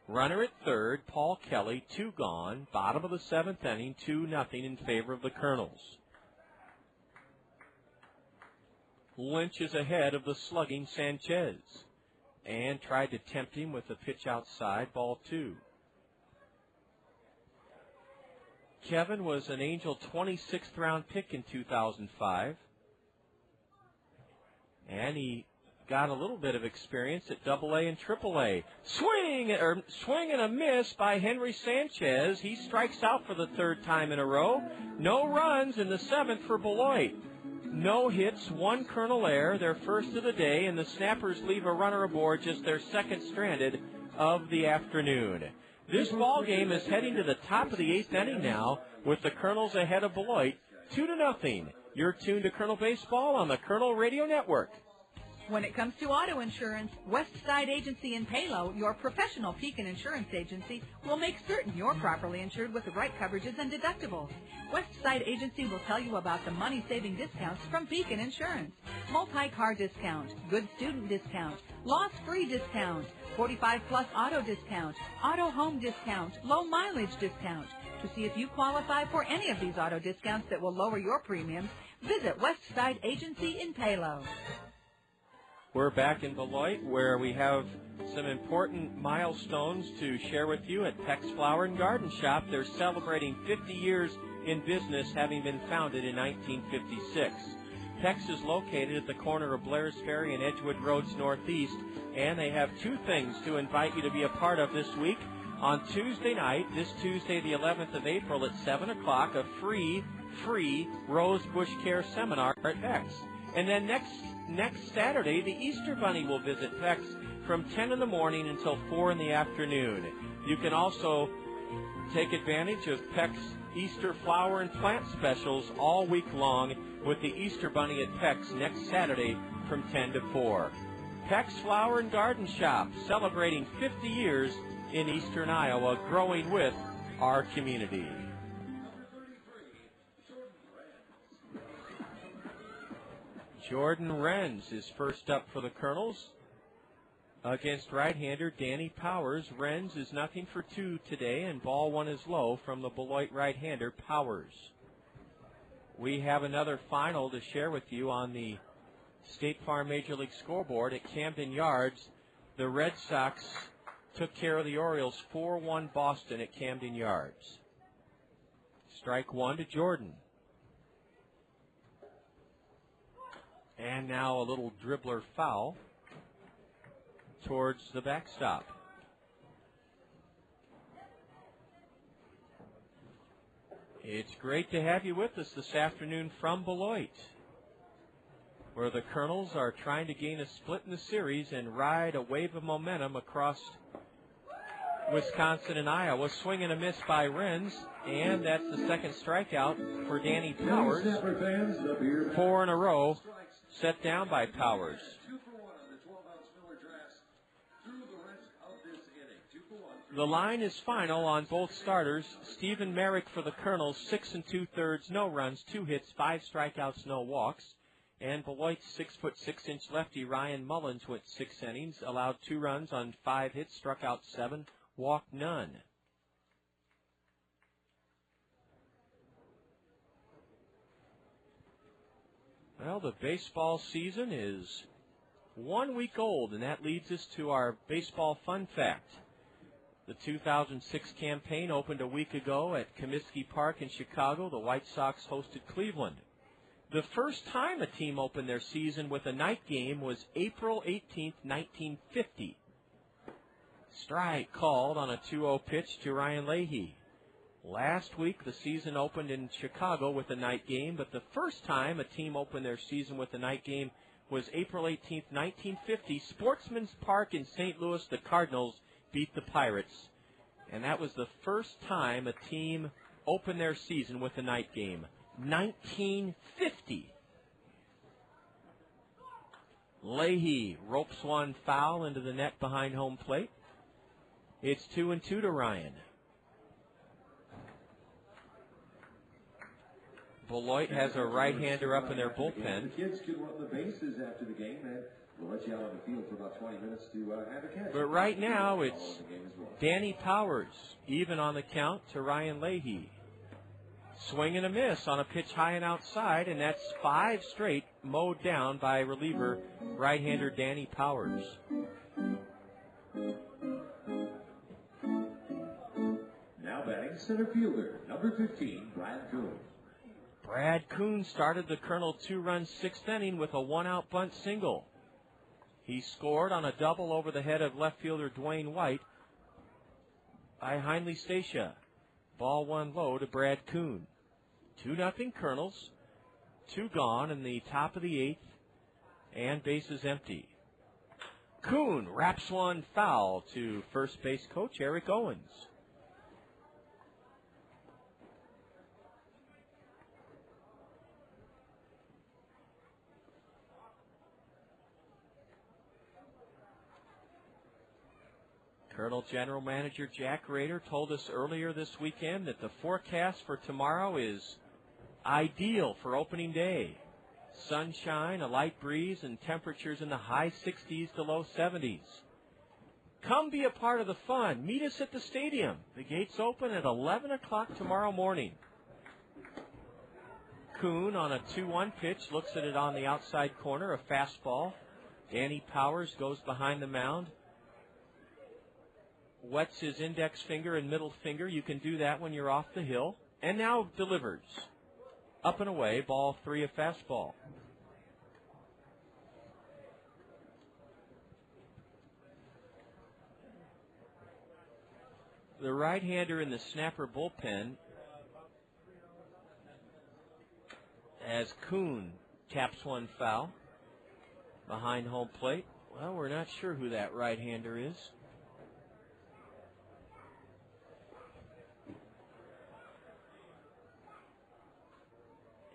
Runner at third. Paul Kelly. 2 gone. Bottom of the 7th inning. 2-0 in favor of the Kernels. Lynch is ahead of the slugging Sanchez and tried to tempt him with a pitch outside. Ball 2. Kevin was an Angel 26th round pick in 2005. And he got a little bit of experience at AA and AAA. Swing and a miss by Henry Sanchez. He strikes out for the 3rd time in a row. No runs in the 7th for Beloit. No hits, 1 Kernel error, their first of the day, and the Snappers leave a runner aboard, just their 2nd stranded of the afternoon. This ball game is heading to the top of the 8th inning now, with the Kernels ahead of Beloit, 2-0. You're tuned to Kernel Baseball on the Kernel Radio Network. When it comes to auto insurance, Westside Agency in Palo, your professional Pekin insurance agency, will make certain you're properly insured with the right coverages and deductibles. Westside Agency will tell you about the money-saving discounts from Pekin Insurance. Multi-car discount, good student discount, loss-free discount, 45-plus auto discount, auto home discount, low mileage discount. To see if you qualify for any of these auto discounts that will lower your premiums, visit Westside Agency in Palo. We're back in Beloit, where we have some important milestones to share with you at Peck's Flower and Garden Shop. They're celebrating 50 years in business, having been founded in 1956. Peck's is located at the corner of Blair's Ferry and Edgewood Roads Northeast, and they have two things to invite you to be a part of this week. On Tuesday night, this Tuesday the 11th of April at 7 o'clock, a free Rose Bush Care Seminar at Peck's. And then next Saturday, the Easter Bunny will visit Peck's from 10 in the morning until 4 in the afternoon. You can also take advantage of Peck's Easter flower and plant specials all week long with the Easter Bunny at Peck's next Saturday from 10 to 4. Peck's Flower and Garden Shop, celebrating 50 years in Eastern Iowa, growing with our community. Jordan Renz is first up for the Kernels against right-hander Danny Powers. Renz is 0 for 2 today, and ball one is low from the Beloit right-hander Powers. We have another final to share with you on the State Farm Major League scoreboard at Camden Yards. The Red Sox took care of the Orioles 4-1 Boston at Camden Yards. Strike one to Jordan. And now a little dribbler foul towards the backstop. It's great to have you with us this afternoon from Beloit, where the Kernels are trying to gain a split in the series and ride a wave of momentum across Wisconsin and Iowa. Swing and a miss by Renz, and that's the second strikeout for Danny Powers. 4 in a row set down by Powers. The line is final on both starters. Stephen Merrick for the Kernels, 6 2/3, no runs, 2 hits, 5 strikeouts, no walks. And Beloit's 6'6" lefty Ryan Mullins went 6 innings, allowed 2 runs on 5 hits, struck out 7, walked none. Well, the baseball season is 1 week old, and that leads us to our baseball fun fact. The 2006 campaign opened a week ago at Comiskey Park in Chicago. The White Sox hosted Cleveland. The first time a team opened their season with a night game was April 18th, 1950. Strike called on a 2-0 pitch to Ryan Leahy. Last week, the season opened in Chicago with a night game, but the first time a team opened their season with a night game was April 18th, 1950. Sportsman's Park in St. Louis, the Cardinals beat the Pirates, and that was the first time a team opened their season with a night game. 1950. Leahy ropes one foul into the net behind home plate. It's 2-2 to Ryan. Beloit has a right-hander up in their bullpen. The kids could run the bases after the game, and we'll let you out on the field for about 20 minutes to have a catch. But right now it's Danny Powers, even on the count to Ryan Leahy. Swing and a miss on a pitch high and outside, and that's 5 straight mowed down by reliever right-hander Danny Powers. Now batting center fielder, number 15, Brad Coon. Brad Coon started the Colonel 2-run 6th inning with a 1-out bunt single. He scored on a double over the head of left fielder Dwayne White by Heinley Stacia. Ball one low to Brad Coon. 2-0 Colonels. 2 gone in the top of the 8th, and bases empty. Coon wraps one foul to first base coach Eric Owens. Colonel General Manager Jack Rader told us earlier this weekend that the forecast for tomorrow is ideal for opening day. Sunshine, a light breeze, and temperatures in the high 60s to low 70s. Come be a part of the fun. Meet us at the stadium. The gates open at 11 o'clock tomorrow morning. Kuhn on a 2-1 pitch looks at it on the outside corner, a fastball. Danny Powers goes behind the mound. Wets his index finger and middle finger. You can do that when you're off the hill. And now delivers. Up and away, ball 3, a fastball. The right-hander in the snapper bullpen, as Kuhn taps one foul behind home plate. Well, we're not sure who that right-hander is.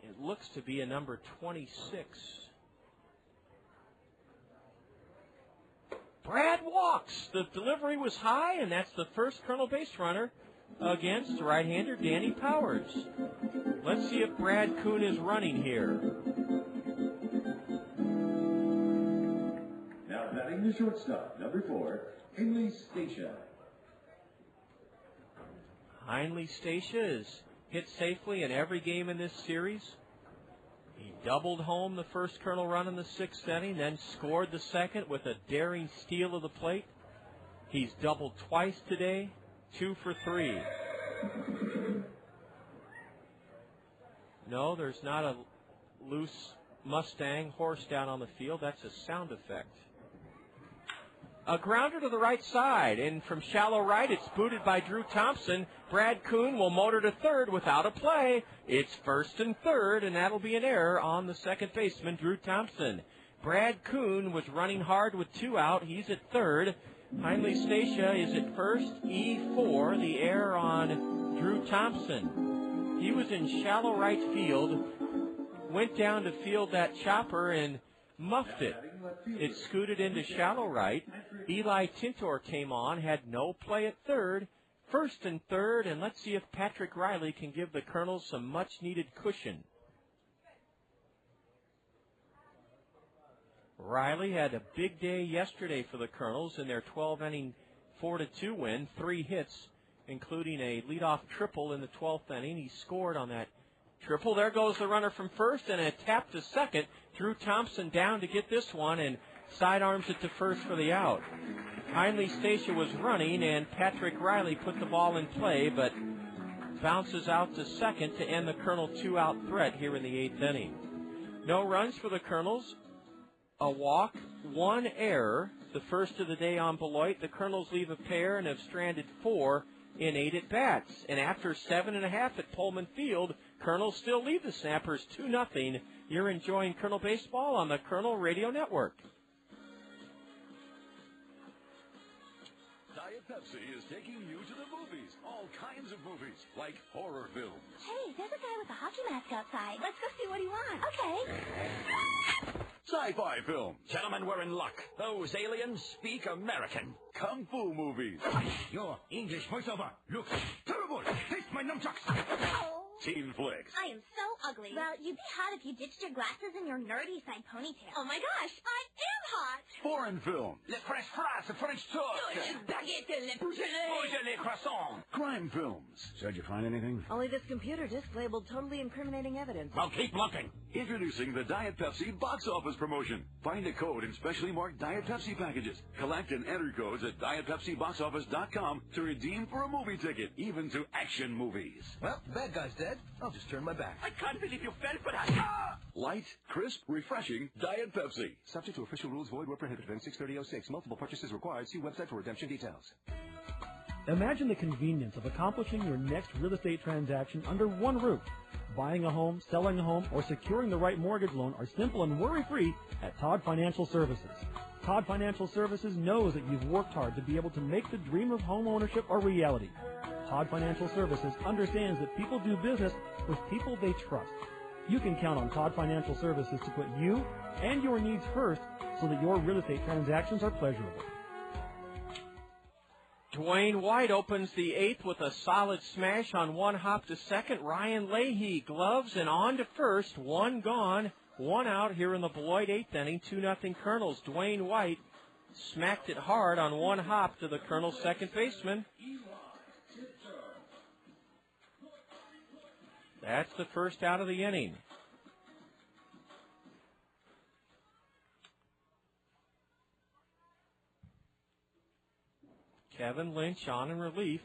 It looks to be a number 26. Brad walks. The delivery was high, and that's the first Colonel base runner against right-hander Danny Powers. Let's see if Brad Kuhn is running here. Now batting the shortstop, number 4, Heinley Stacia. Heinley Stacia is hit safely in every game in this series. He doubled home the first Colonel run in the 6th inning, then scored the second with a daring steal of the plate. He's doubled twice today, 2 for 3. No, there's not a loose Mustang horse down on the field. That's a sound effect. A grounder to the right side, and from shallow right, it's booted by Drew Thompson. Brad Kuhn will motor to third without a play. It's 1st and 3rd, and that'll be an error on the second baseman, Drew Thompson. Brad Kuhn was running hard with 2 out. He's at 3rd. Heinley Stacia is at 1st, E4, the error on Drew Thompson. He was in shallow right field, went down to field that chopper and muffed it. It scooted into shallow right. Eli Tintor came on, had no play at 3rd, 1st and 3rd, and let's see if Patrick Riley can give the Colonels some much-needed cushion. Riley had a big day yesterday for the Colonels in their 12-inning 4-2 win, 3 hits, including a leadoff triple in the 12th inning. He scored on that triple. There goes the runner from first, and a tap to second. Drew Thompson down to get this one and sidearms it to first for the out. Heinley Stacia was running, and Patrick Riley put the ball in play, but bounces out to second to end the Colonel 2-out threat here in the 8th inning. No runs for the Colonels. A walk, 1 error, the first of the day on Beloit. The Colonels leave a pair and have stranded 4 in 8 at-bats. And after 7.5 at Pullman Field, Colonels still lead the Snappers 2-0. You're enjoying Colonel Baseball on the Colonel Radio Network. Diet Pepsi is taking you to the movies. All kinds of movies, like horror films. Hey, there's a guy with a hockey mask outside. Let's go see what he wants. Okay. Sci-fi films. Gentlemen, we're in luck. Those aliens speak American. Kung fu movies. Your English voiceover looks terrible. Taste my nunchucks. Oh. Teen flicks. I am so ugly. Well, you'd be hot if you ditched your glasses and your nerdy side ponytail. Oh my gosh, I am hot. Foreign films. Le French fries, the French toast. Baguette, le bougelet. Le croissant. Crime films. So, did you find anything? Only this computer disk labeled totally incriminating evidence. Well, keep looking. Introducing the Diet Pepsi box office promotion. Find a code in specially marked Diet Pepsi packages. Collect and enter codes at dietpepsiboxoffice.com to redeem for a movie ticket, even to action movies. Well, the bad guy's dead. I'll just turn my back. I can't believe you fell for that. Ah! Light, crisp, refreshing Diet Pepsi. Subject to official rules, void where prohibited. 6/30/06. Multiple purchases required. See website for redemption details. Imagine the convenience of accomplishing your next real estate transaction under one roof. Buying a home, selling a home, or securing the right mortgage loan are simple and worry-free at Todd Financial Services. Todd Financial Services knows that you've worked hard to be able to make the dream of home ownership a reality. Todd Financial Services understands that people do business with people they trust. You can count on Todd Financial Services to put you and your needs first so that your real estate transactions are pleasurable. Dwayne White opens the 8th with a solid smash on 1 hop to second. Ryan Leahy gloves and on to first. 1 gone, 1 out here in the Beloit 8th inning. 2-0 Colonels. Dwayne White smacked it hard on 1 hop to the Colonels' second baseman. That's the first out of the inning. Kevin Lynch on in relief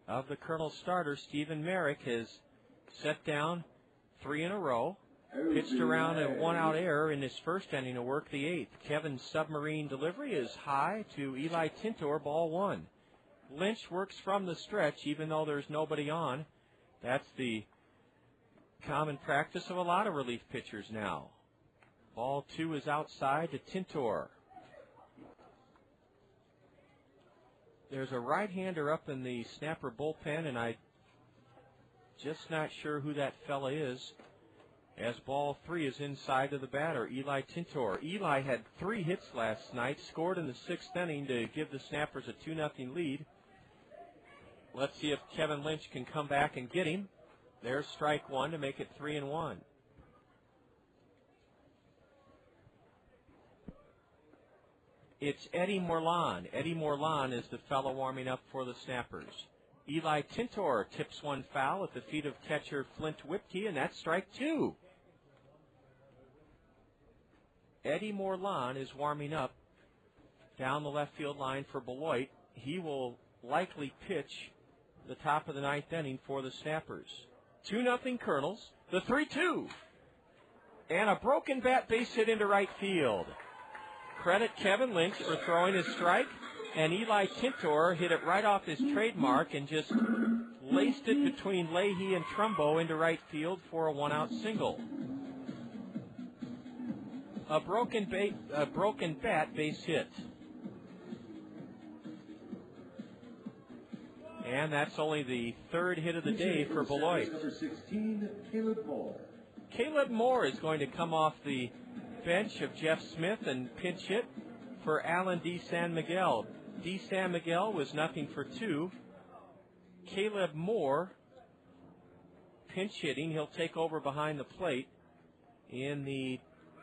of the Colonel starter. Stephen Merrick has set down 3 in a row. Pitched around a 1-out error in his first inning to work the 8th. Kevin's submarine delivery is high to Eli Tintor, ball 1. Lynch works from the stretch even though there's nobody on. That's the common practice of a lot of relief pitchers now. Ball 2 is outside to Tintor. There's a right-hander up in the Snapper bullpen, and I'm just not sure who that fella is, as ball 3 is inside of the batter, Eli Tintor. Eli had 3 hits last night, scored in the 6th inning to give the Snappers a 2-0 lead. Let's see if Kevin Lynch can come back and get him. There's strike 1 to make it 3-1. It's Eddie Morlan. Eddie Morlan is the fellow warming up for the Snappers. Eli Tintor tips one foul at the feet of catcher Flint Whipke, and that's strike 2. Eddie Morlan is warming up down the left field line for Beloit. He will likely pitch the top of the 9th inning for the Snappers. 2-0 Kernels, the 3-2. And a broken bat base hit into right field. Credit Kevin Lynch for throwing his strike, and Eli Tintor hit it right off his trademark and just laced it between Leahy and Trumbo into right field for a 1-out single. A broken bat base hit. And that's only the 3rd hit of the day for Beloit. Number 16, Caleb Moore. Caleb Moore is going to come off the bench of Jeff Smith and pinch hit for Alan D. San Miguel. D. San Miguel was 0-for-2. Caleb Moore pinch hitting. He'll take over behind the plate in the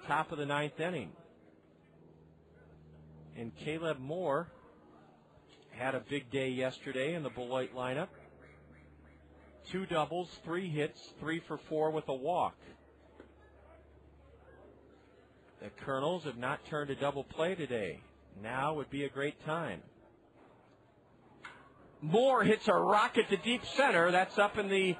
top of the 9th inning. And Caleb Moore had a big day yesterday in the Beloit lineup. 2 doubles, 3 hits, 3 for 4 with a walk. The Kernels have not turned a double play today. Now would be a great time. Moore hits a rocket to deep center. That's up in the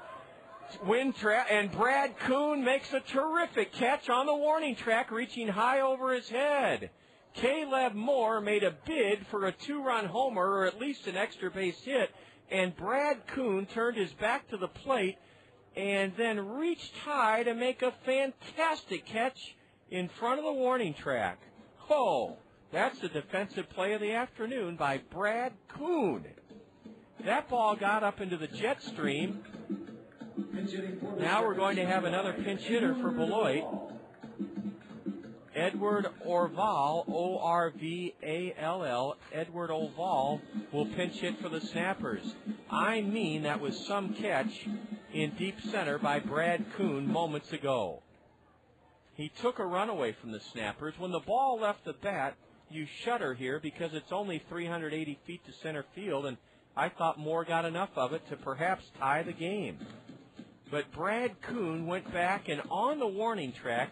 wind track. And Brad Kuhn makes a terrific catch on the warning track, reaching high over his head. Caleb Moore made a bid for a 2-run homer or at least an extra base hit, and Brad Kuhn turned his back to the plate and then reached high to make a fantastic catch in front of the warning track. Oh, that's the defensive play of the afternoon by Brad Kuhn. That ball got up into the jet stream. Now we're going to have another pinch hitter for Beloit. Edward Orval, O-R-V-A-L-L, Edward Orval will pinch hit for the Snappers. I mean, that was some catch in deep center by Brad Kuhn moments ago. He took a run away from the Snappers. When the ball left the bat, you shudder here because it's only 380 feet to center field, and I thought Moore got enough of it to perhaps tie the game. But Brad Kuhn went back and on the warning track,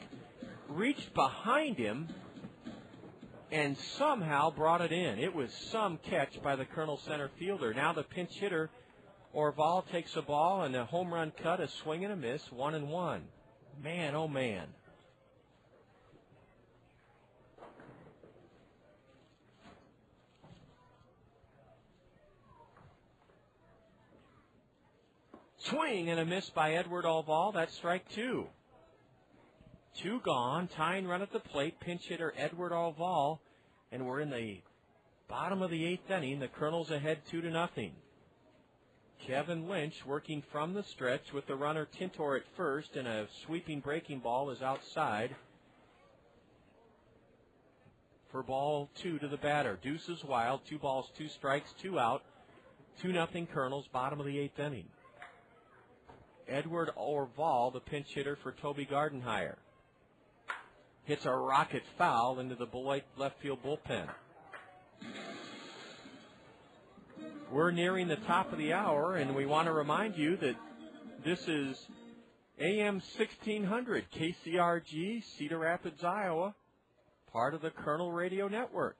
reached behind him, and somehow brought it in. It was some catch by the Colonel center fielder. Now the pinch hitter, Orval, takes a ball and a home run cut, a swing and a miss, 1-1. Man, oh man. Swing and a miss by Edward Orval. That's strike 2. 2 gone, tying run at the plate, pinch hitter Edward Orval, and we're in the bottom of the 8th inning. The Kernels ahead 2-0. Kevin Lynch working from the stretch with the runner Tintor at first, and a sweeping breaking ball is outside for ball 2 to the batter. Deuce is wild, 2 balls, 2 strikes, 2 out. 2-0 Kernels, bottom of the 8th inning. Edward Orval, the pinch hitter for Toby Gardenhire, hits a rocket foul into the Beloit left field bullpen. We're nearing the top of the hour, and we want to remind you that this is AM 1600, KCRG, Cedar Rapids, Iowa, part of the Kernel Radio Network.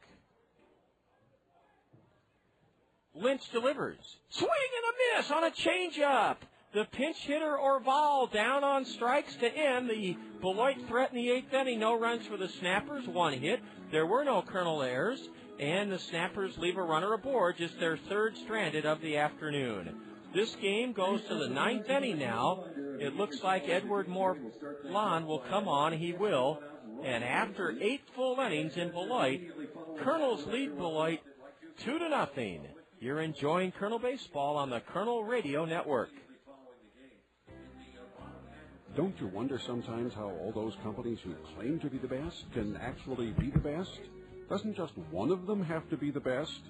Lynch delivers. Swing and a miss on a changeup. The pinch hitter Orval down on strikes to end. The Beloit threat in the 8th inning. No runs for the Snappers, 1 hit. There were no Kernel errors, and the Snappers leave a runner aboard, just their 3rd stranded of the afternoon. This game goes to the 9th inning now. It looks like Edward Morlan will come on. He will. And after 8 full innings in Beloit, Kernels lead Beloit 2-0. You're enjoying Kernel Baseball on the Kernel Radio Network. Don't you wonder sometimes how all those companies who claim to be the best can actually be the best? Doesn't just one of them have to be the best?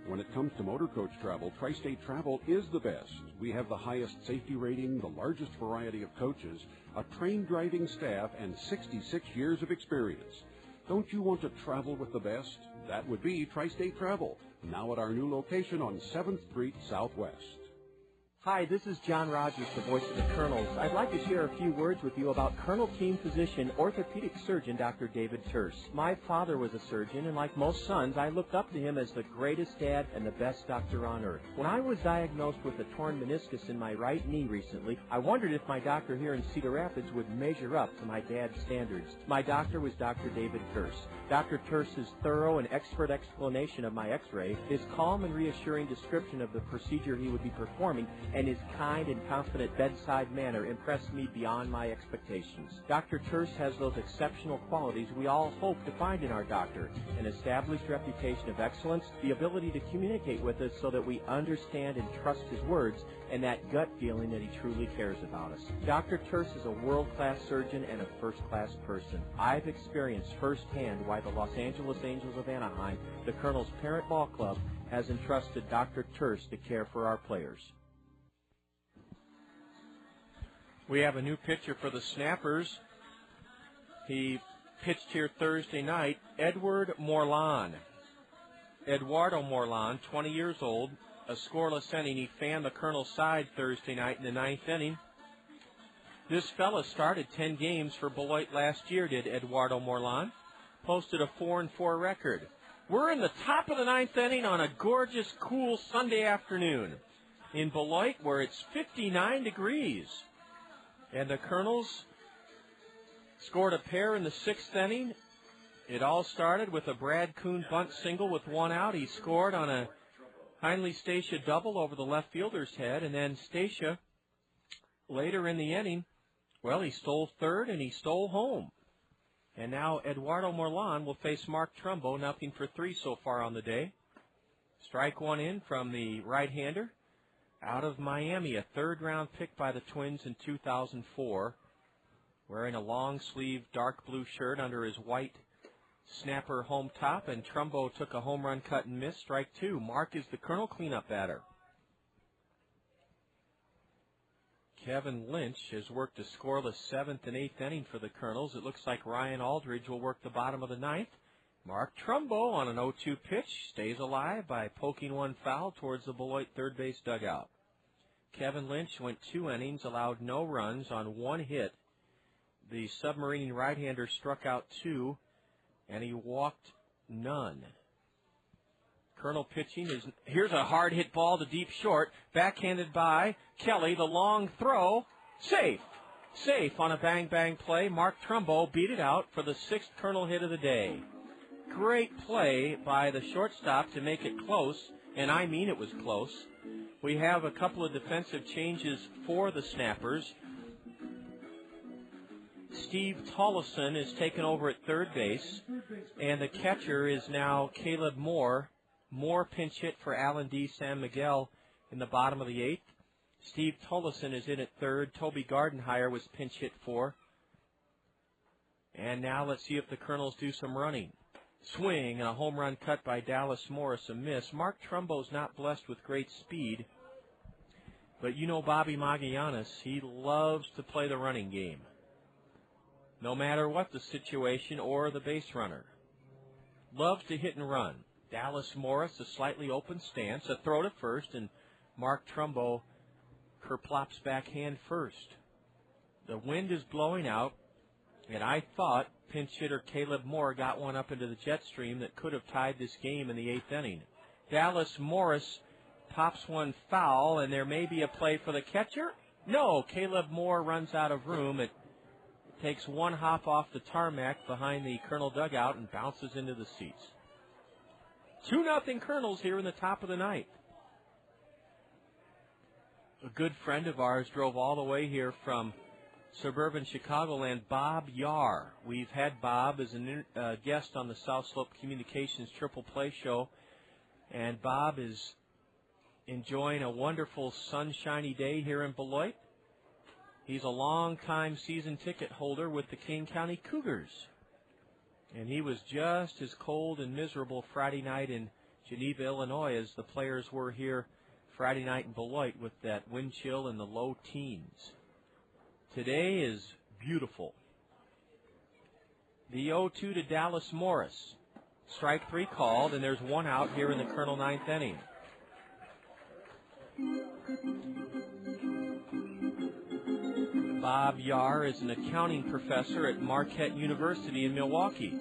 When it comes to motor coach travel, Tri-State Travel is the best. We have the highest safety rating, the largest variety of coaches, a trained driving staff, and 66 years of experience. Don't you want to travel with the best? That would be Tri-State Travel, now at our new location on 7th Street Southwest. Hi, this is John Rogers, the voice of the Kernels. I'd like to share a few words with you about Kernel team physician, orthopedic surgeon Dr. David Terse. My father was a surgeon, and like most sons, I looked up to him as the greatest dad and the best doctor on earth. When I was diagnosed with a torn meniscus in my right knee recently, I wondered if my doctor here in Cedar Rapids would measure up to my dad's standards. My doctor was Dr. David Terse. Dr. Terse's thorough and expert explanation of my x-ray, his calm and reassuring description of the procedure he would be performing, and his kind and confident bedside manner impressed me beyond my expectations. Dr. Terse has those exceptional qualities we all hope to find in our doctor: an established reputation of excellence, the ability to communicate with us so that we understand and trust his words, and that gut feeling that he truly cares about us. Dr. Terse is a world-class surgeon and a first-class person. I've experienced firsthand why the Los Angeles Angels of Anaheim, the Kernels' parent ball club, has entrusted Dr. Terse to care for our players. We have a new pitcher for the Snappers. He pitched here Thursday night, Edward Morlan. Eduardo Morlan, 20 years old, a scoreless inning. He fanned the Kernel side Thursday night in the 9th inning. This fella started 10 games for Beloit last year, did Eduardo Morlan. Posted a 4-4 record. We're in the top of the 9th inning on a gorgeous, cool Sunday afternoon in Beloit, where it's 59 degrees. And the Kernels scored a pair in the 6th inning. It all started with a Brad Kuhn bunt single with 1 out. He scored on a Heinle Stacia double over the left fielder's head. And then Stacia, later in the inning, well, he stole third and he stole home. And now Eduardo Morlan will face Mark Trumbo, 0-for-3 so far on the day. Strike 1 in from the right-hander. Out of Miami, a 3rd-round pick by the Twins in 2004, wearing a long-sleeved dark blue shirt under his white snapper home top, and Trumbo took a home run cut and miss, strike 2. Mark is the Kernel cleanup batter. Kevin Lynch has worked a scoreless 7th and 8th inning for the Kernels. It looks like Ryan Aldridge will work the bottom of the 9th. Mark Trumbo on an 0-2 pitch stays alive by poking 1 foul towards the Beloit third base dugout. Kevin Lynch went 2 innings, allowed no runs on 1 hit. The submarining right-hander struck out 2, and he walked none. Kernel pitching is, here's a hard hit ball to deep short, backhanded by Kelly, the long throw, safe on a bang play. Mark Trumbo beat it out for the 6th Kernel hit of the day. Great play by the shortstop to make it close, and I mean it was close. We have a couple of defensive changes for the Snappers. Steve Tolleson is taken over at third base, and the catcher is now Caleb Moore. Moore pinch hit for Alan D. San Miguel in the bottom of the 8th. Steve Tolleson is in at third. Toby Gardenhire was pinch hit for. And now let's see if the Kernels do some running. Swing and a home run cut by Dallas Morris, a miss. Mark Trumbo's not blessed with great speed, but you know Bobby Magallanes, he loves to play the running game, no matter what the situation or the base runner. Loves to hit and run. Dallas Morris, a slightly open stance, a throw to first, and Mark Trumbo kerplops back hand first. The wind is blowing out, and I thought pinch hitter Caleb Moore got one up into the jet stream that could have tied this game in the 8th inning. Dallas Morris pops one foul, and there may be a play for the catcher. No, Caleb Moore runs out of room. It takes one hop off the tarmac behind the Kernel dugout and bounces into the seats. 2-0 Kernels here in the top of the ninth. A good friend of ours drove all the way here from suburban Chicagoland, Bob Yar. We've had Bob as a guest on the South Slope Communications Triple Play Show, and Bob is enjoying a wonderful sunshiny day here in Beloit. He's a long-time season ticket holder with the Kane County Cougars, and he was just as cold and miserable Friday night in Geneva, Illinois, as the players were here Friday night in Beloit with that wind chill in the low teens. Today is beautiful. The 0-2 to Dallas Morris. Strike 3 called, and there's one out here in the Kernel ninth inning. Bob Yar is an accounting professor at Marquette University in Milwaukee,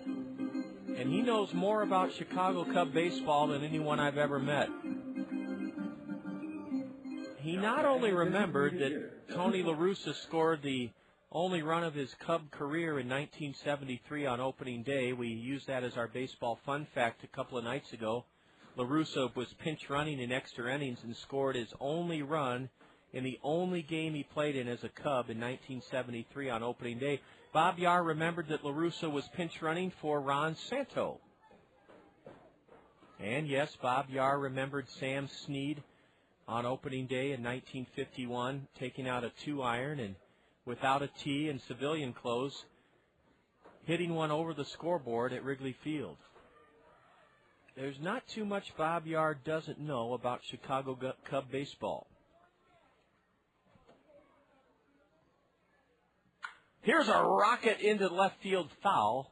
and he knows more about Chicago Cub baseball than anyone I've ever met. He not only remembered that Tony La Russa scored the only run of his Cub career in 1973 on opening day. We used that as our baseball fun fact a couple of nights ago. La Russa was pinch running in extra innings and scored his only run in the only game he played in as a Cub in 1973 on opening day. Bob Yar remembered that La Russa was pinch running for Ron Santo. And yes, Bob Yar remembered Sam Snead on opening day in 1951, taking out a 2-iron and without a tee in civilian clothes, hitting one over the scoreboard at Wrigley Field. There's not too much Bob Yar doesn't know about Chicago Cub baseball. Here's a rocket into left field foul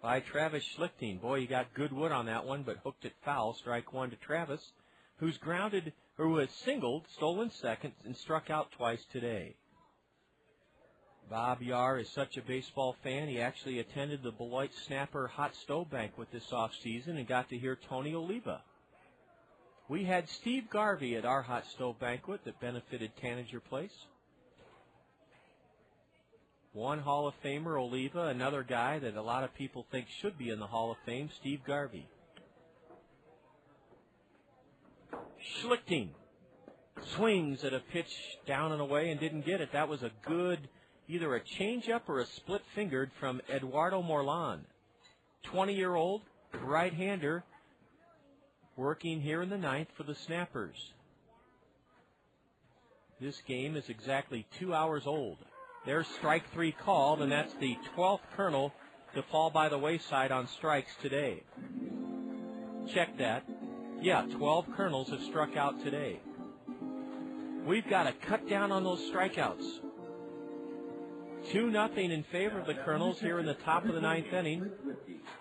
by Travis Schlichting. Boy, you got good wood on that one, but hooked it foul. Strike one to Travis, who has singled, stolen second, and struck out twice today. Bob Yar is such a baseball fan, he actually attended the Beloit Snapper Hot Stove Banquet this offseason and got to hear Tony Oliva. We had Steve Garvey at our Hot Stove Banquet that benefited Tanager Place. One Hall of Famer, Oliva, another guy that a lot of people think should be in the Hall of Fame, Steve Garvey. Schlichting swings at a pitch down and away and didn't get it. That was a good, either a changeup or a split-fingered from Eduardo Morlan. 20-year-old right-hander working here in the ninth for the Snappers. This game is exactly 2 hours old. There's strike 3 called, and that's the 12th Kernel to fall by the wayside on strikes today. Check that. Yeah, 12 Kernels have struck out today. We've got to cut down on those strikeouts. 2-0 in favor of the Kernels here in the top of the ninth inning.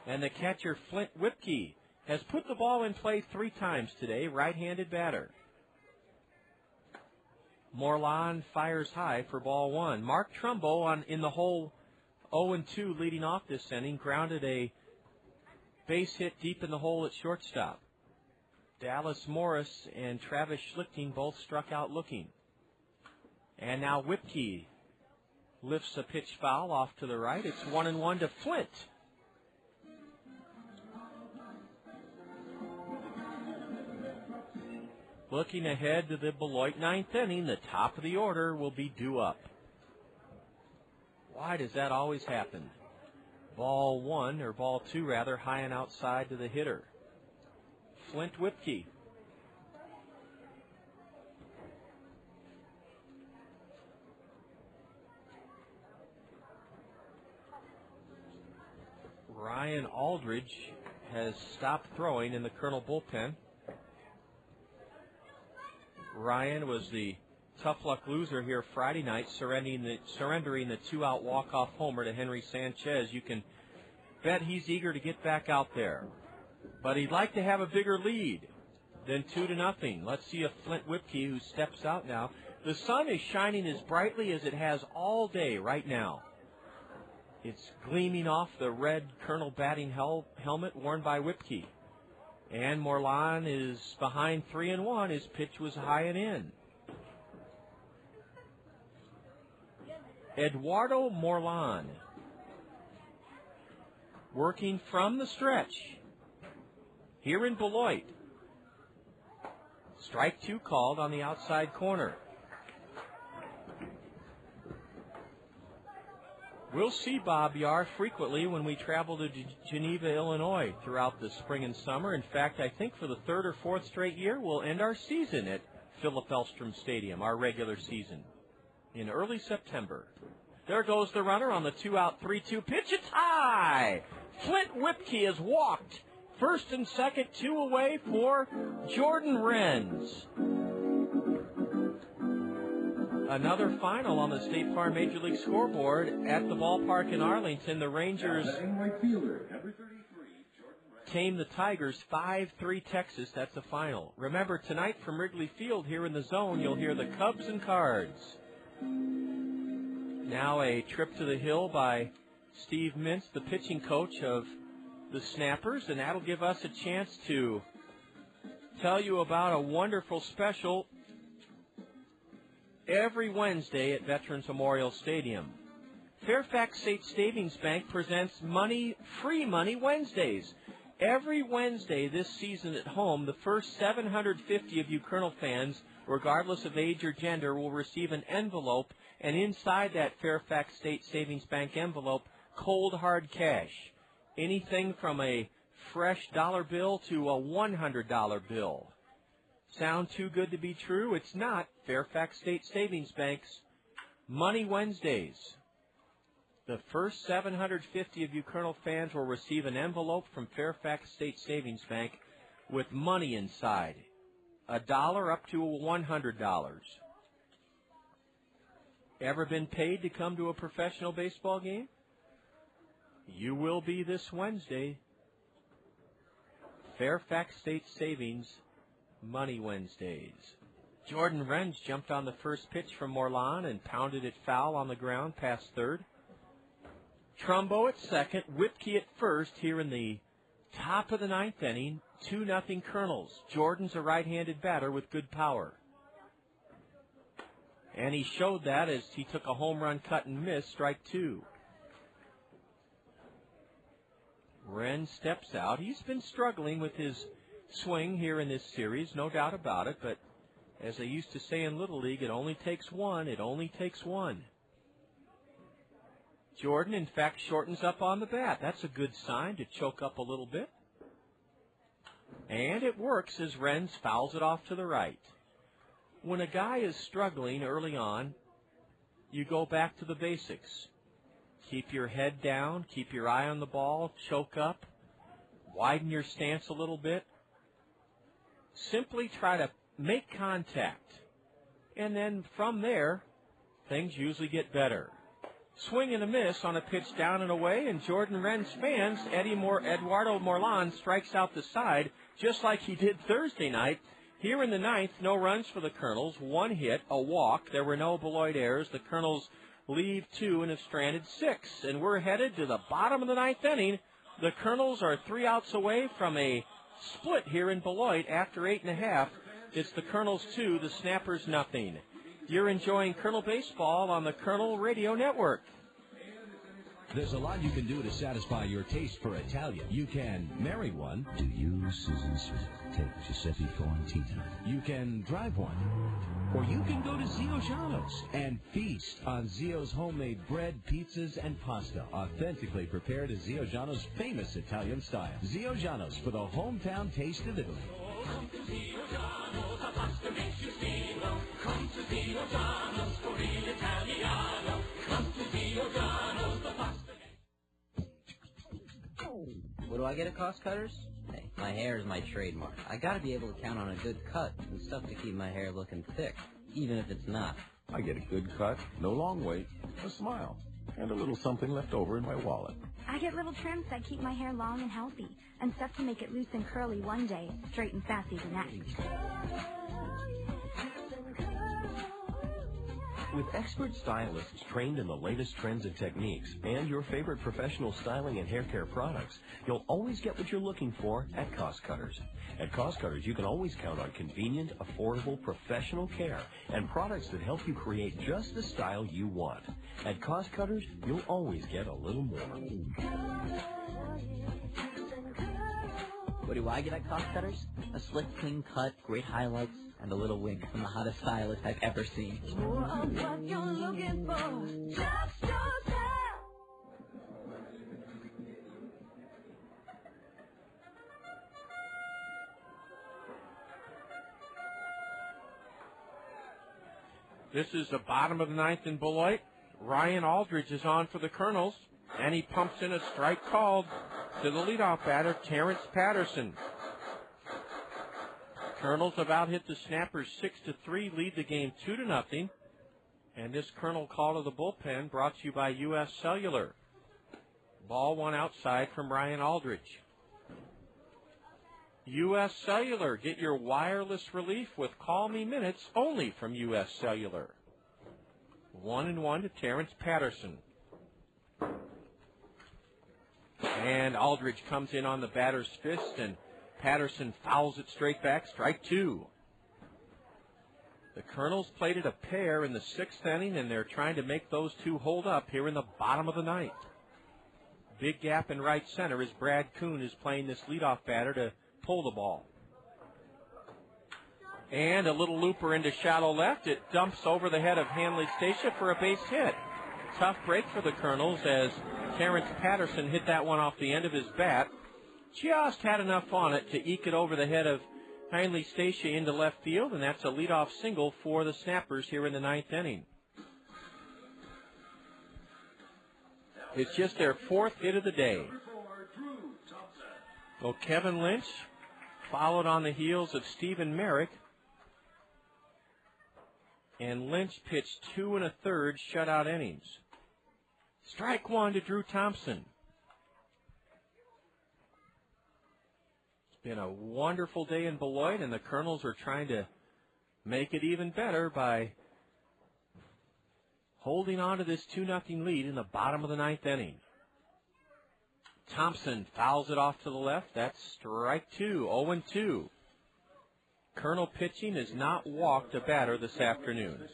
And the catcher, Flint Whipke, has put the ball in play 3 times today, right-handed batter. Morlan fires high for ball 1. Mark Trumbo in the hole 0-2 leading off this inning, grounded a base hit deep in the hole at shortstop. Dallas Morris and Travis Schlichting both struck out looking. And now Whipke lifts a pitch foul off to the right. It's 1-1 to Flint. Looking ahead to the Beloit ninth inning, the top of the order will be due up. Why does that always happen? Ball 2 rather, high and outside to the hitter. Flint Whipke. Ryan Aldridge has stopped throwing in the Kernel bullpen. Ryan was the tough luck loser here Friday night, surrendering the 2-out walk-off homer to Henry Sanchez. You can bet he's eager to get back out there. But he'd like to have a bigger lead than 2-0. Let's see if Flint Whipke, who steps out now. The sun is shining as brightly as it has all day right now. It's gleaming off the red Kernel batting helmet worn by Whipke. And Morlan is behind 3-1. His pitch was high and in. Eduardo Morlan working from the stretch here in Beloit. Strike 2 called on the outside corner. We'll see Bob Yar frequently when we travel to Geneva, Illinois throughout the spring and summer. In fact, I think for the 3rd or 4th straight year, we'll end our season at Philip Elstrom Stadium, our regular season, in early September. There goes the runner on the 2-out, 3-2 pitch. It's high. Flint Whipke has walked. First and second, 2 away for Jordan Renz. Another final on the State Farm Major League scoreboard at the ballpark in Arlington. The Rangers tame the Tigers 5-3 Texas. That's the final. Remember, tonight from Wrigley Field here in the zone, you'll hear the Cubs and Cards. Now a trip to the hill by Steve Mintz, the pitching coach of the Snappers, and that'll give us a chance to tell you about a wonderful special every Wednesday at Veterans Memorial Stadium. Fairfax State Savings Bank presents Free Money Wednesdays. Every Wednesday this season at home, the first 750 of you Kernel fans, regardless of age or gender, will receive an envelope, and inside that Fairfax State Savings Bank envelope, cold hard cash. Anything from a fresh dollar bill to a $100 bill. Sound too good to be true? It's not. Fairfax State Savings Bank's Money Wednesdays. The first 750 of you Kernel fans will receive an envelope from Fairfax State Savings Bank with money inside. $1 up to $100. Ever been paid to come to a professional baseball game? You will be this Wednesday. Fairfax State Savings Money Wednesdays. Jordan Renz jumped on the first pitch from Morlan and pounded it foul on the ground past third. Trumbo at second, Whipke at first here in the top of the 9th inning. 2-0 Kernels. Jordan's a right-handed batter with good power. And he showed that as he took a home run cut and miss, strike 2. Renz steps out. He's been struggling with his swing here in this series, no doubt about it, but as they used to say in Little League, it only takes one. It only takes one. Jordan, in fact, shortens up on the bat. That's a good sign to choke up a little bit. And it works as Renz fouls it off to the right. When a guy is struggling early on, you go back to the basics. Keep your head down, keep your eye on the ball, choke up, widen your stance a little bit. Simply try to make contact. And then from there, things usually get better. Swing and a miss on a pitch down and away, and Jordan Renz fans, Eduardo Morlan strikes out the side, just like he did Thursday night. Here in the 9th, no runs for the Kernels, 1 hit, a walk. There were no Beloit errors. The Kernels leave 2 and have stranded 6. And we're headed to the bottom of the 9th inning. The Kernels are 3 outs away from a split here in Beloit after 8.5. It's the Kernels 2, the Snappers nothing. You're enjoying Kernel Baseball on the Kernel Radio Network. There's a lot you can do to satisfy your taste for Italian. You can marry one. Do you, Susan Smith, take Giuseppe Florentino? You can drive one. Or you can go to Zio Giano's and feast on Zio's homemade bread, pizzas, and pasta, authentically prepared as Zio Giano's famous Italian style. Zio Giano's for the hometown taste of Italy. Come to Zio Giano's, the pasta makes you feel. Come to Zio Giano's for real Italiano. Come to Zio Giano's, the pasta. What do I get at Cost Cutters? Hey, my hair is my trademark. I gotta be able to count on a good cut and stuff to keep my hair looking thick, even if it's not. I get a good cut, no long wait, a smile, and a little something left over in my wallet. I get little trims that keep my hair long and healthy, and stuff to make it loose and curly one day, straight and sassy the next. With expert stylists trained in the latest trends and techniques and your favorite professional styling and hair care products, you'll always get what you're looking for at Cost Cutters. At Cost Cutters, you can always count on convenient, affordable, professional care and products that help you create just the style you want. At Cost Cutters, you'll always get a little more. What do I get at Cost Cutters? A slick, clean cut, great highlights, and a little wink from the hottest stylist I've ever seen. More of what you're looking for. Just yourself. This is the bottom of the ninth in Beloit. Ryan Aldridge is on for the Kernels, and he pumps in a strike called to the leadoff batter, Terrence Patterson. Kernels have out-hit the Snappers 6-3, lead the game 2-0. And this Kernel call to the bullpen brought to you by U.S. Cellular. Ball one outside from Ryan Aldridge. U.S. Cellular, get your wireless relief with Call Me Minutes only from U.S. Cellular. 1-1 to Terrence Patterson. And Aldridge comes in on the batter's fist, and Patterson fouls it straight back, strike two. The Kernels plated a pair in the sixth inning, and they're trying to make those two hold up here in the bottom of the ninth. Big gap in right center as Brad Kuhn is playing this leadoff batter to pull the ball. And a little looper into shallow left. It dumps over the head of Hanley Stacia for a base hit. Tough break for the Kernels as Terrence Patterson hit that one off the end of his bat. Just had enough on it to eke it over the head of Hanley Stacia into left field, and that's a leadoff single for the Snappers here in the ninth inning. It's just their fourth hit of the day. Well, Kevin Lynch followed on the heels of Stephen Merrick, and Lynch pitched 2 1/3 shutout innings. Strike one to Drew Thompson. It's been a wonderful day in Beloit, and the Kernels are trying to make it even better by holding on to this 2-0 lead in the bottom of the ninth inning. Thompson fouls it off to the left. That's strike two, 0-2. Kernel pitching has not walked a batter this afternoon.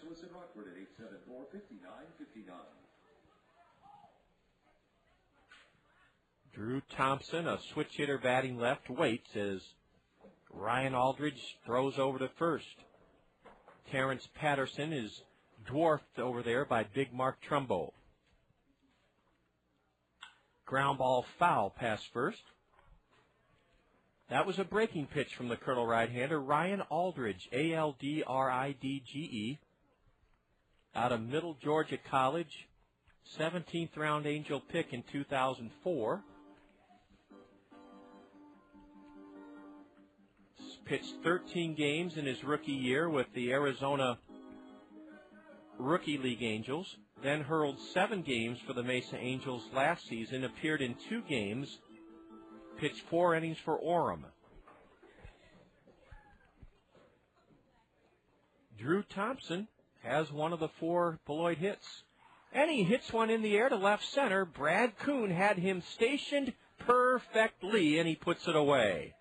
Drew Thompson, a switch hitter batting left, waits as Ryan Aldridge throws over to first. Terrence Patterson is dwarfed over there by big Mark Trumbo. Ground ball foul past first. That was a breaking pitch from the Kernel right-hander, Ryan Aldridge, Aldridge, out of Middle Georgia College, 17th round Angel pick in 2004. Pitched 13 games in his rookie year with the Arizona Rookie League Angels, then hurled 7 games for the Mesa Angels last season, appeared in 2 games, pitched 4 innings for Orem. Drew Thompson has one of the 4 Beloit hits, and he hits one in the air to left center. Brad Kuhn had him stationed perfectly, and he puts it away.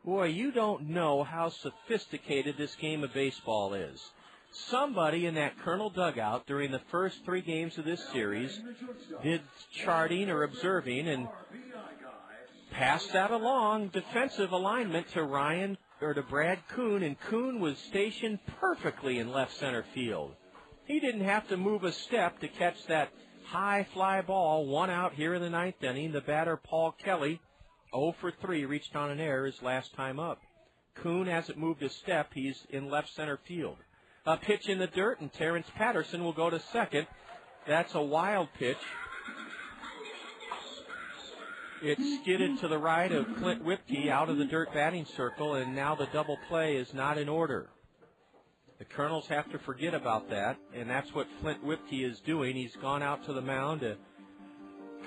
Boy, you don't know how sophisticated this game of baseball is. Somebody in that Kernel dugout during the first 3 games of this series did charting or observing and passed that along defensive alignment to Brad Kuhn, and Kuhn was stationed perfectly in left center field. He didn't have to move a step to catch that high fly ball. 1 out here in the ninth inning. The batter, Paul Kelly, 0 for 3, reached on an error his last time up. Kuhn hasn't moved a step. He's in left center field. A pitch in the dirt, and Terrence Patterson will go to second. That's a wild pitch. It skidded to the right of Flint Whipke out of the dirt batting circle, and now the double play is not in order. The Kernels have to forget about that, and that's what Flint Whipke is doing. He's gone out to the mound to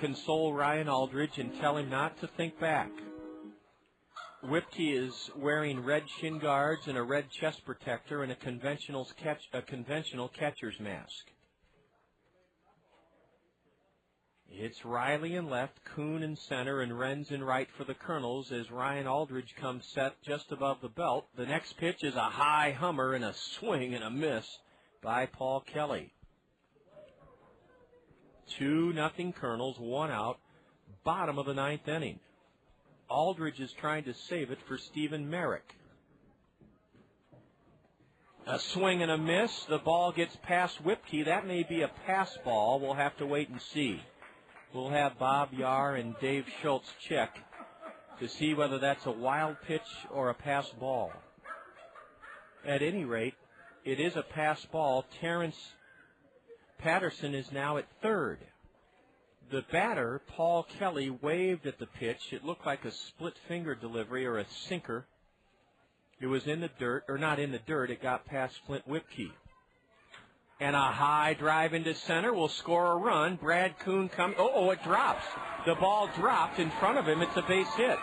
console Ryan Aldridge and tell him not to think back. Whipkey is wearing red shin guards and a red chest protector and a conventional catcher's mask. It's Riley in left, Kuhn in center, and Renz in right for the Kernels as Ryan Aldridge comes set just above the belt. The next pitch is a high hummer and a swing and a miss by Paul Kelly. 2-0 Kernels, 1 out, bottom of the ninth inning. Aldridge is trying to save it for Stephen Merrick. A swing and a miss. The ball gets past Whipkey. That may be a pass ball. We'll have to wait and see. We'll have Bob Yar and Dave Schultz check to see whether that's a wild pitch or a pass ball. At any rate, it is a pass ball. Terrence Patterson is now at third. The batter, Paul Kelly, waved at the pitch. It looked like a split finger delivery or a sinker. It was in the dirt, or not in the dirt. It got past Flint Whipkey. And a high drive into center will score a run. Brad Kuhn comes. It drops. The ball dropped in front of him. It's a base hit.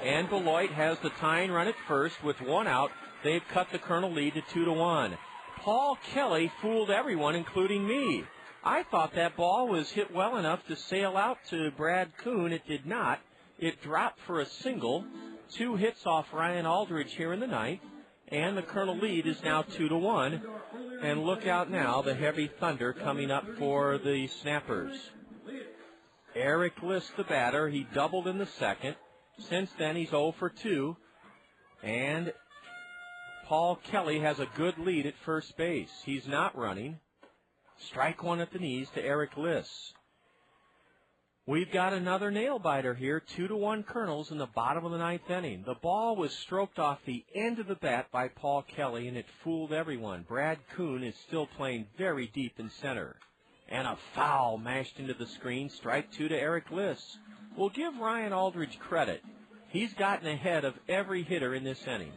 And Beloit has the tying run at first with 1 out. They've cut the Colonel lead to 2-1. Paul Kelly fooled everyone, including me. I thought that ball was hit well enough to sail out to Brad Kuhn. It did not. It dropped for a single. 2 hits off Ryan Aldridge here in the ninth. And the Colonel lead is now 2-1. And look out now, the heavy thunder coming up for the Snappers. Eric List, the batter, he doubled in the second. Since then, he's 0 for 2. And Paul Kelly has a good lead at first base. He's not running. Strike 1 at the knees to Eric List. We've got another nail-biter here, 2-1 Kernels in the bottom of the ninth inning. The ball was stroked off the end of the bat by Paul Kelly, and it fooled everyone. Brad Kuhn is still playing very deep in center. And a foul mashed into the screen, strike 2 to Eric List. We'll give Ryan Aldridge credit. He's gotten ahead of every hitter in this inning.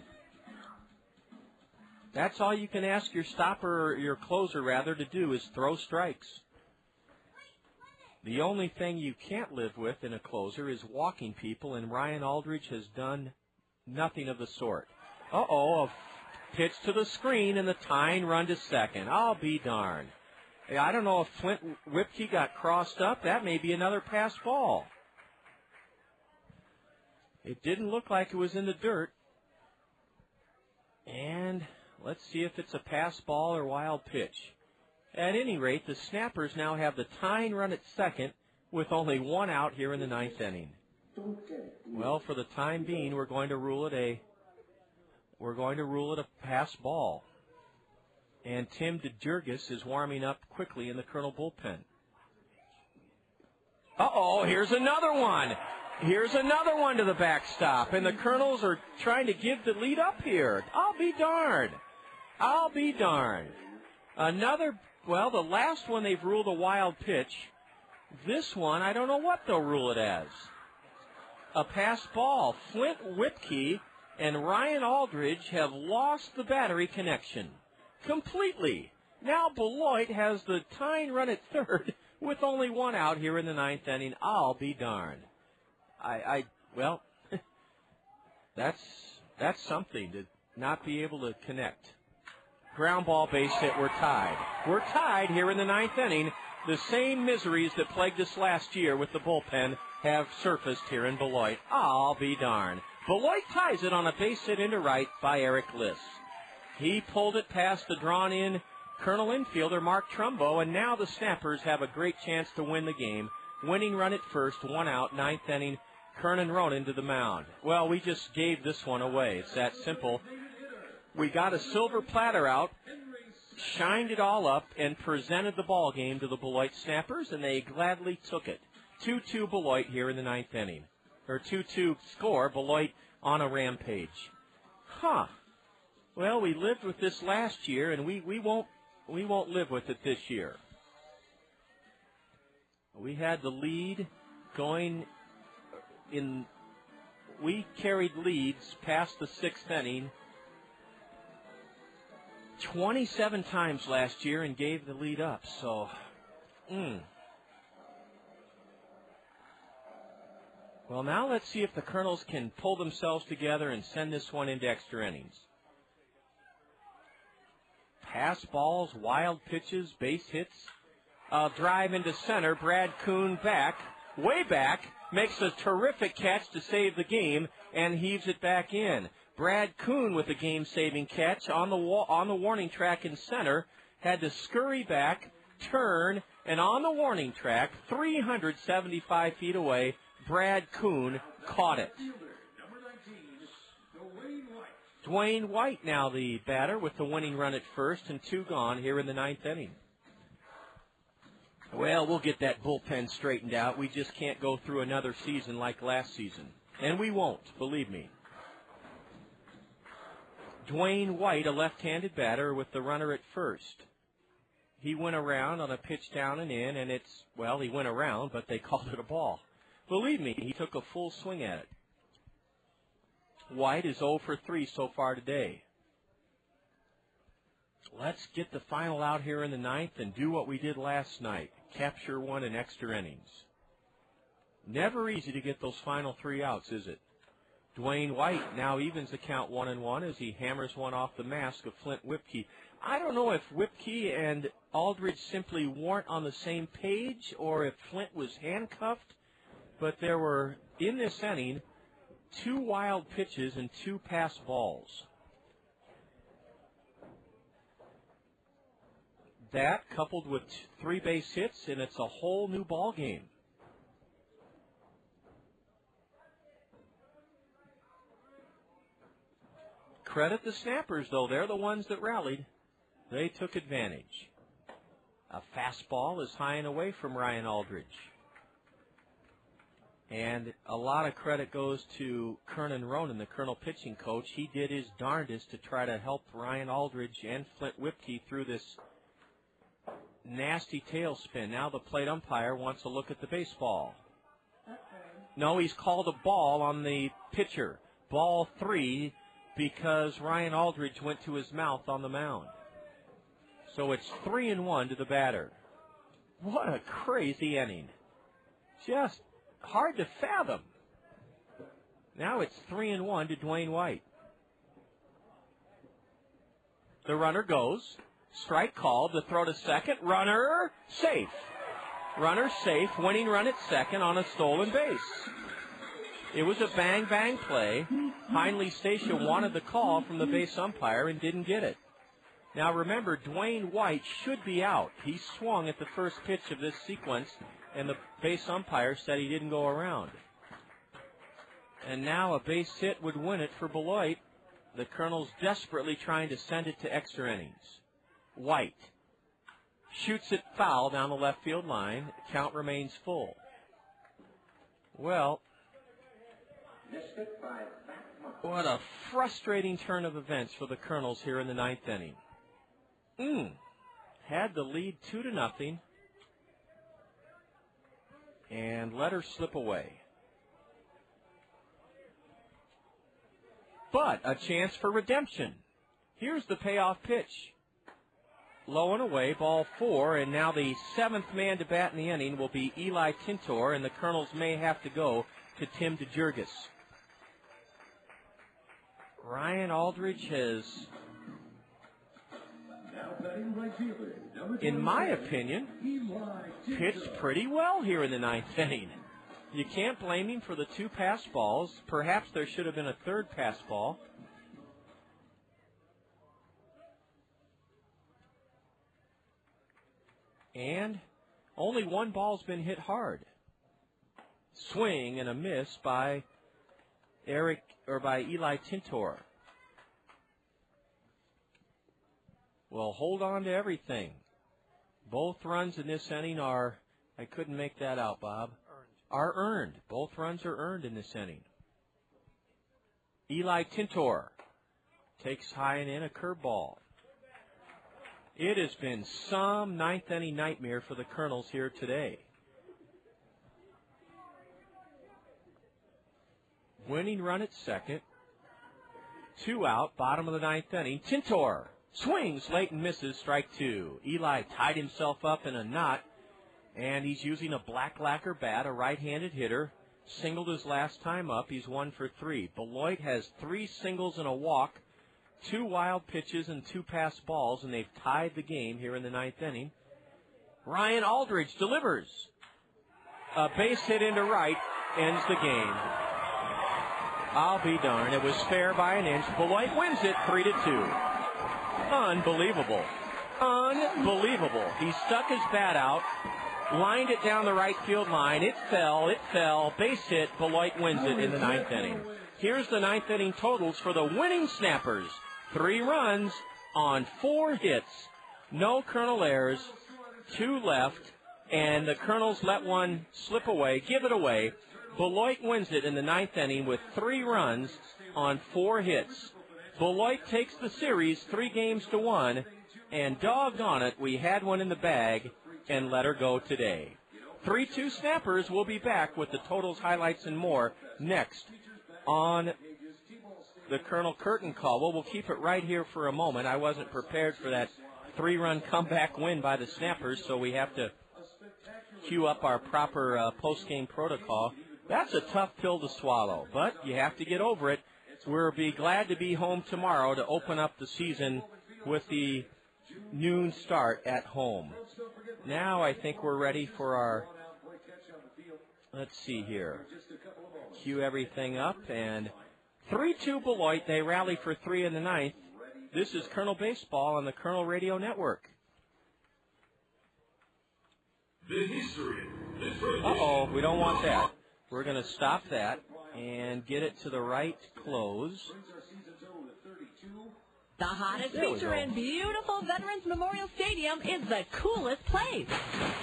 That's all you can ask your stopper, or your closer rather, to do is throw strikes. The only thing you can't live with in a closer is walking people, and Ryan Aldridge has done nothing of the sort. A pitch to the screen and the tying run to second. I'll be darned. I don't know if Flint Whipkey got crossed up. That may be another pass ball. It didn't look like it was in the dirt. And let's see if it's a pass ball or wild pitch. At any rate, the Snappers now have the tying run at second with only 1 out here in the ninth inning. Well, for the time being, we're going to rule it a pass ball. And Tim DeJurgis is warming up quickly in the Colonel bullpen. Here's another one. Here's another one to the backstop, and the Kernels are trying to give the lead up here. I'll be darned. The last one they've ruled a wild pitch. This one, I don't know what they'll rule it as. A pass ball. Flint Whipkey and Ryan Aldridge have lost the battery connection completely. Now Beloit has the tying run at third with only 1 out here in the ninth inning. I'll be darned. That's something to not be able to connect. Ground ball, base hit, we're tied. We're tied here in the ninth inning. The same miseries that plagued us last year with the bullpen have surfaced here in Beloit. I'll be darned. Beloit ties it on a base hit into right by Eric List. He pulled it past the drawn-in Colonel infielder Mark Trumbo, and now the Snappers have a great chance to win the game. Winning run at first, 1 out, ninth inning. Kernan Ronan to the mound. Well, we just gave this one away. It's that simple. We got a silver platter out, shined it all up, and presented the ball game to the Beloit Snappers, and they gladly took it. 2-2 Beloit here in the ninth inning. Or 2-2 score, Beloit on a rampage. Well, we lived with this last year, and we won't live with it this year. We had the lead going in. We carried leads past the sixth inning 27 times last year and gave the lead up. So, Well, now let's see if the Kernels can pull themselves together and send this one into extra innings. Pass balls, wild pitches, base hits. Drive into center. Brad Kuhn back, way back, makes a terrific catch to save the game and heaves it back in. Brad Kuhn with a game-saving catch on the warning track in center. Had to scurry back, turn, and on the warning track, 375 feet away, Brad Kuhn caught it. Dwayne White now the batter with the winning run at first and 2 gone here in the 9th inning. Well, we'll get that bullpen straightened out. We just can't go through another season like last season. And we won't, believe me. Dwayne White, a left-handed batter with the runner at first. He went around on a pitch down and in, and he went around, but they called it a ball. Believe me, he took a full swing at it. White is 0 for 3 so far today. Let's get the final out here in the 9th and do what we did last night. Capture one in extra innings. Never easy to get those final 3 outs, is it? Dwayne White now evens the count 1-1 as he hammers one off the mask of Flint Whipkey. I don't know if Whipkey and Aldridge simply weren't on the same page or if Flint was handcuffed, but there were, in this inning, 2 wild pitches and 2 pass balls. That coupled with 3 base hits, and it's a whole new ball game. Credit the Snappers, though. They're the ones that rallied. They took advantage. A fastball is high and away from Ryan Aldridge. And a lot of credit goes to Kernan Ronan, the Kernel pitching coach. He did his darndest to try to help Ryan Aldridge and Flint Whipkey through this nasty tailspin. Now the plate umpire wants a look at the baseball. No, he's called a ball on the pitcher. Ball 3 because Ryan Aldridge went to his mouth on the mound. So it's 3-1 to the batter. What a crazy inning. Just hard to fathom. Now it's 3-1 to Dwayne White. The runner goes. Strike called. The throw to second. Runner safe. Runner safe. Winning run at second on a stolen base. It was a bang-bang play. Hindley Stacia wanted the call from the base umpire and didn't get it. Now remember, Dwayne White should be out. He swung at the first pitch of this sequence, and the base umpire said he didn't go around. And now a base hit would win it for Beloit. The Kernels desperately trying to send it to extra innings. White shoots it foul down the left field line. Count remains full. Well, what a frustrating turn of events for the Kernels here in the 9th inning. Had the lead 2-0 and let her slip away. But a chance for redemption. Here's the payoff pitch. Low and away, ball 4, and now the 7th man to bat in the inning will be Eli Tintor, and the Kernels may have to go to Tim DeJurgis. Ryan Aldridge has, in my opinion, pitched pretty well here in the 9th inning. You can't blame him for the 2 pass balls. Perhaps there should have been a 3rd pass ball. And only 1 ball's been hit hard. Swing and a miss by Eli Tintor. Well, hold on to everything. Both runs in this inning are, I couldn't make that out, Bob, are earned. Both runs are earned in this inning. Eli Tintor takes high and in a curveball. It has been some 9th inning nightmare for the Kernels here today. Winning run at second. 2 out, bottom of the 9th inning. Tintor swings late and misses, strike 2. Eli tied himself up in a knot, and he's using a black lacquer bat, a right-handed hitter. singled his last time up. He's 1 for 3. Beloit has 3 singles and a walk, 2 wild pitches and 2 pass balls, and they've tied the game here in the 9th inning. Ryan Aldridge delivers. A base hit into right ends the game. I'll be darned. It was fair by an inch. Beloit wins it 3-2. Unbelievable. Unbelievable. He stuck his bat out, lined it down the right field line. It fell. Base hit. Beloit wins it in the 9th inning. Here's the 9th inning totals for the winning Snappers. 3 runs on 4 hits. No Kernel errors. 2 left. And the Kernels let one slip away, give it away. Beloit wins it in the 9th inning with 3 runs on 4 hits. Beloit takes the series 3-1, and doggone it, we had one in the bag and let her go today. 3-2 Snappers will be back with the totals, highlights, and more next on the Colonel Curtain Call. Well, we'll keep it right here for a moment. I wasn't prepared for that 3-run comeback win by the Snappers, so we have to cue up our proper post-game protocol. That's a tough pill to swallow, but you have to get over it. We'll be glad to be home tomorrow to open up the season with the noon start at home. Now I think we're ready for our, let's see here, cue everything up, and 3-2 Beloit. They rally for 3 in the 9th. This is Colonel Baseball on the Colonel Radio Network. The history. Uh-oh, we don't want that. We're going to stop that and get it to the right close. The hottest feature in beautiful Veterans Memorial Stadium is the coolest place.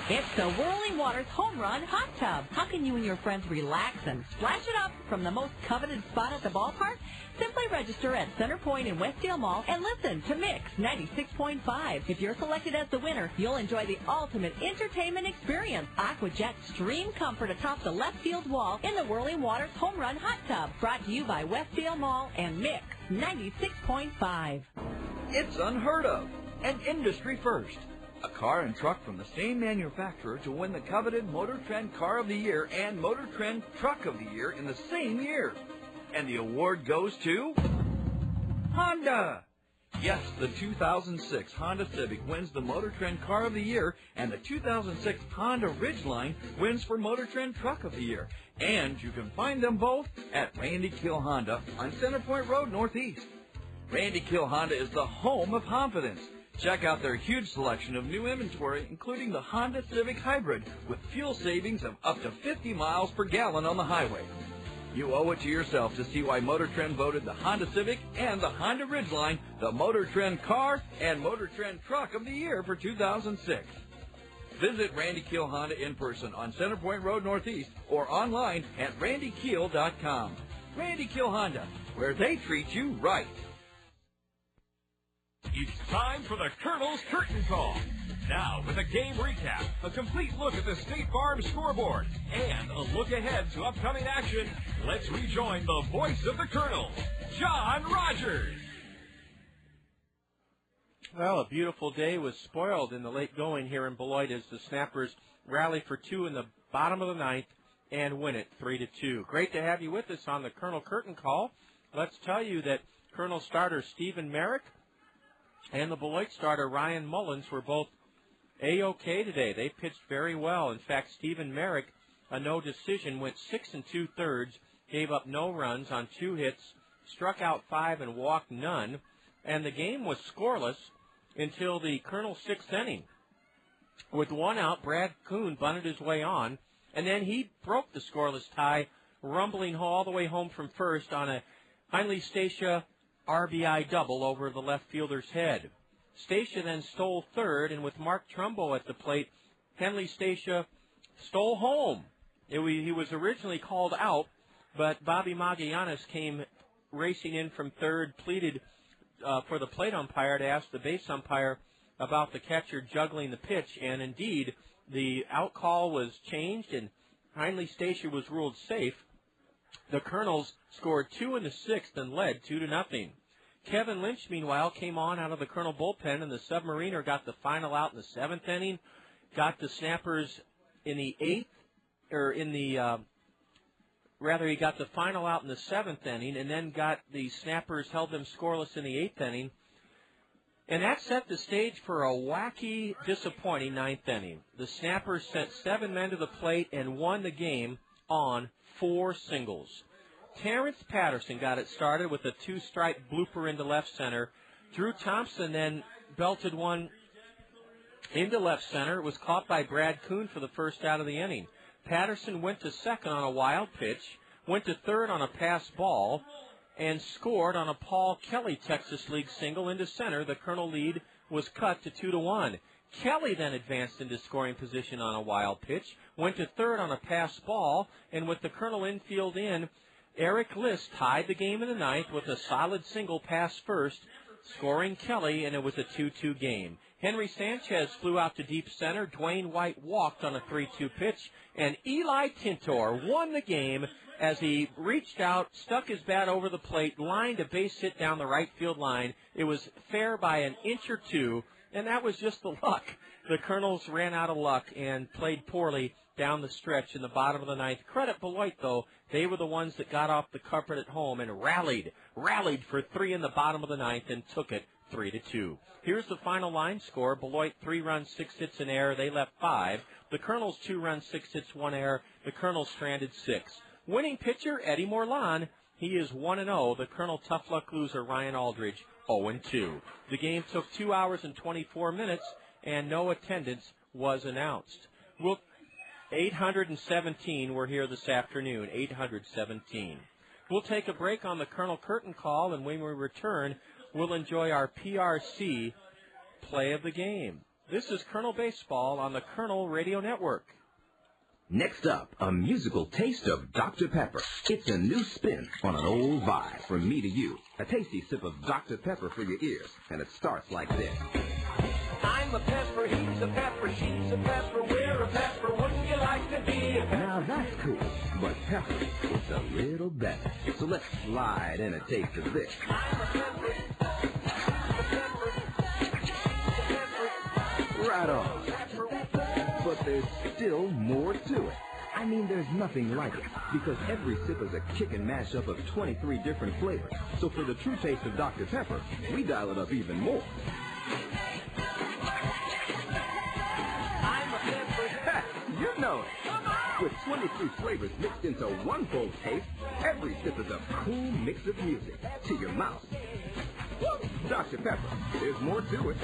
It's the Whirling Waters Home Run Hot Tub. How can you and your friends relax and splash it up from the most coveted spot at the ballpark? Simply register at Center Point in Westdale Mall and listen to Mix 96.5. If you're selected as the winner, you'll enjoy the ultimate entertainment experience. AquaJet Stream Comfort atop the left field wall in the Whirling Waters Home Run Hot Tub. Brought to you by Westdale Mall and Mix 96.5. It's unheard of. An industry first. A car and truck from the same manufacturer to win the coveted Motor Trend Car of the Year and Motor Trend Truck of the Year in the same year. And the award goes to Honda. Yes, the 2006 Honda Civic wins the Motor Trend Car of the Year, and the 2006 Honda Ridgeline wins for Motor Trend Truck of the Year. And you can find them both at Randy Kill Honda on Center Point Road Northeast. Randy Kill Honda is the home of confidence. Check out their huge selection of new inventory, including the Honda Civic Hybrid with fuel savings of up to 50 miles per gallon on the highway. You owe it to yourself to see why Motor Trend voted the Honda Civic and the Honda Ridgeline the Motor Trend Car and Motor Trend Truck of the Year for 2006. Visit Randy Keel Honda in person on Center Point Road Northeast or online at randykeel.com. Randy Keel Honda, where they treat you right. It's time for the Colonel's Curtain Call. Now, with a game recap, a complete look at the State Farm scoreboard, and a look ahead to upcoming action, let's rejoin the voice of the Colonel, John Rogers. Well, a beautiful day was spoiled in the late going here in Beloit as the Snappers rally for 2 in the bottom of the 9th and win it 3-2. Great to have you with us on the Colonel Curtain Call. Let's tell you that Colonel starter Stephen Merrick and the Beloit starter Ryan Mullins were both A-OK today. They pitched very well. In fact, Stephen Merrick, a no decision, went 6 2/3, gave up no runs on 2 hits, struck out 5 and walked none, and the game was scoreless until the Colonel's 6th inning. With 1 out, Brad Kuhn bunted his way on, and then he broke the scoreless tie, rumbling all the way home from first on a Heinle Stacia RBI double over the left fielder's head. Stacia then stole third, and with Mark Trumbo at the plate, Henley Stacia stole home. He was originally called out, but Bobby Magallanes came racing in from third, pleaded for the plate umpire to ask the base umpire about the catcher juggling the pitch, and indeed, the out call was changed, and Heinle Stacia was ruled safe. The Colonels scored 2 in the 6th and led 2-0. Kevin Lynch, meanwhile, came on out of the Colonel bullpen, and the Submariner got the final out in the 7th inning, got the Snappers in the 8th, or in the he got the final out in the 7th inning, and then got the Snappers, held them scoreless in the 8th inning. And that set the stage for a wacky, disappointing 9th inning. The Snappers sent 7 men to the plate and won the game on 4 singles. Terrence Patterson got it started with a 2-strike blooper into left center. Drew Thompson then belted one into left center. It was caught by Brad Kuhn for the first out of the inning. Patterson went to second on a wild pitch, went to third on a pass ball, and scored on a Paul Kelly Texas League single into center. The Colonel lead was cut to 2-1. Kelly then advanced into scoring position on a wild pitch, went to third on a pass ball, and with the Colonel infield in, Eric List tied the game in the 9th with a solid single pass first, scoring Kelly, and it was a 2-2 game. Henry Sanchez flew out to deep center. Dwayne White walked on a 3-2 pitch, and Eli Tintor won the game as he reached out, stuck his bat over the plate, lined a base hit down the right field line. It was fair by an inch or two, and that was just the luck. The Colonels ran out of luck and played poorly down the stretch in the bottom of the 9th. Credit Beloit, though. They were the ones that got off the carpet at home and rallied for 3 in the bottom of the 9th and took it 3-2. Here's the final line score. Beloit 3 runs, 6 hits, an error. They left 5. The Colonels 2 runs, 6 hits, 1 error. The Colonels stranded 6. Winning pitcher Eddie Morlan. He is 1-0. The Colonel tough luck loser Ryan Aldridge 0-2. The game took 2 hours and 24 minutes, and no attendance was announced. 817 were here this afternoon. 817. We'll take a break on the Colonel Curtain Call, and when we return, we'll enjoy our PRC play of the game. This is Colonel Baseball on the Colonel Radio Network. Next up, a musical taste of Dr. Pepper. It's a new spin on an old vibe from me to you. A tasty sip of Dr. Pepper for your ears, and it starts like this. I'm a pepper, he's a pepper, she's a pepper, we're a pepper, wouldn't you like to be a pepper? Now that's cool, but pepper is a little better. So let's slide in a taste of this. I'm a pepper, Right on. But there's still more to it. I mean, there's nothing like it, because every sip is a kick and mashup of 23 different flavors. So for the true taste of Dr. Pepper, we dial it up even more. I'm a pepper. You know it. With 23 flavors mixed into one full taste, every sip is a cool mix of music to your mouth. Woo! Dr. Pepper, there's more to it.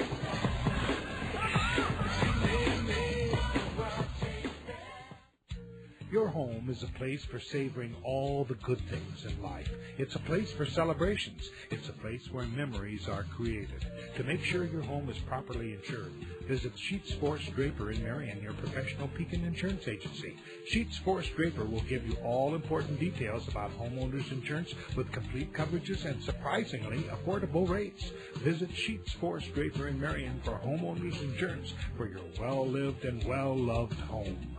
Your home is a place for savoring all the good things in life. It's a place for celebrations. It's a place where memories are created. To make sure your home is properly insured, visit Sheets Forest Draper in Marion, your professional Pekin insurance agency. Sheets Forest Draper will give you all important details about homeowners insurance with complete coverages and surprisingly affordable rates. Visit Sheets Forest Draper in Marion for homeowners insurance for your well-lived and well-loved home.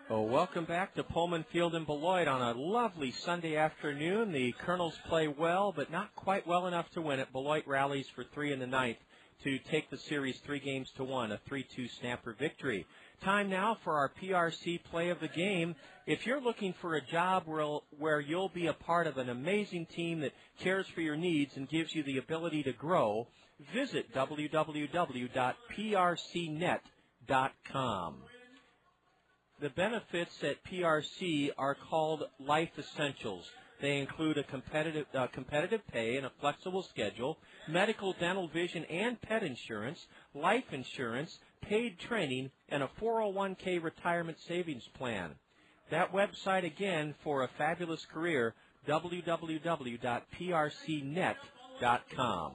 Oh, welcome back to Pullman Field in Beloit on a lovely Sunday afternoon. The Colonels play well, but not quite well enough to win it. Beloit rallies for 3 in the 9th to take the series 3-1, a 3-2 Snapper victory. Time now for our PRC play of the game. If you're looking for a job where you'll be a part of an amazing team that cares for your needs and gives you the ability to grow, visit www.prcnet.com. The benefits at PRC are called Life Essentials. They include a competitive pay and a flexible schedule, medical, dental, vision, and pet insurance, life insurance, paid training, and a 401k retirement savings plan. That website again for a fabulous career, www.prcnet.com.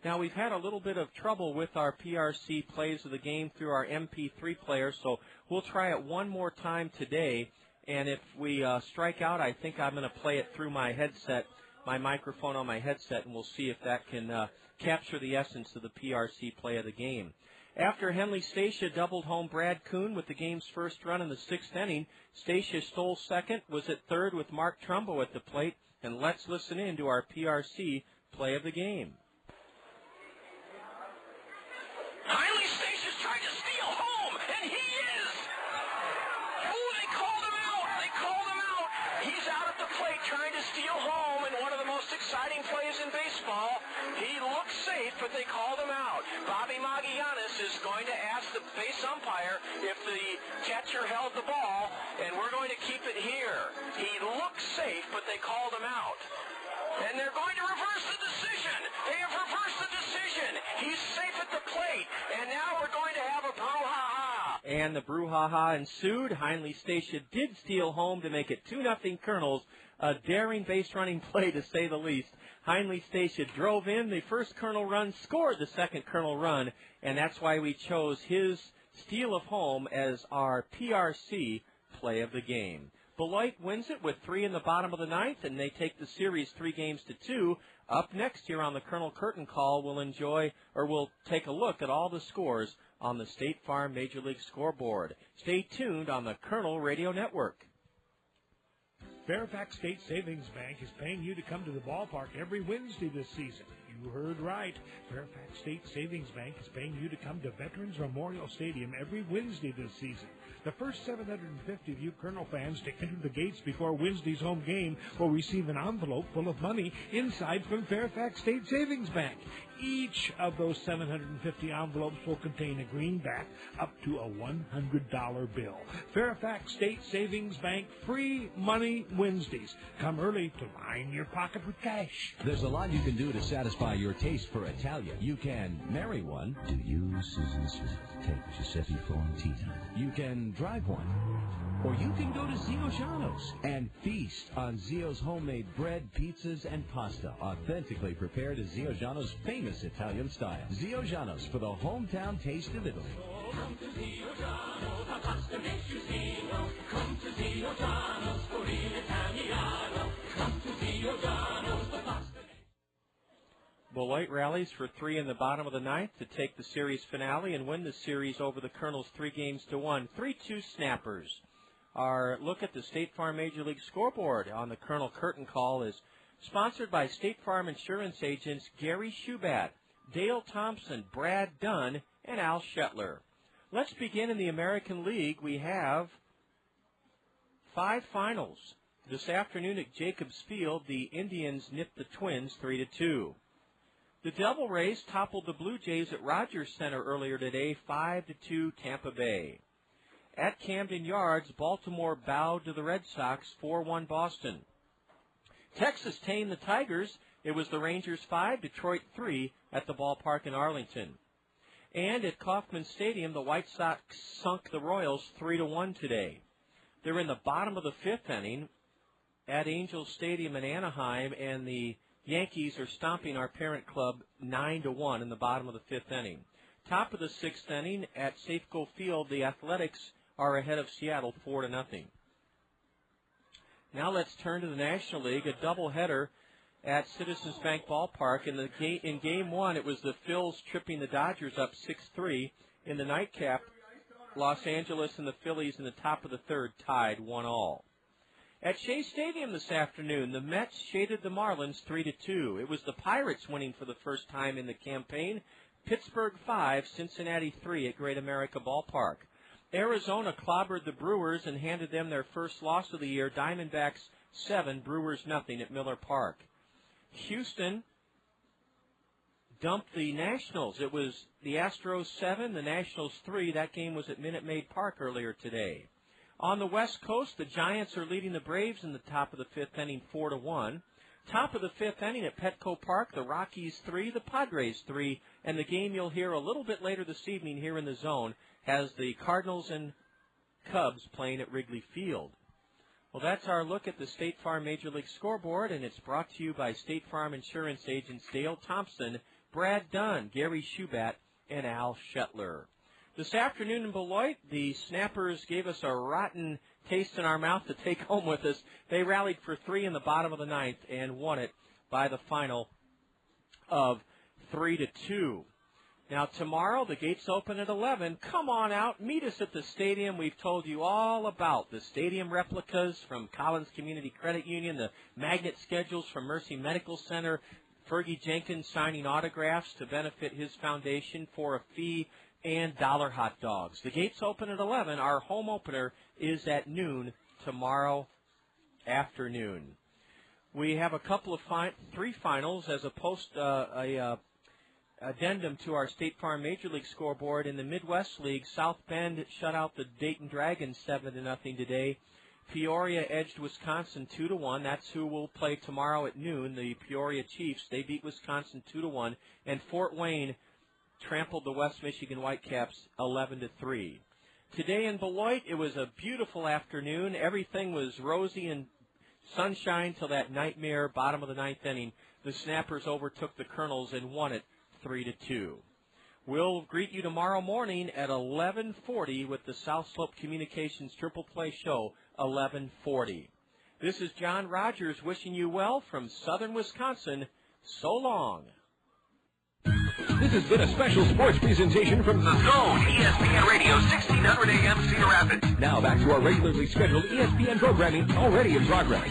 Now, we've had a little bit of trouble with our PRC plays of the game through our MP3 player, so we'll try it one more time today. And if we strike out, I think I'm going to play it through my headset, my microphone on my headset, and we'll see if that can capture the essence of the PRC play of the game. After Henley Stacia doubled home Brad Kuhn with the game's first run in the 6th inning, Stacia stole second, was at third with Mark Trumbo at the plate, and let's listen in to our PRC play of the game. Henley Stacio's tried to steal home, and he is! Oh, they called him out! They called him out! but they called him out. Bobby Magianis is going to ask the base umpire if the catcher held the ball, and we're going to keep it here. He looked safe, but they called him out. And they're going to reverse the decision. They have reversed the decision. He's safe at the plate, and now we're going to have a brouhaha. And the brouhaha ensued. Heinley Station did steal home to make it 2-0 Kernels. A daring base-running play, to say the least. Heinley Station drove in the first Kernel run, scored the second Kernel run, and that's why we chose his steal of home as our PRC play of the game. Beloit wins it with 3 in the bottom of the ninth, and they take the series 3-2. Up next here on the Colonel Curtain Call, we'll take a look at all the scores on the State Farm Major League scoreboard. Stay tuned on the Kernel Radio Network. Fairfax State Savings Bank is paying you to come to the ballpark every Wednesday this season. You heard right. Fairfax State Savings Bank is paying you to come to Veterans Memorial Stadium every Wednesday this season. The first 750 of you Colonel fans to enter the gates before Wednesday's home game will receive an envelope full of money inside from Fairfax State Savings Bank. Each of those 750 envelopes will contain a greenback up to a $100 bill. Fairfax State Savings Bank, free money Wednesdays. Come early to line your pocket with cash. There's a lot you can do to satisfy your taste for Italian. You can marry one. Do you, Susan Smith, take Giuseppe Florentina? You can drive one. Or you can go to Zio Giano's and feast on Zio's homemade bread, pizzas, and pasta, authentically prepared as Zio Giano's famous Italian style. Zio Giano's for the hometown taste of Italy. Come to Zio Giano's, the pasta makes you Zio. Come to Zio Giano's for Il Italiano. Come to Zio Giano's, the pasta. Beloit rallies for 3 in the bottom of the ninth to take the series finale and win the series over the Kernels 3-1. 3-2 Snappers. Our look at the State Farm Major League scoreboard on the Colonel Curtain Call is sponsored by State Farm insurance agents Gary Shubat, Dale Thompson, Brad Dunn, and Al Shetler. Let's begin in the American League. We have 5 finals. This afternoon at Jacobs Field, the Indians nipped the Twins 3-2. The Devil Rays toppled the Blue Jays at Rogers Center earlier today, 5-2 Tampa Bay. At Camden Yards, Baltimore bowed to the Red Sox, 4-1 Boston. Texas tamed the Tigers. It was the Rangers 5, Detroit 3 at the ballpark in Arlington. And at Kauffman Stadium, the White Sox sunk the Royals 3-1 today. They're in the bottom of the 5th inning at Angels Stadium in Anaheim, and the Yankees are stomping our parent club 9-1 in the bottom of the 5th inning. Top of the 6th inning at Safeco Field, the Athletics are ahead of Seattle 4-0. Now let's turn to the National League, a doubleheader at Citizens Bank Ballpark. In Game 1, it was the Phils tripping the Dodgers up 6-3. In the nightcap, Los Angeles and the Phillies in the top of the 3rd tied 1-1. At Shea Stadium this afternoon, the Mets shaded the Marlins 3-2. It was the Pirates winning for the first time in the campaign. Pittsburgh 5, Cincinnati 3 at Great America Ballpark. Arizona clobbered the Brewers and handed them their first loss of the year. Diamondbacks 7, Brewers 0 at Miller Park. Houston dumped the Nationals. It was the Astros 7, the Nationals 3. That game was at Minute Maid Park earlier today. On the West Coast, the Giants are leading the Braves in the top of the 5th inning 4-1. Top of the 5th inning at Petco Park, the Rockies 3, the Padres 3, and the game you'll hear a little bit later this evening here in the zone has the Cardinals and Cubs playing at Wrigley Field. Well, that's our look at the State Farm Major League scoreboard, and it's brought to you by State Farm insurance agents Dale Thompson, Brad Dunn, Gary Shubat, and Al Shetler. This afternoon in Beloit, the Snappers gave us a rotten taste in our mouth to take home with us. They rallied for 3 in the bottom of the 9th and won it by the final of 3-2. Now, tomorrow, the gates open at 11. Come on out. Meet us at the stadium. We've told you all about the stadium replicas from Collins Community Credit Union, the magnet schedules from Mercy Medical Center, Fergie Jenkins signing autographs to benefit his foundation for a fee, and dollar hot dogs. The gates open at 11. Our home opener is at noon tomorrow afternoon. We have a couple of 3 finals as a addendum to our State Farm Major League scoreboard. In the Midwest League, South Bend shut out the Dayton Dragons 7-0 today. Peoria edged Wisconsin 2-1. That's who will play tomorrow at noon. The Peoria Chiefs, they beat Wisconsin 2-1. And Fort Wayne trampled the West Michigan Whitecaps 11-3. Today in Beloit, it was a beautiful afternoon. Everything was rosy and sunshine till that nightmare bottom of the ninth inning. The Snappers overtook the Kernels and won it 3-2. We'll greet you tomorrow morning at 11:40 with the South Slope Communications Triple Play Show, 11:40. This is John Rogers wishing you well from southern Wisconsin. So long. This has been a special sports presentation from The Zone, ESPN Radio, 1600 AM, Cedar Rapids. Now back to our regularly scheduled ESPN programming already in progress.